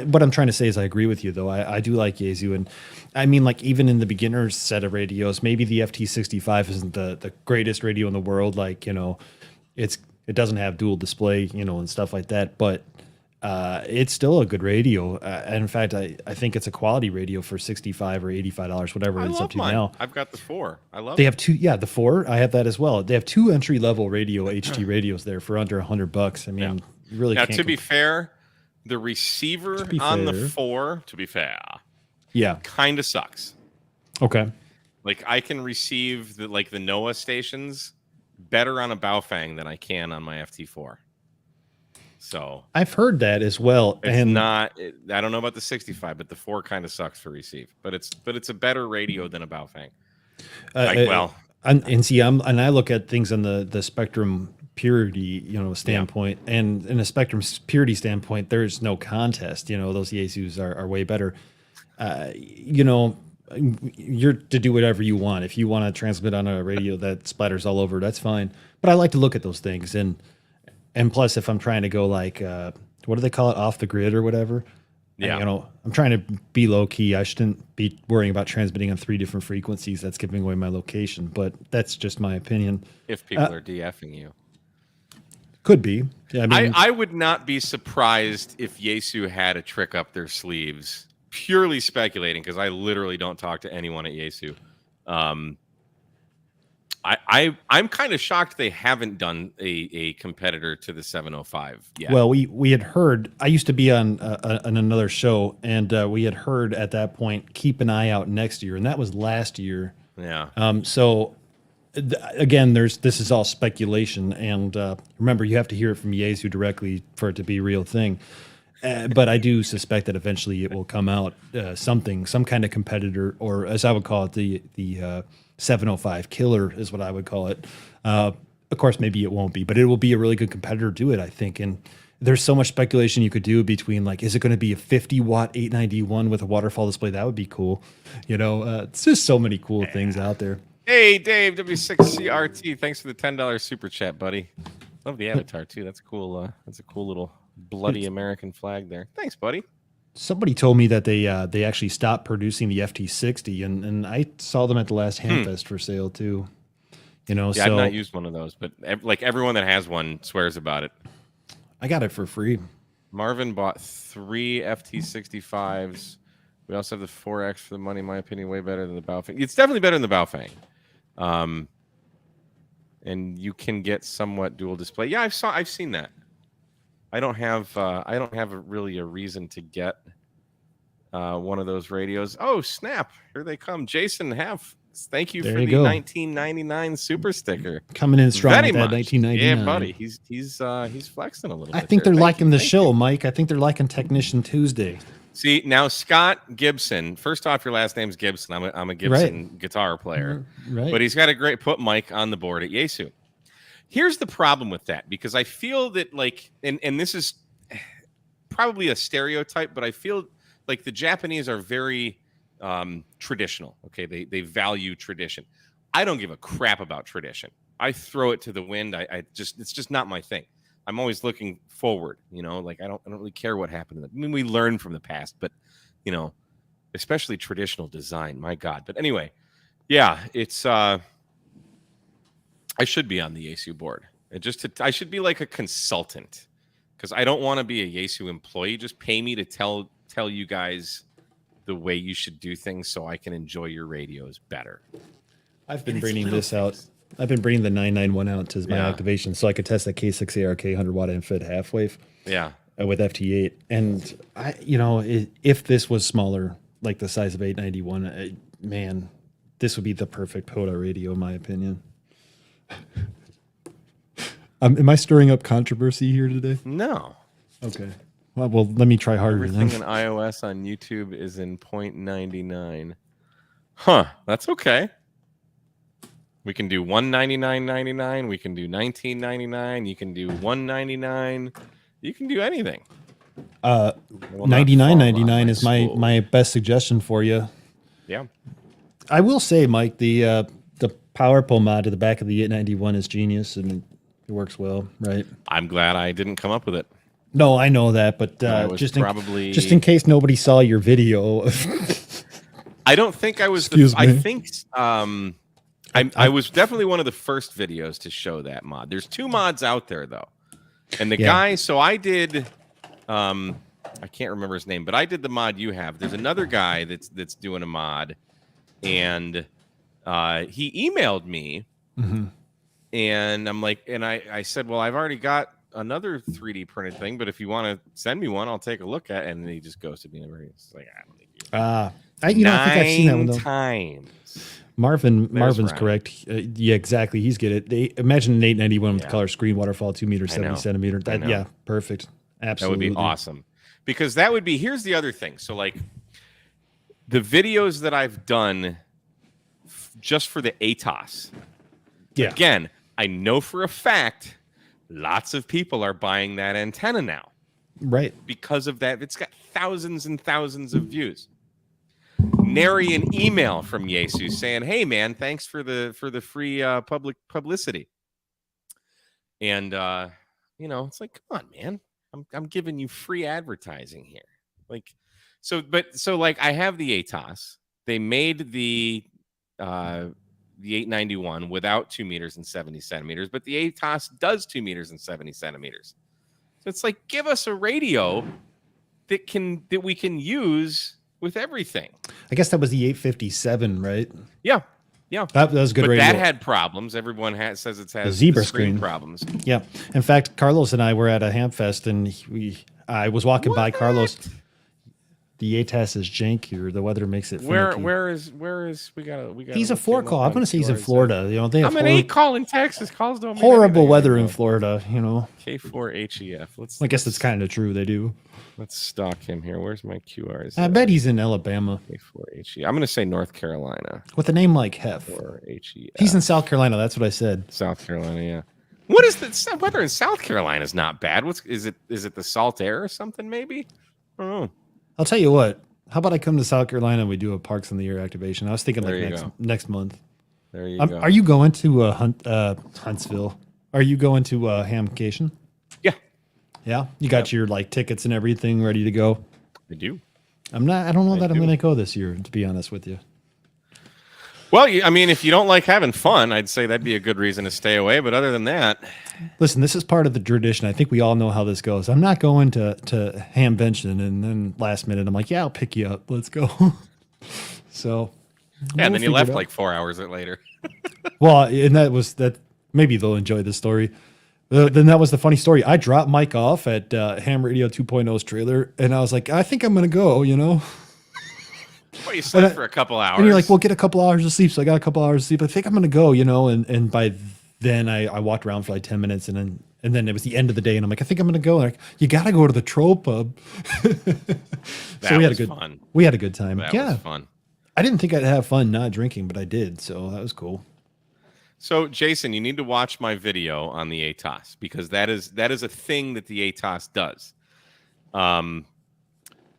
What I'm trying to say is I agree with you, though. I do like Yaesu, and I mean, like even in the beginner's set of radios, maybe the FT65 isn't the greatest radio in the world. Like it doesn't have dual display, and stuff like that. But it's still a good radio. And in fact, I think it's a quality radio for $65 or $85, whatever I it's up love to mine. now. I've got the 4. I love They it. have two, the 4. I have that as well. They have 2 entry level radio HT radios there for under $100. I mean, you really Now, can't. to be fair, the receiver on the 4, to be fair, kind of sucks. Okay. Like I can receive the NOAA stations better on a Baofeng than I can on my FT4. So I've heard that as well. it's And I don't know about the 65, but the 4 kind of sucks for receive. But it's a better radio than a Baofeng. and see, I look at things on the spectrum purity, standpoint, and in a spectrum purity standpoint, there's no contest. Those Yaesus are way better. You're to do whatever you want. If you want to transmit on a radio that splatters all over, that's fine. But I like to look at those things, and plus, if I'm trying to go what do they call it, off the grid or whatever? Yeah. I'm trying to be low key. I shouldn't be worrying about transmitting on 3 different frequencies. That's giving away my location, but that's just my opinion. If people are DFing you, could be. Yeah, I would not be surprised if Yaesu had a trick up their sleeves. Purely speculating, because I literally don't talk to anyone at Yaesu. I'm kind of shocked they haven't done a competitor to the 705 yet. Well, we had heard. I used to be on another show, and we had heard at that point, keep an eye out next year, and that was last year. Yeah. So again, this is all speculation, and remember, you have to hear it from Yaesu directly for it to be a real thing. But I do suspect that eventually it will come out some kind of competitor, or as I would call it, the 705 killer is what I would call it. Of course, maybe it won't be, but it will be a really good competitor to it, I think. And there's so much speculation you could do between is it going to be a 50-watt 891 with a waterfall display? That would be cool. It's just so many cool things out there. Hey, Dave, W6CRT, thanks for the $10 super chat, buddy. Love the avatar too. That's cool. That's a cool little bloody American flag there. Thanks, buddy. Somebody told me that they actually stopped producing the FT60, and I saw them at the last Hamfest for sale too. I've not used one of those, but everyone that has one swears about it. I got it for free. Marvin bought 3 FT65s. We also have the 4X for the money. In my opinion, way better than the Baofeng. It's definitely better than the Baofeng. And you can get somewhat dual display. Yeah, I've seen that. I don't have really a reason to get one of those radios. Oh, snap. Here they come. Jason Half, thank you for the 1999 super sticker. Coming in strong Very with that much. 1999. Yeah, buddy. He's flexing a little bit. I think they're there. liking the show, Mike. I think they're liking Technician Tuesday. See, now Scott Gibson, first off, your last name's Gibson. I'm a Gibson guitar player. Right. But he's got a great put Mike on the board at Yaesu. Here's the problem with that, because I feel that and this is probably a stereotype, but I feel like the Japanese are very traditional. Okay, they value tradition. I don't give a crap about tradition. I throw it to the wind. It's just not my thing. I'm always looking forward. I don't really care what happened. We learn from the past, but especially traditional design. My God. But anyway, yeah, it's. I should be on the Yaesu board. I should be like a consultant, because I don't want to be a Yaesu employee. Just pay me to tell you guys the way you should do things so I can enjoy your radios better. I've been bringing this out. I've been bringing the 991 out to my activation so I could test that K6ARK 100-watt infit half wave. Yeah. With FT8. And if this was smaller, like the size of 891, man, this would be the perfect POTA radio in my opinion. Am I stirring up controversy here today? No. Okay. Well, let me try harder. Everything in iOS on YouTube is in 0.99. Huh. That's okay. We can do 199.99. We can do 19.99. You can do 199. You can do anything. 99.99 is my best suggestion for you. Yeah. I will say, Mike, the power pull mod to the back of the 891 is genius, and it works well, right? I'm glad I didn't come up with it. No, I know that, but just in case nobody saw your video. I don't think I was. Excuse me. I think I was definitely one of the first videos to show that mod. There's 2 mods out there though, and the guy. So I did I can't remember his name, but I did the mod you have. There's another guy that's doing a mod, and he emailed me, and I'm like, and I said, well, I've already got another 3D printed thing, but if you want to send me one, I'll take a look at it. And he just ghosted me. He's like, I don't think you. I think I've seen that one though. Times. Marvin's correct. Yeah, exactly. He's get it. They imagine an 891 with color screen waterfall 2 meters 70 centimeter. Yeah, perfect. Absolutely, that would be awesome. Because that would be. Here's the other thing. So like the videos that I've done just for the ATOS. Yeah. Again, I know for a fact lots of people are buying that antenna now. Right. Because of that, it's got thousands and thousands of views. Nary an email from Yesu saying, "Hey man, thanks for the free public publicity." And it's like, come on, man, I'm giving you free advertising here. Like, so I have the ATOS. They made the 891 without 2 meters and 70 centimeters, but the ATOS does 2 meters and 70 centimeters. So it's like, give us a radio that we can use with everything. I guess that was the 857, right? Yeah. That was good but radio. That had problems. Everyone says it has zebra screen problems. Yeah. In fact, Carlos and I were at a Hamfest, and I was walking by Carlos. The ATAS is janky, or the weather makes it finicky. Where is we got He's a 4 call. I'm going to say he's in Florida. They have I'm an 8 call in Texas. Calls don't horrible weather in Florida. K4HEF. I guess that's kind of true. They do. Let's stalk him here. Where's my QRs? I bet he's in Alabama. K4HEF. I'm going to say North Carolina. With a name like Hef. K4HEF. He's in South Carolina. That's what I said. South Carolina, yeah. What is the weather in South Carolina? Is not bad. Is it the salt air or something? Maybe. I don't know. I'll tell you what. How about I come to South Carolina and we do a Parks in the Year activation? I was thinking next month. There you go. Are you going to Huntsville? Are you going to Hamcation? Yeah. Yeah? You got your tickets and everything ready to go? I do. I don't know that I'm going to go this year, to be honest with you. Well, I mean, if you don't like having fun, I'd say that'd be a good reason to stay away. But other than that, listen, this is part of the tradition. I think we all know how this goes. I'm not going to Hamvention, and then last minute I'm like, yeah, I'll pick you up. Let's go. So yeah, and then you left 4 hours later. Well, and that. Maybe they'll enjoy this story. Then that was the funny story. I dropped Mike off at Ham Radio 2.0's trailer, and I was like, I think I'm going to go. Well, you slept for a couple hours. And you're like, well, get a couple hours of sleep. So I got a couple hours of sleep. I think I'm going to go, and by then I walked around for 10 minutes, and then it was the end of the day, and I'm like, I think I'm going to go. And you got to go to the Troll Pub. So we had fun. We had a good time. That was fun. I didn't think I'd have fun not drinking, but I did. So that was cool. So Jason, you need to watch my video on the ATOS, because that is a thing that the ATOS does.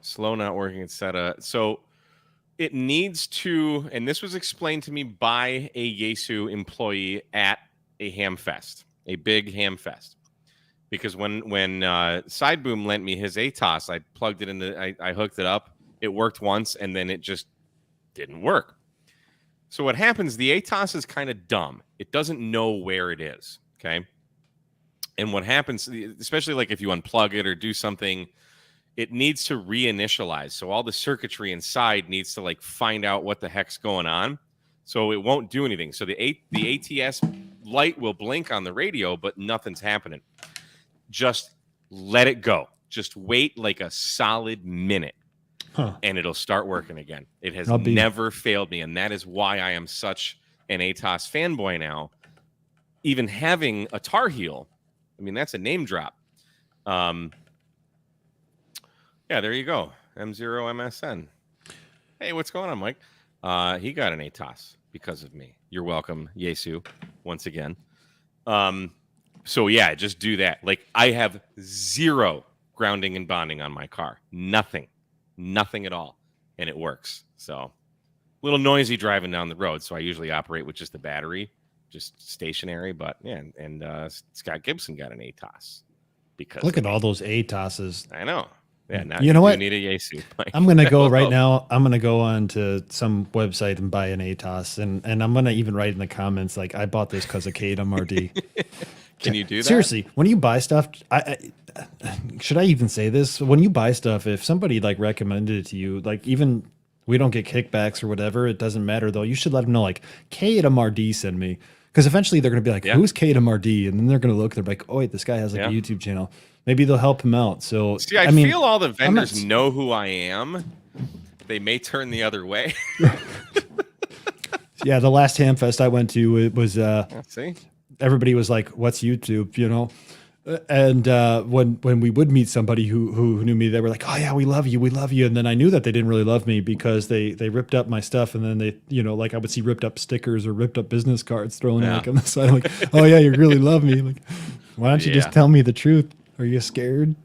Slow, not working, etc. So it needs to, and this was explained to me by a Yesu employee at a Hamfest, a big Hamfest. Because when Sideboom lent me his ATOS, I plugged it in I hooked it up. It worked once, and then it just didn't work. So what happens, the ATOS is kind of dumb. It doesn't know where it is, okay? And what happens, especially if you unplug it or do something, it needs to reinitialize. So all the circuitry inside needs to find out what the heck's going on. So it won't do anything. So the ATS light will blink on the radio, but nothing's happening. Just let it go. Just wait a solid minute. And it'll start working again. It has never failed me, and that is why I am such an ATOS fanboy now. Even having a Tar Heel, I mean, that's a name drop. Yeah, there you go. M0MSN. Hey, what's going on, Mike? He got an ATOS because of me. You're welcome, Yesu, once again. So yeah, just do that. I have zero grounding and bonding on my car. Nothing at all, and it works. So a little noisy driving down the road, so I usually operate with just the battery, just stationary. But yeah, and Scott Gibson got an ATOS because look at all those ATOSes. I know. Yeah, now you know what? Need a Yesu. I'm gonna go right now. I'm gonna go on to some website and buy an ATOS, and I'm gonna even write in the comments I bought this because of KWMRD. Can you do that? Seriously, when you buy stuff, should I even say this? When you buy stuff, if somebody like recommended it to you, like even we don't get kickbacks or whatever, it doesn't matter though. You should let them know like KMRD sent me. Because eventually they're going to be like, who's KMRD? And then they're going to look, they're like, oh, wait, this guy has like a YouTube channel. Maybe they'll help him out. So see, I mean, feel all the vendors know who I am. They may turn the other way. Yeah, the last Hamfest I went to, it was see, everybody was like, what's YouTube, you know? And when we would meet somebody who knew me, they were like, oh yeah, we love you. And then I knew that they didn't really love me because they ripped up my stuff. And then they, you know, like I would see ripped up stickers or ripped up business cards thrown like on the side. I'm like, oh yeah, you really love me. Like, why don't you just tell me the truth? Are you scared?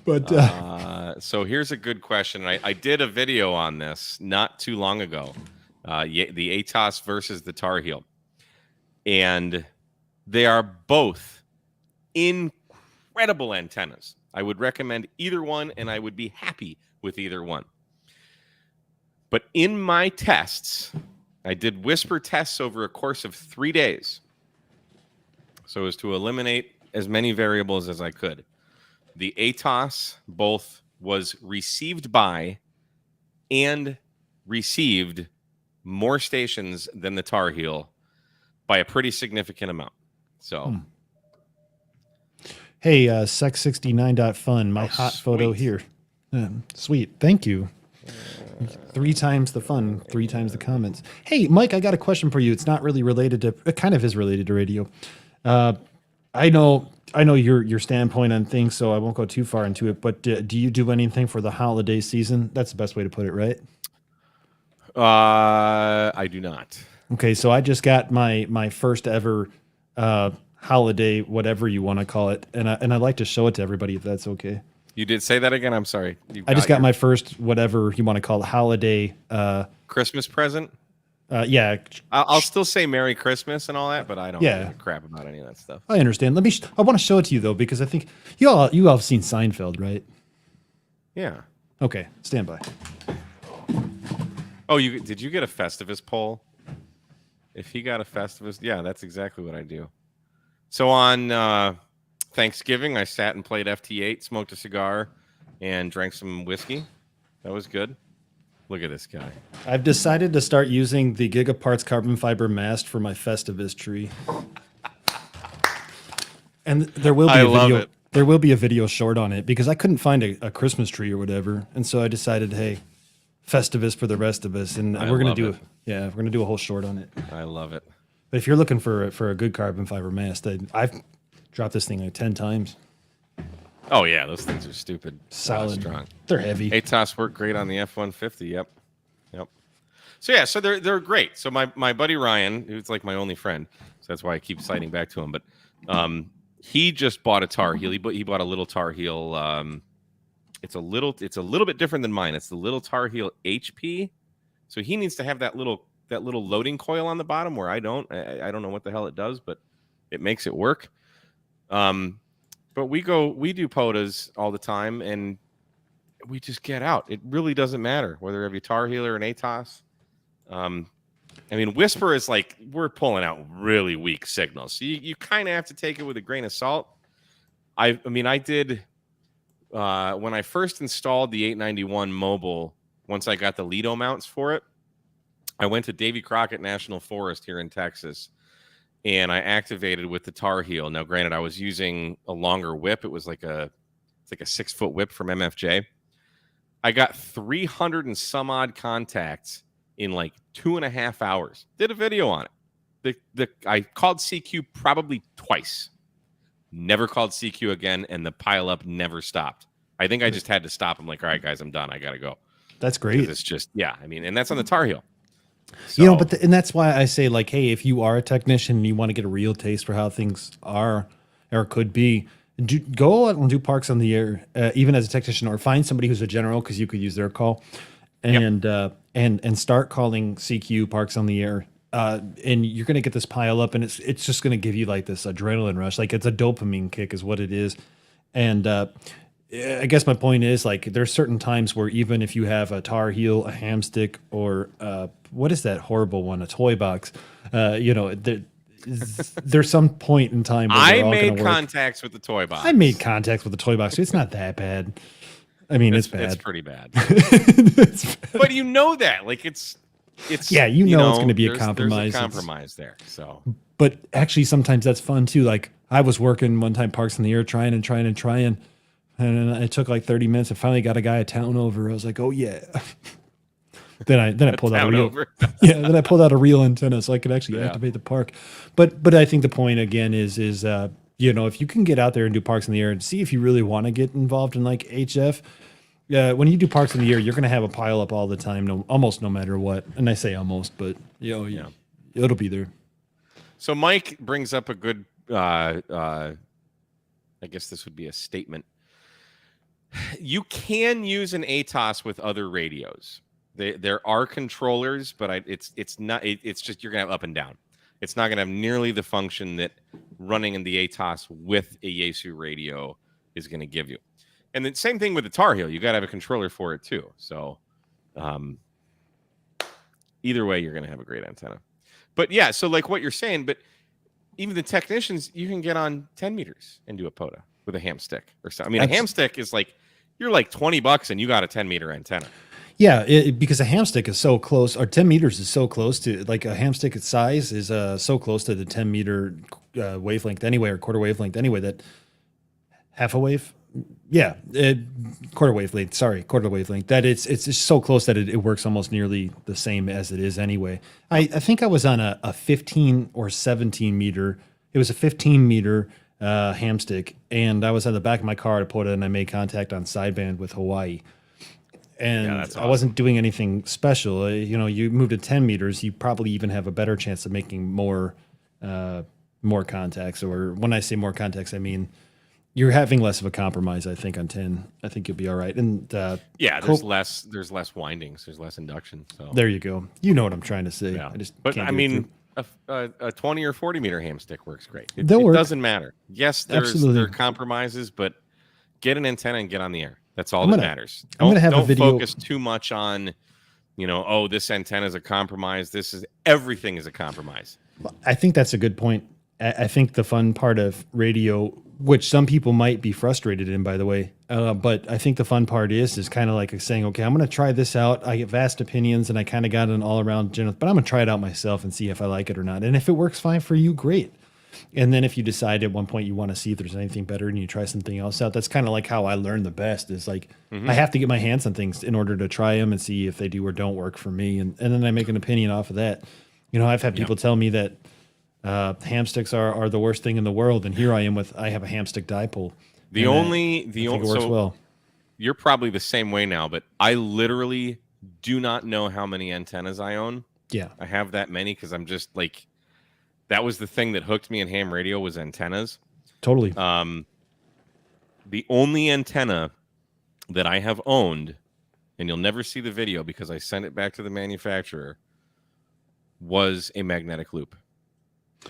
But so here's a good question. I did a video on this not too long ago. The ATOS versus the Tar Heel. And they are both incredible antennas. I would recommend either one, and I would be happy with either one. But in my tests, I did whisper tests over a course of 3 days, so as to eliminate as many variables as I could. The ATOS both was received by and received more stations than the Tar Heel by a pretty significant amount. So, hey, sex69.fun, my hot photo here. Sweet. Thank you. 3 times the fun, 3 times the comments. Hey, Mike, I got a question for you. It's not really related to, it kind of is related to radio. I know your standpoint on things, so I won't go too far into it, but do you do anything for the holiday season? That's the best way to put it, right? I do not. Okay, so I just got my first ever holiday, whatever you want to call it, and I'd like to show it to everybody if that's okay. You did say that again. I'm sorry. I just got my first whatever you want to call it holiday Christmas present. Yeah, I'll still say Merry Christmas and all that, but I don't give a crap about any of that stuff. I understand. I want to show it to you though because I think you all have seen Seinfeld, right? Yeah. Okay, stand by. Oh, did you get a Festivus poll? If he got a Festivus, yeah, that's exactly what I do. So on Thanksgiving, I sat and played FT8, smoked a cigar, and drank some whiskey. That was good. Look at this guy. I've decided to start using the Gigaparts carbon fiber mast for my Festivus tree. And there will be a video. There will be a video short on it because I couldn't find a Christmas tree or whatever, and so I decided, hey, Festivus for the rest of us, and we're gonna do we're gonna do a whole short on it. I love it. But if you're looking for a good carbon fiber mast, I've dropped this thing like 10 times. Oh yeah, those things are stupid. Solid, strong. They're heavy. ATOS work great on the F-150. Yep. So yeah, so they're great. So my buddy Ryan, who's like my only friend, so that's why I keep citing back to him. But he just bought a Tar Heel. He bought a little Tar Heel. It's a little bit different than mine. It's the little Tar Heel HP. So he needs to have that little loading coil on the bottom where I don't. I don't know what the hell it does, but it makes it work. But we do POTAs all the time, and we just get out. It really doesn't matter whether you have a Tar Heel or an ATOS. I mean, Whisper is like we're pulling out really weak signals, so you kind of have to take it with a grain of salt. I did when I first installed the 891 mobile. Once I got the Lido mounts for it, I went to Davy Crockett National Forest here in Texas. And I activated with the Tar Heel. Now, granted, I was using a longer whip. It was like a 6-foot whip from MFJ. I got 300 and some odd contacts in like 2.5 hours. Did a video on it. I called CQ probably twice. Never called CQ again, and the pileup never stopped. I think I just had to stop. I'm like, all right, guys, I'm done. I got to go. That's great. It's just, and that's on the Tar Heel. So, you know, and that's why I say, like, hey, if you are a technician and you want to get a real taste for how things are or could be, go out and do Parks on the Air, even as a technician, or find somebody who's a general because you could use their call, and start calling CQ Parks on the Air, and you're gonna get this pile up, and it's just gonna give you like this adrenaline rush, like it's a dopamine kick, is what it is, and I guess my point is, like, there's certain times where even if you have a Tar Heel, a ham stick, or what is that horrible one, a toy box, there's some point in time where they're I all made gonna work. contacts with the toy box. I made contacts with the toy box. It's not that bad. I mean, it's bad. It's pretty bad. It's bad. But you know that, like it's yeah, you know it's going to be a there's compromise. a compromise there. So, but actually, sometimes that's fun too. Like I was working one time, Parks in the Air, trying, and it took like 30 minutes. I finally got a guy a town over. I was like, oh yeah. then I pulled out a real yeah. Then I pulled out a real antenna so I could actually activate the park. But I think the point again is you know, if you can get out there and do Parks in the Air and see if you really want to get involved in like HF. When you do Parks in the Air, you're going to have a pile up all the time, almost no matter what. And I say almost, but it'll be there. So Mike brings up a good, I guess this would be a statement. You can use an ATOS with other radios. There are controllers, but it's just you're going to have up and down. It's not going to have nearly the function that running in the ATOS with a Yaesu radio is going to give you. And the same thing with the Tar Heel. You got to have a controller for it too. So either way, you're going to have a great antenna. But yeah, so like what you're saying, but even the technicians, you can get on 10 meters and do a POTA with a ham stick or something. I mean, a ham stick is like, you're like $20 and you got a 10-meter antenna. Yeah, because a ham stick is so close, or 10 meters is so close to, like a ham stick its size is so close to the 10-meter wavelength anyway, or quarter wavelength anyway, that half a wave. Yeah, quarter wavelength. That it's just so close that it works almost nearly the same as it is anyway. I think I was on a 15 or 17 meter. It was a 15 meter ham stick, and I was at the back of my car to put it, and I made contact on sideband with Hawaii. And awesome. I wasn't doing anything special. You know, you move to 10 meters, you probably even have a better chance of making more contacts. Or when I say more contacts, I mean you're having less of a compromise, I think, on 10. I think you'll be all right. And there's less windings, there's less induction. So there you go. You know what I'm trying to say. Yeah. But I mean, a 20 or 40 meter ham stick works great. It work. Doesn't matter. Yes, there are compromises, but get an antenna and get on the air. That's all that matters. Don't focus too much on, this antenna is a compromise. Everything is a compromise. I think that's a good point. I think the fun part of radio, which some people might be frustrated in, by the way, but I think the fun part is kind of like saying, okay, I'm going to try this out. I get vast opinions, and I kind of got an all-around general, but I'm going to try it out myself and see if I like it or not. And if it works fine for you, great. And then if you decide at one point you want to see if there's anything better and you try something else out, that's kind of like how I learn the best is like, I have to get my hands on things in order to try them and see if they do or don't work for me. And then I make an opinion off of that. I've had people tell me that ham sticks are the worst thing in the world. And here I am I have a ham stick dipole. The only it works well. You're probably the same way now, but I literally do not know how many antennas I own. Yeah. I have that many because I'm just like, that was the thing that hooked me in ham radio was antennas. Totally. The only antenna that I have owned, and you'll never see the video because I sent it back to the manufacturer, was a magnetic loop.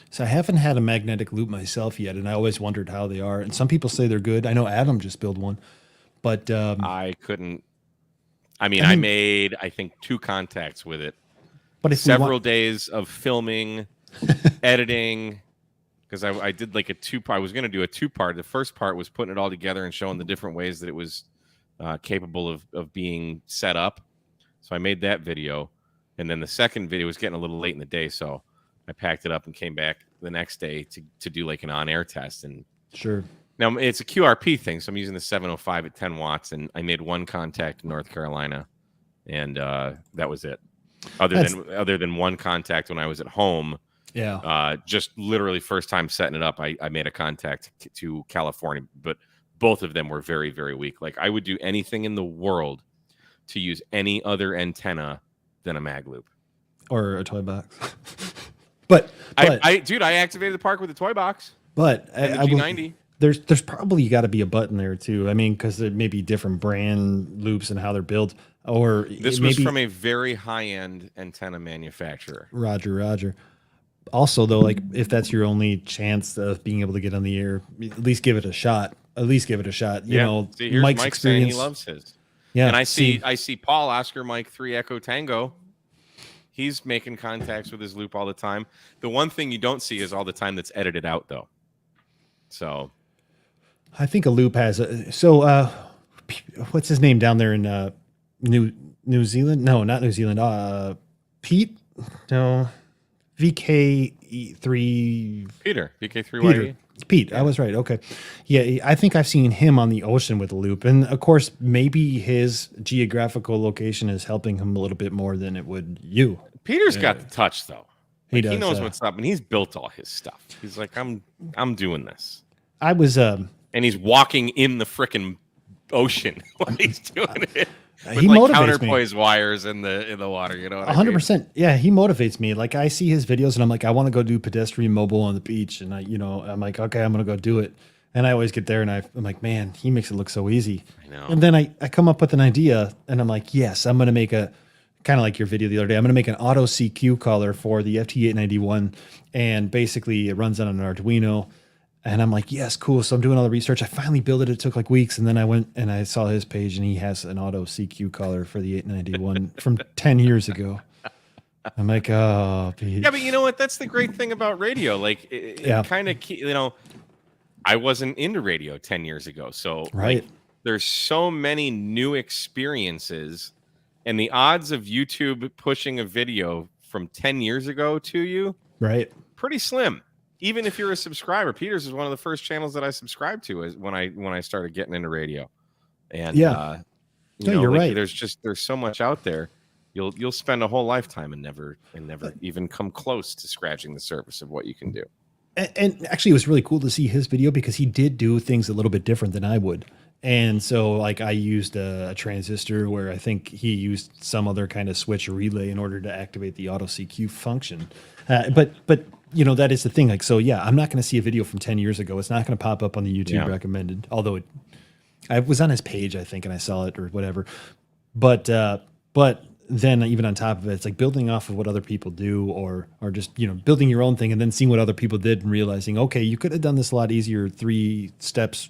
So I haven't had a magnetic loop myself yet, and I always wondered how they are. And some people say they're good. I know Adam just built one, but I couldn't. I made, I think, 2 contacts with it. But if several days of filming, editing, because I did like a 2-part. I was going to do a 2-part. The first part was putting it all together and showing the different ways that it was capable of being set up. So I made that video, and then the second video was getting a little late in the day, so I packed it up and came back the next day to do like an on-air test. And sure. Now it's a QRP thing, so I'm using the 705 at 10 watts, and I made 1 contact in North Carolina, and that was it. Other than 1 contact when I was at home. Yeah. Just literally first time setting it up, I made a contact to California, but both of them were very, very weak. Like I would do anything in the world to use any other antenna than a mag loop or a toy box. but I activated the park with a toy box. But the G90. There's probably got to be a button there too. I mean, because there may be different brand loops and how they're built. Or this was from a very high-end antenna manufacturer. Roger. Also, though, like if that's your only chance of being able to get on the air, at least give it a shot. You know, see, here's Mike's Mike experience. saying he loves his. Yeah, and I see Paul Oscar Mike 3 Echo Tango. He's making contacts with his loop all the time. The one thing you don't see is all the time that's edited out, though. So I think a loop has what's his name down there in New Zealand? No, not New Zealand. Pete? No. VK3 Peter, VK3YE. Peter. It's Pete. I was right. Okay. Yeah, I think I've seen him on the ocean with a loop. And of course, maybe his geographical location is helping him a little bit more than it would you. Peter's got the touch, though. He Like, does. he knows what's up, and he's built all his stuff. He's like, I'm doing this. I was And he's walking in the frickin' ocean while he's doing it. With he like motivates me. counterpoise wires in the water, you know what I mean? 100%. Yeah, he motivates me. Like I see his videos and I'm like, I want to go do pedestrian mobile on the beach. And I'm like, okay, I'm going to go do it. And I always get there and I'm like, man, he makes it look so easy. I know. And then I come up with an idea and I'm like, yes, I'm going to make a kind of like your video the other day. I'm going to make an auto CQ collar for the FT891. And basically it runs on an Arduino. And I'm like, yes, cool. So I'm doing all the research. I finally built it. It took like weeks. And then I went and I saw his page and he has an auto CQ collar for the 891 from 10 years ago. I'm like, oh, Pete. Yeah, but you know what? That's the great thing about radio. Like, it kind of, I wasn't into radio 10 years ago. So Right. like, there's so many new experiences. And the odds of YouTube pushing a video from 10 years ago to you, Right. pretty slim. Even if you're a subscriber. Peter's is one of the first channels that I subscribed to is when I started getting into radio. And Yeah. You're right. There's so much out there. You'll spend a whole lifetime and never even come close to scratching the surface of what you can do. And actually, it was really cool to see his video because he did do things a little bit different than I would. And so, like, I used a transistor where I think he used some other kind of switch or relay in order to activate the auto CQ function. But that is the thing. Like, so yeah, I'm not going to see a video from 10 years ago. It's not going to pop up on the YouTube recommended. Although I was on his page, I think, and I saw it or whatever. But then even on top of it, it's like building off of what other people do or just, building your own thing and then seeing what other people did and realizing, okay, you could have done this a lot easier, 3 steps,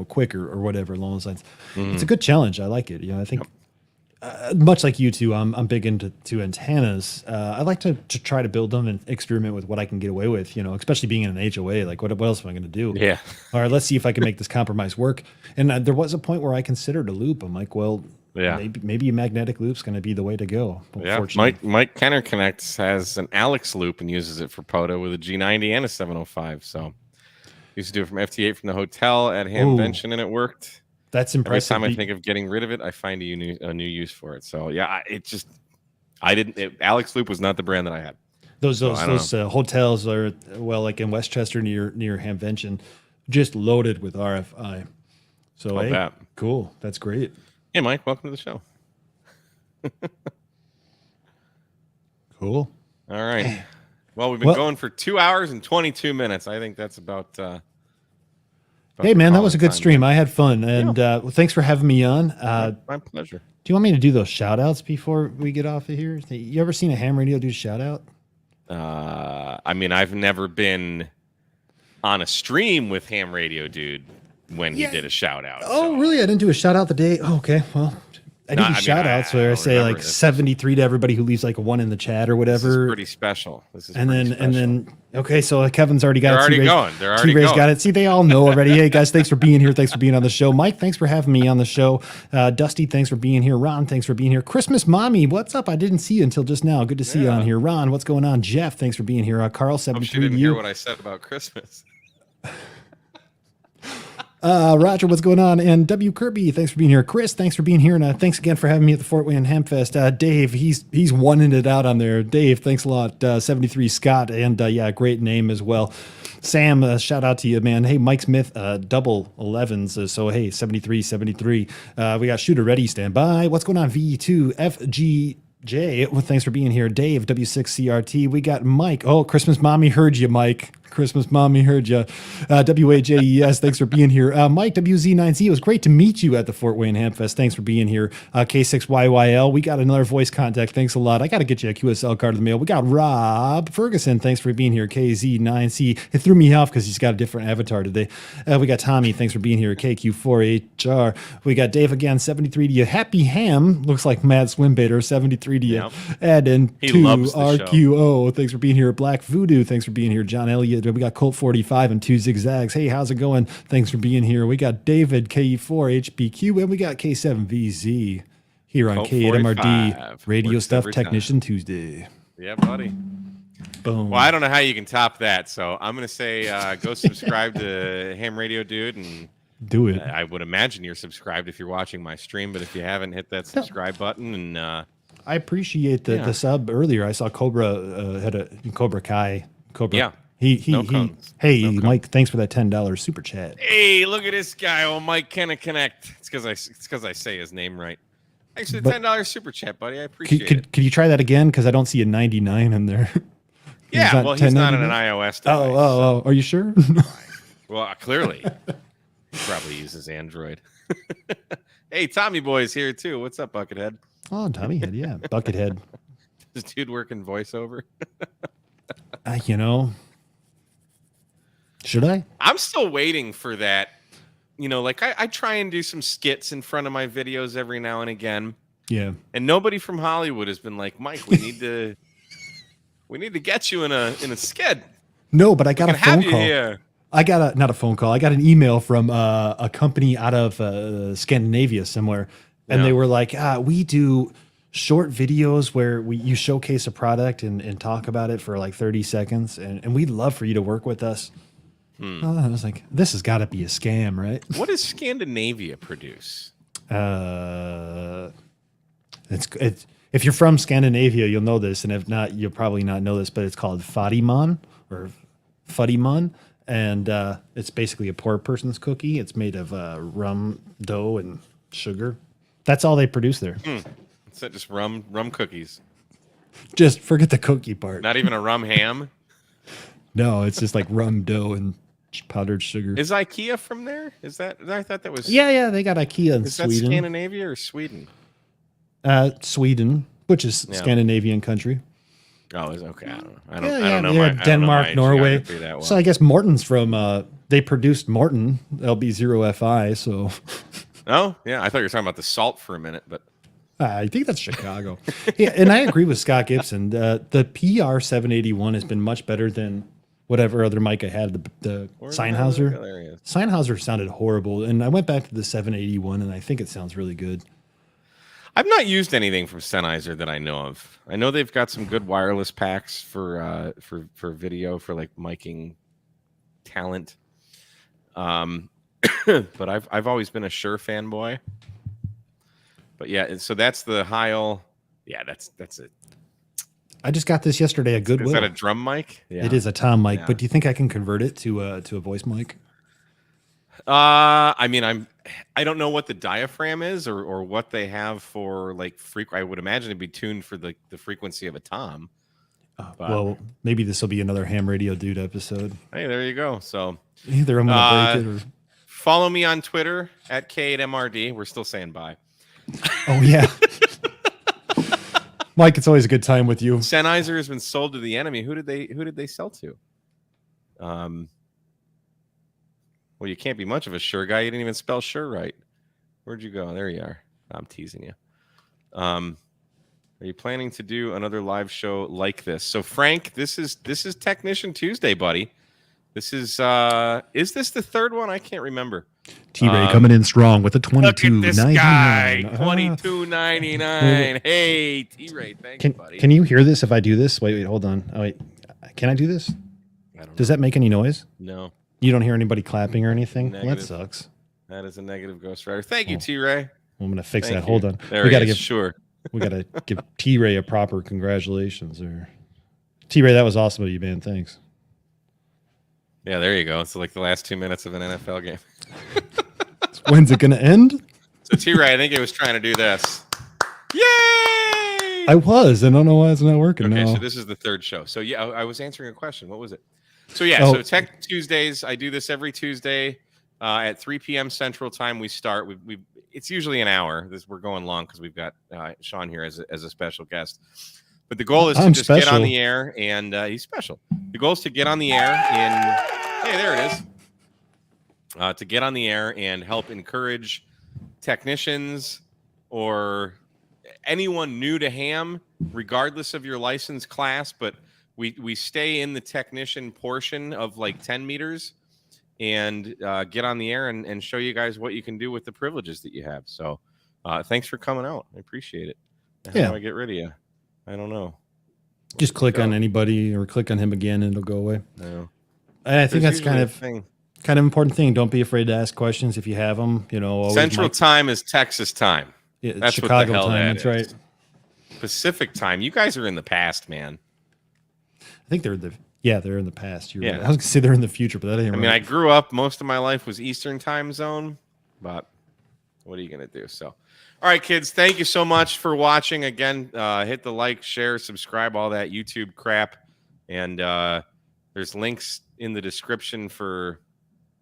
quicker or whatever along those lines. Mm-hmm. It's a good challenge. I like it. I think much like you two, I'm big into antennas. I like to try to build them and experiment with what I can get away with, especially being in an HOA. Like what else am I going to do? Yeah. All right, let's see if I can make this compromise work. And there was a point where I considered a loop. I'm like, well, maybe a magnetic loop's going to be the way to go. Yeah. Mike Kenner Connects has an Alex loop and uses it for POTA with a G90 and a 705. So used to do it from FT8 from the hotel at Hamvention and it worked. That's impressive. Every time I think of getting rid of it, I find a new use for it. So yeah, Alex Loop was not the brand that I had. Those hotels are like in Westchester near Hamvention, just loaded with RFI. So cool, that's great. Hey Mike, welcome to the show. Cool. All right. Well, we've been going for 2 hours and 22 minutes. I think that's about. Hey man, that was a good stream. I had fun, and thanks for having me on. My pleasure. Do you want me to do those shout outs before we get off of here? You ever seen a ham radio do a shout out? I mean, I've never been on a stream with Ham Radio Dude when he did a shout out. Oh, really? I didn't do a shout out the day. Oh, okay, well. I do shout outs where I say like 73 to everybody who leaves like a 1 in the chat or whatever. This is pretty special. And then okay, so Kevin's already got it. They're already going. Got it. See, they all know already. Hey guys, thanks for being here. Thanks for being on the show. Mike, thanks for having me on the show. Dusty, thanks for being here. Ron, thanks for being here. Christmas Mommy, what's up? I didn't see you until just now. Good to see you on here. Ron, what's going on? Jeff, thanks for being here. Carl, 73. Hope she didn't hear what I said about Christmas. Roger, what's going on? And W. Kirby, thanks for being here. Chris, thanks for being here. And thanks again for having me at the Fort Wayne Hamfest. Dave, he's one-ing it out on there. Dave, thanks a lot. 73 Scott, and great name as well. Sam, shout out to you, man. Hey, Mike Smith, double 11s. So, hey, 73. We got Shooter Ready, stand by. What's going on? V2, FGJ, well, thanks for being here. Dave, W6CRT. We got Mike. Oh, Christmas Mommy heard you, Mike. Christmas Mommy heard you. WAJES, thanks for being here. Mike WZ9Z, it was great to meet you at the Fort Wayne Hamfest. Thanks for being here. K6YYL, we got another voice contact. Thanks a lot. I got to get you a QSL card in the mail. We got Rob Ferguson. Thanks for being here. KZ9C. It threw me off because he's got a different avatar today. We got Tommy. Thanks for being here. KQ4HR. We got Dave again. 73D. Happy Ham. Looks like Mad Swimbaiter. 73D. Yep. Add in He 2 loves the show. RQO. Thanks for being here. Black Voodoo. Thanks for being here. John Elliott. We got Colt 45 and 2 Zigzags. Hey, how's it going? Thanks for being here. We got David KE4 HBQ and we got K7VZ here on Colt K8MRD 45. Radio Works Stuff every Technician Tuesday. Yeah, buddy. Boom. Well, I don't know how you can top that, so I'm gonna say go subscribe to Ham Radio Dude, and Do it. I would imagine you're subscribed if you're watching my stream. But if you haven't, hit that subscribe button. And I appreciate the sub earlier. I saw Cobra had a Cobra Kai. Cobra. Yeah. He No cones. Hey, No cones. Mike, thanks for that $10 super chat. hey, look at this guy, oh Mike Connect. It's because I say his name right. Thanks for the But- $10 super chat, buddy. I appreciate it. Could you try that again? Because I don't see a 99 in there. Yeah, that well, he's not on an 1099? iOS device. Oh, are you sure? Well, clearly, he probably uses Android. Hey, Tommy Boy's here too. What's up, Buckethead? Oh, Tommy Head, yeah. Buckethead. This dude working voiceover? You know, should I? I'm still waiting for that. You know, like I try and do some skits in front of my videos every now and again, Yeah. and nobody from Hollywood has been like, Mike, we need to get you in a skit. No, but I got a Can have phone you call. here. I got not a phone call. I got an email from a company out of Scandinavia somewhere, and Yeah. they were like, "We do short videos where you showcase a product and talk about it for like 30 seconds, and we'd love for you to work with us." I was like, "This has got to be a scam, right?" What does Scandinavia produce? It's if you're from Scandinavia, you'll know this, and if not, you'll probably not know this, but it's called Fadiman or Fadiman. And it's basically a poor person's cookie. It's made of rum dough and sugar. That's all they produce there. It's not just rum cookies. Just forget the cookie part. Not even a rum ham. No, it's just like rum dough and powdered sugar. Is IKEA from there? Is that? I thought that was. Yeah, they got IKEA in Is that Sweden. Scandinavia or Sweden? Sweden, which is Yeah. Scandinavian country. Oh, is okay. I don't know. I don't know. yeah, I don't know Denmark, my Norway. geography that well. So I guess Morton's from. They produced Morton LB0FI. So Oh, yeah. I thought you were talking about the salt for a minute, but I think that's Chicago. Yeah, and I agree with Scott Gibson. The PR 781 has been much better than whatever other mic I had. The Sennheiser. Hilarious. Sennheiser sounded horrible, and I went back to the 781, and I think it sounds really good. I've not used anything from Sennheiser that I know of. I know they've got some good wireless packs for video for like miking talent. But I've always been a Shure fanboy. But yeah, so that's the Heil. Yeah, that's it. I just got this yesterday at Goodwill. Is that a drum mic? Yeah. It is a Tom mic, Yeah. but do you think I can convert it to a voice mic? I mean, I don't know what the diaphragm is or what they have for like I would imagine it'd be tuned for the frequency of a tom. Well, maybe this will be another Ham Radio Dude episode. Hey, there you go. So Either I'm gonna break it or follow me on Twitter at K8MRD. We're still saying bye. oh yeah. Mike, it's always a good time with you. Sennheiser has been sold to the enemy. Who did they sell to? Well, you can't be much of a Shure guy. You didn't even spell Shure right. Where'd you go? There you are. I'm teasing you. Are you planning to do another live show like this? So, Frank, this is Technician Tuesday, buddy. This is this the third one? I can't remember. T-Ray coming in strong with a Look at this guy, $22.99. $22.99. Hey, T-Ray, thanks, buddy. Can you hear this if I do this? Wait, hold on. Oh, wait. Can I do this? I don't Does that make any noise? know. You don't hear anybody clapping or anything? Well, that Negative. sucks. That is a negative Ghost Rider. Thank you, T-Ray. I'm gonna fix Thank that. you. Hold on. There we he gotta is. give Sure. we gotta give T-Ray a proper congratulations. Or T-Ray, that was awesome of you, man. Thanks. Yeah, there you go. It's like the last 2 minutes of an NFL game. When's it gonna end? So T-Ray, I think he was trying to do this. Yay! I was. I don't know why it's not working Okay, now. so this is the third show. So yeah, I was answering a question. What was it? So yeah, Oh. so Tech Tuesdays. I do this every Tuesday at 3 p.m. Central Time. We start. It's usually an hour. We're going long because we've got Sean here as a special guest. But the goal is to just get on the air, and he's special. The goal is to get on the air hey, there it is. To get on the air and help encourage technicians or anyone new to ham, regardless of your license class, but we stay in the technician portion of like 10 meters and get on the air and show you guys what you can do with the privileges that you have. So thanks for coming out. I appreciate it. How do I get rid of you? I don't know. Just click on anybody or click on him again and it'll go away. No. And I think that's kind of important thing. Don't be afraid to ask questions if you have them. Central Time is Texas time. Yeah, that's Chicago what the hell time. That's right. Pacific time. You guys are in the past, man. I think they're in the past. Right. I was gonna say they're in the future, but that ain't right. I mean, I grew up. Most of my life was Eastern time zone, but what are you gonna do? So, all right, kids. Thank you so much for watching. Again, hit the like, share, subscribe, all that YouTube crap, and there's links in the description for.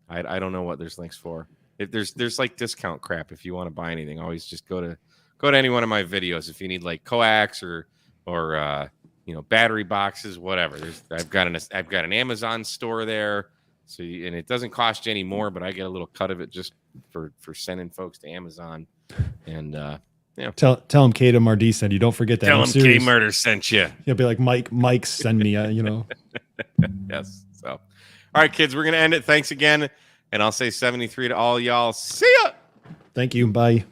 I don't know what there's links for. If there's like discount crap if you want to buy anything. Always just go to any one of my videos if you need like coax or battery boxes, whatever. I've got an Amazon store there, so and it doesn't cost you any more, but I get a little cut of it just for sending folks to Amazon. And tell him Kato Mardi sent you. Don't forget that. Tell him K Murder sent you. He'll be like Mike send me. Yes. So, all right, kids, we're gonna end it. Thanks again, and I'll say 73 to all y'all. See ya. Thank you. Bye.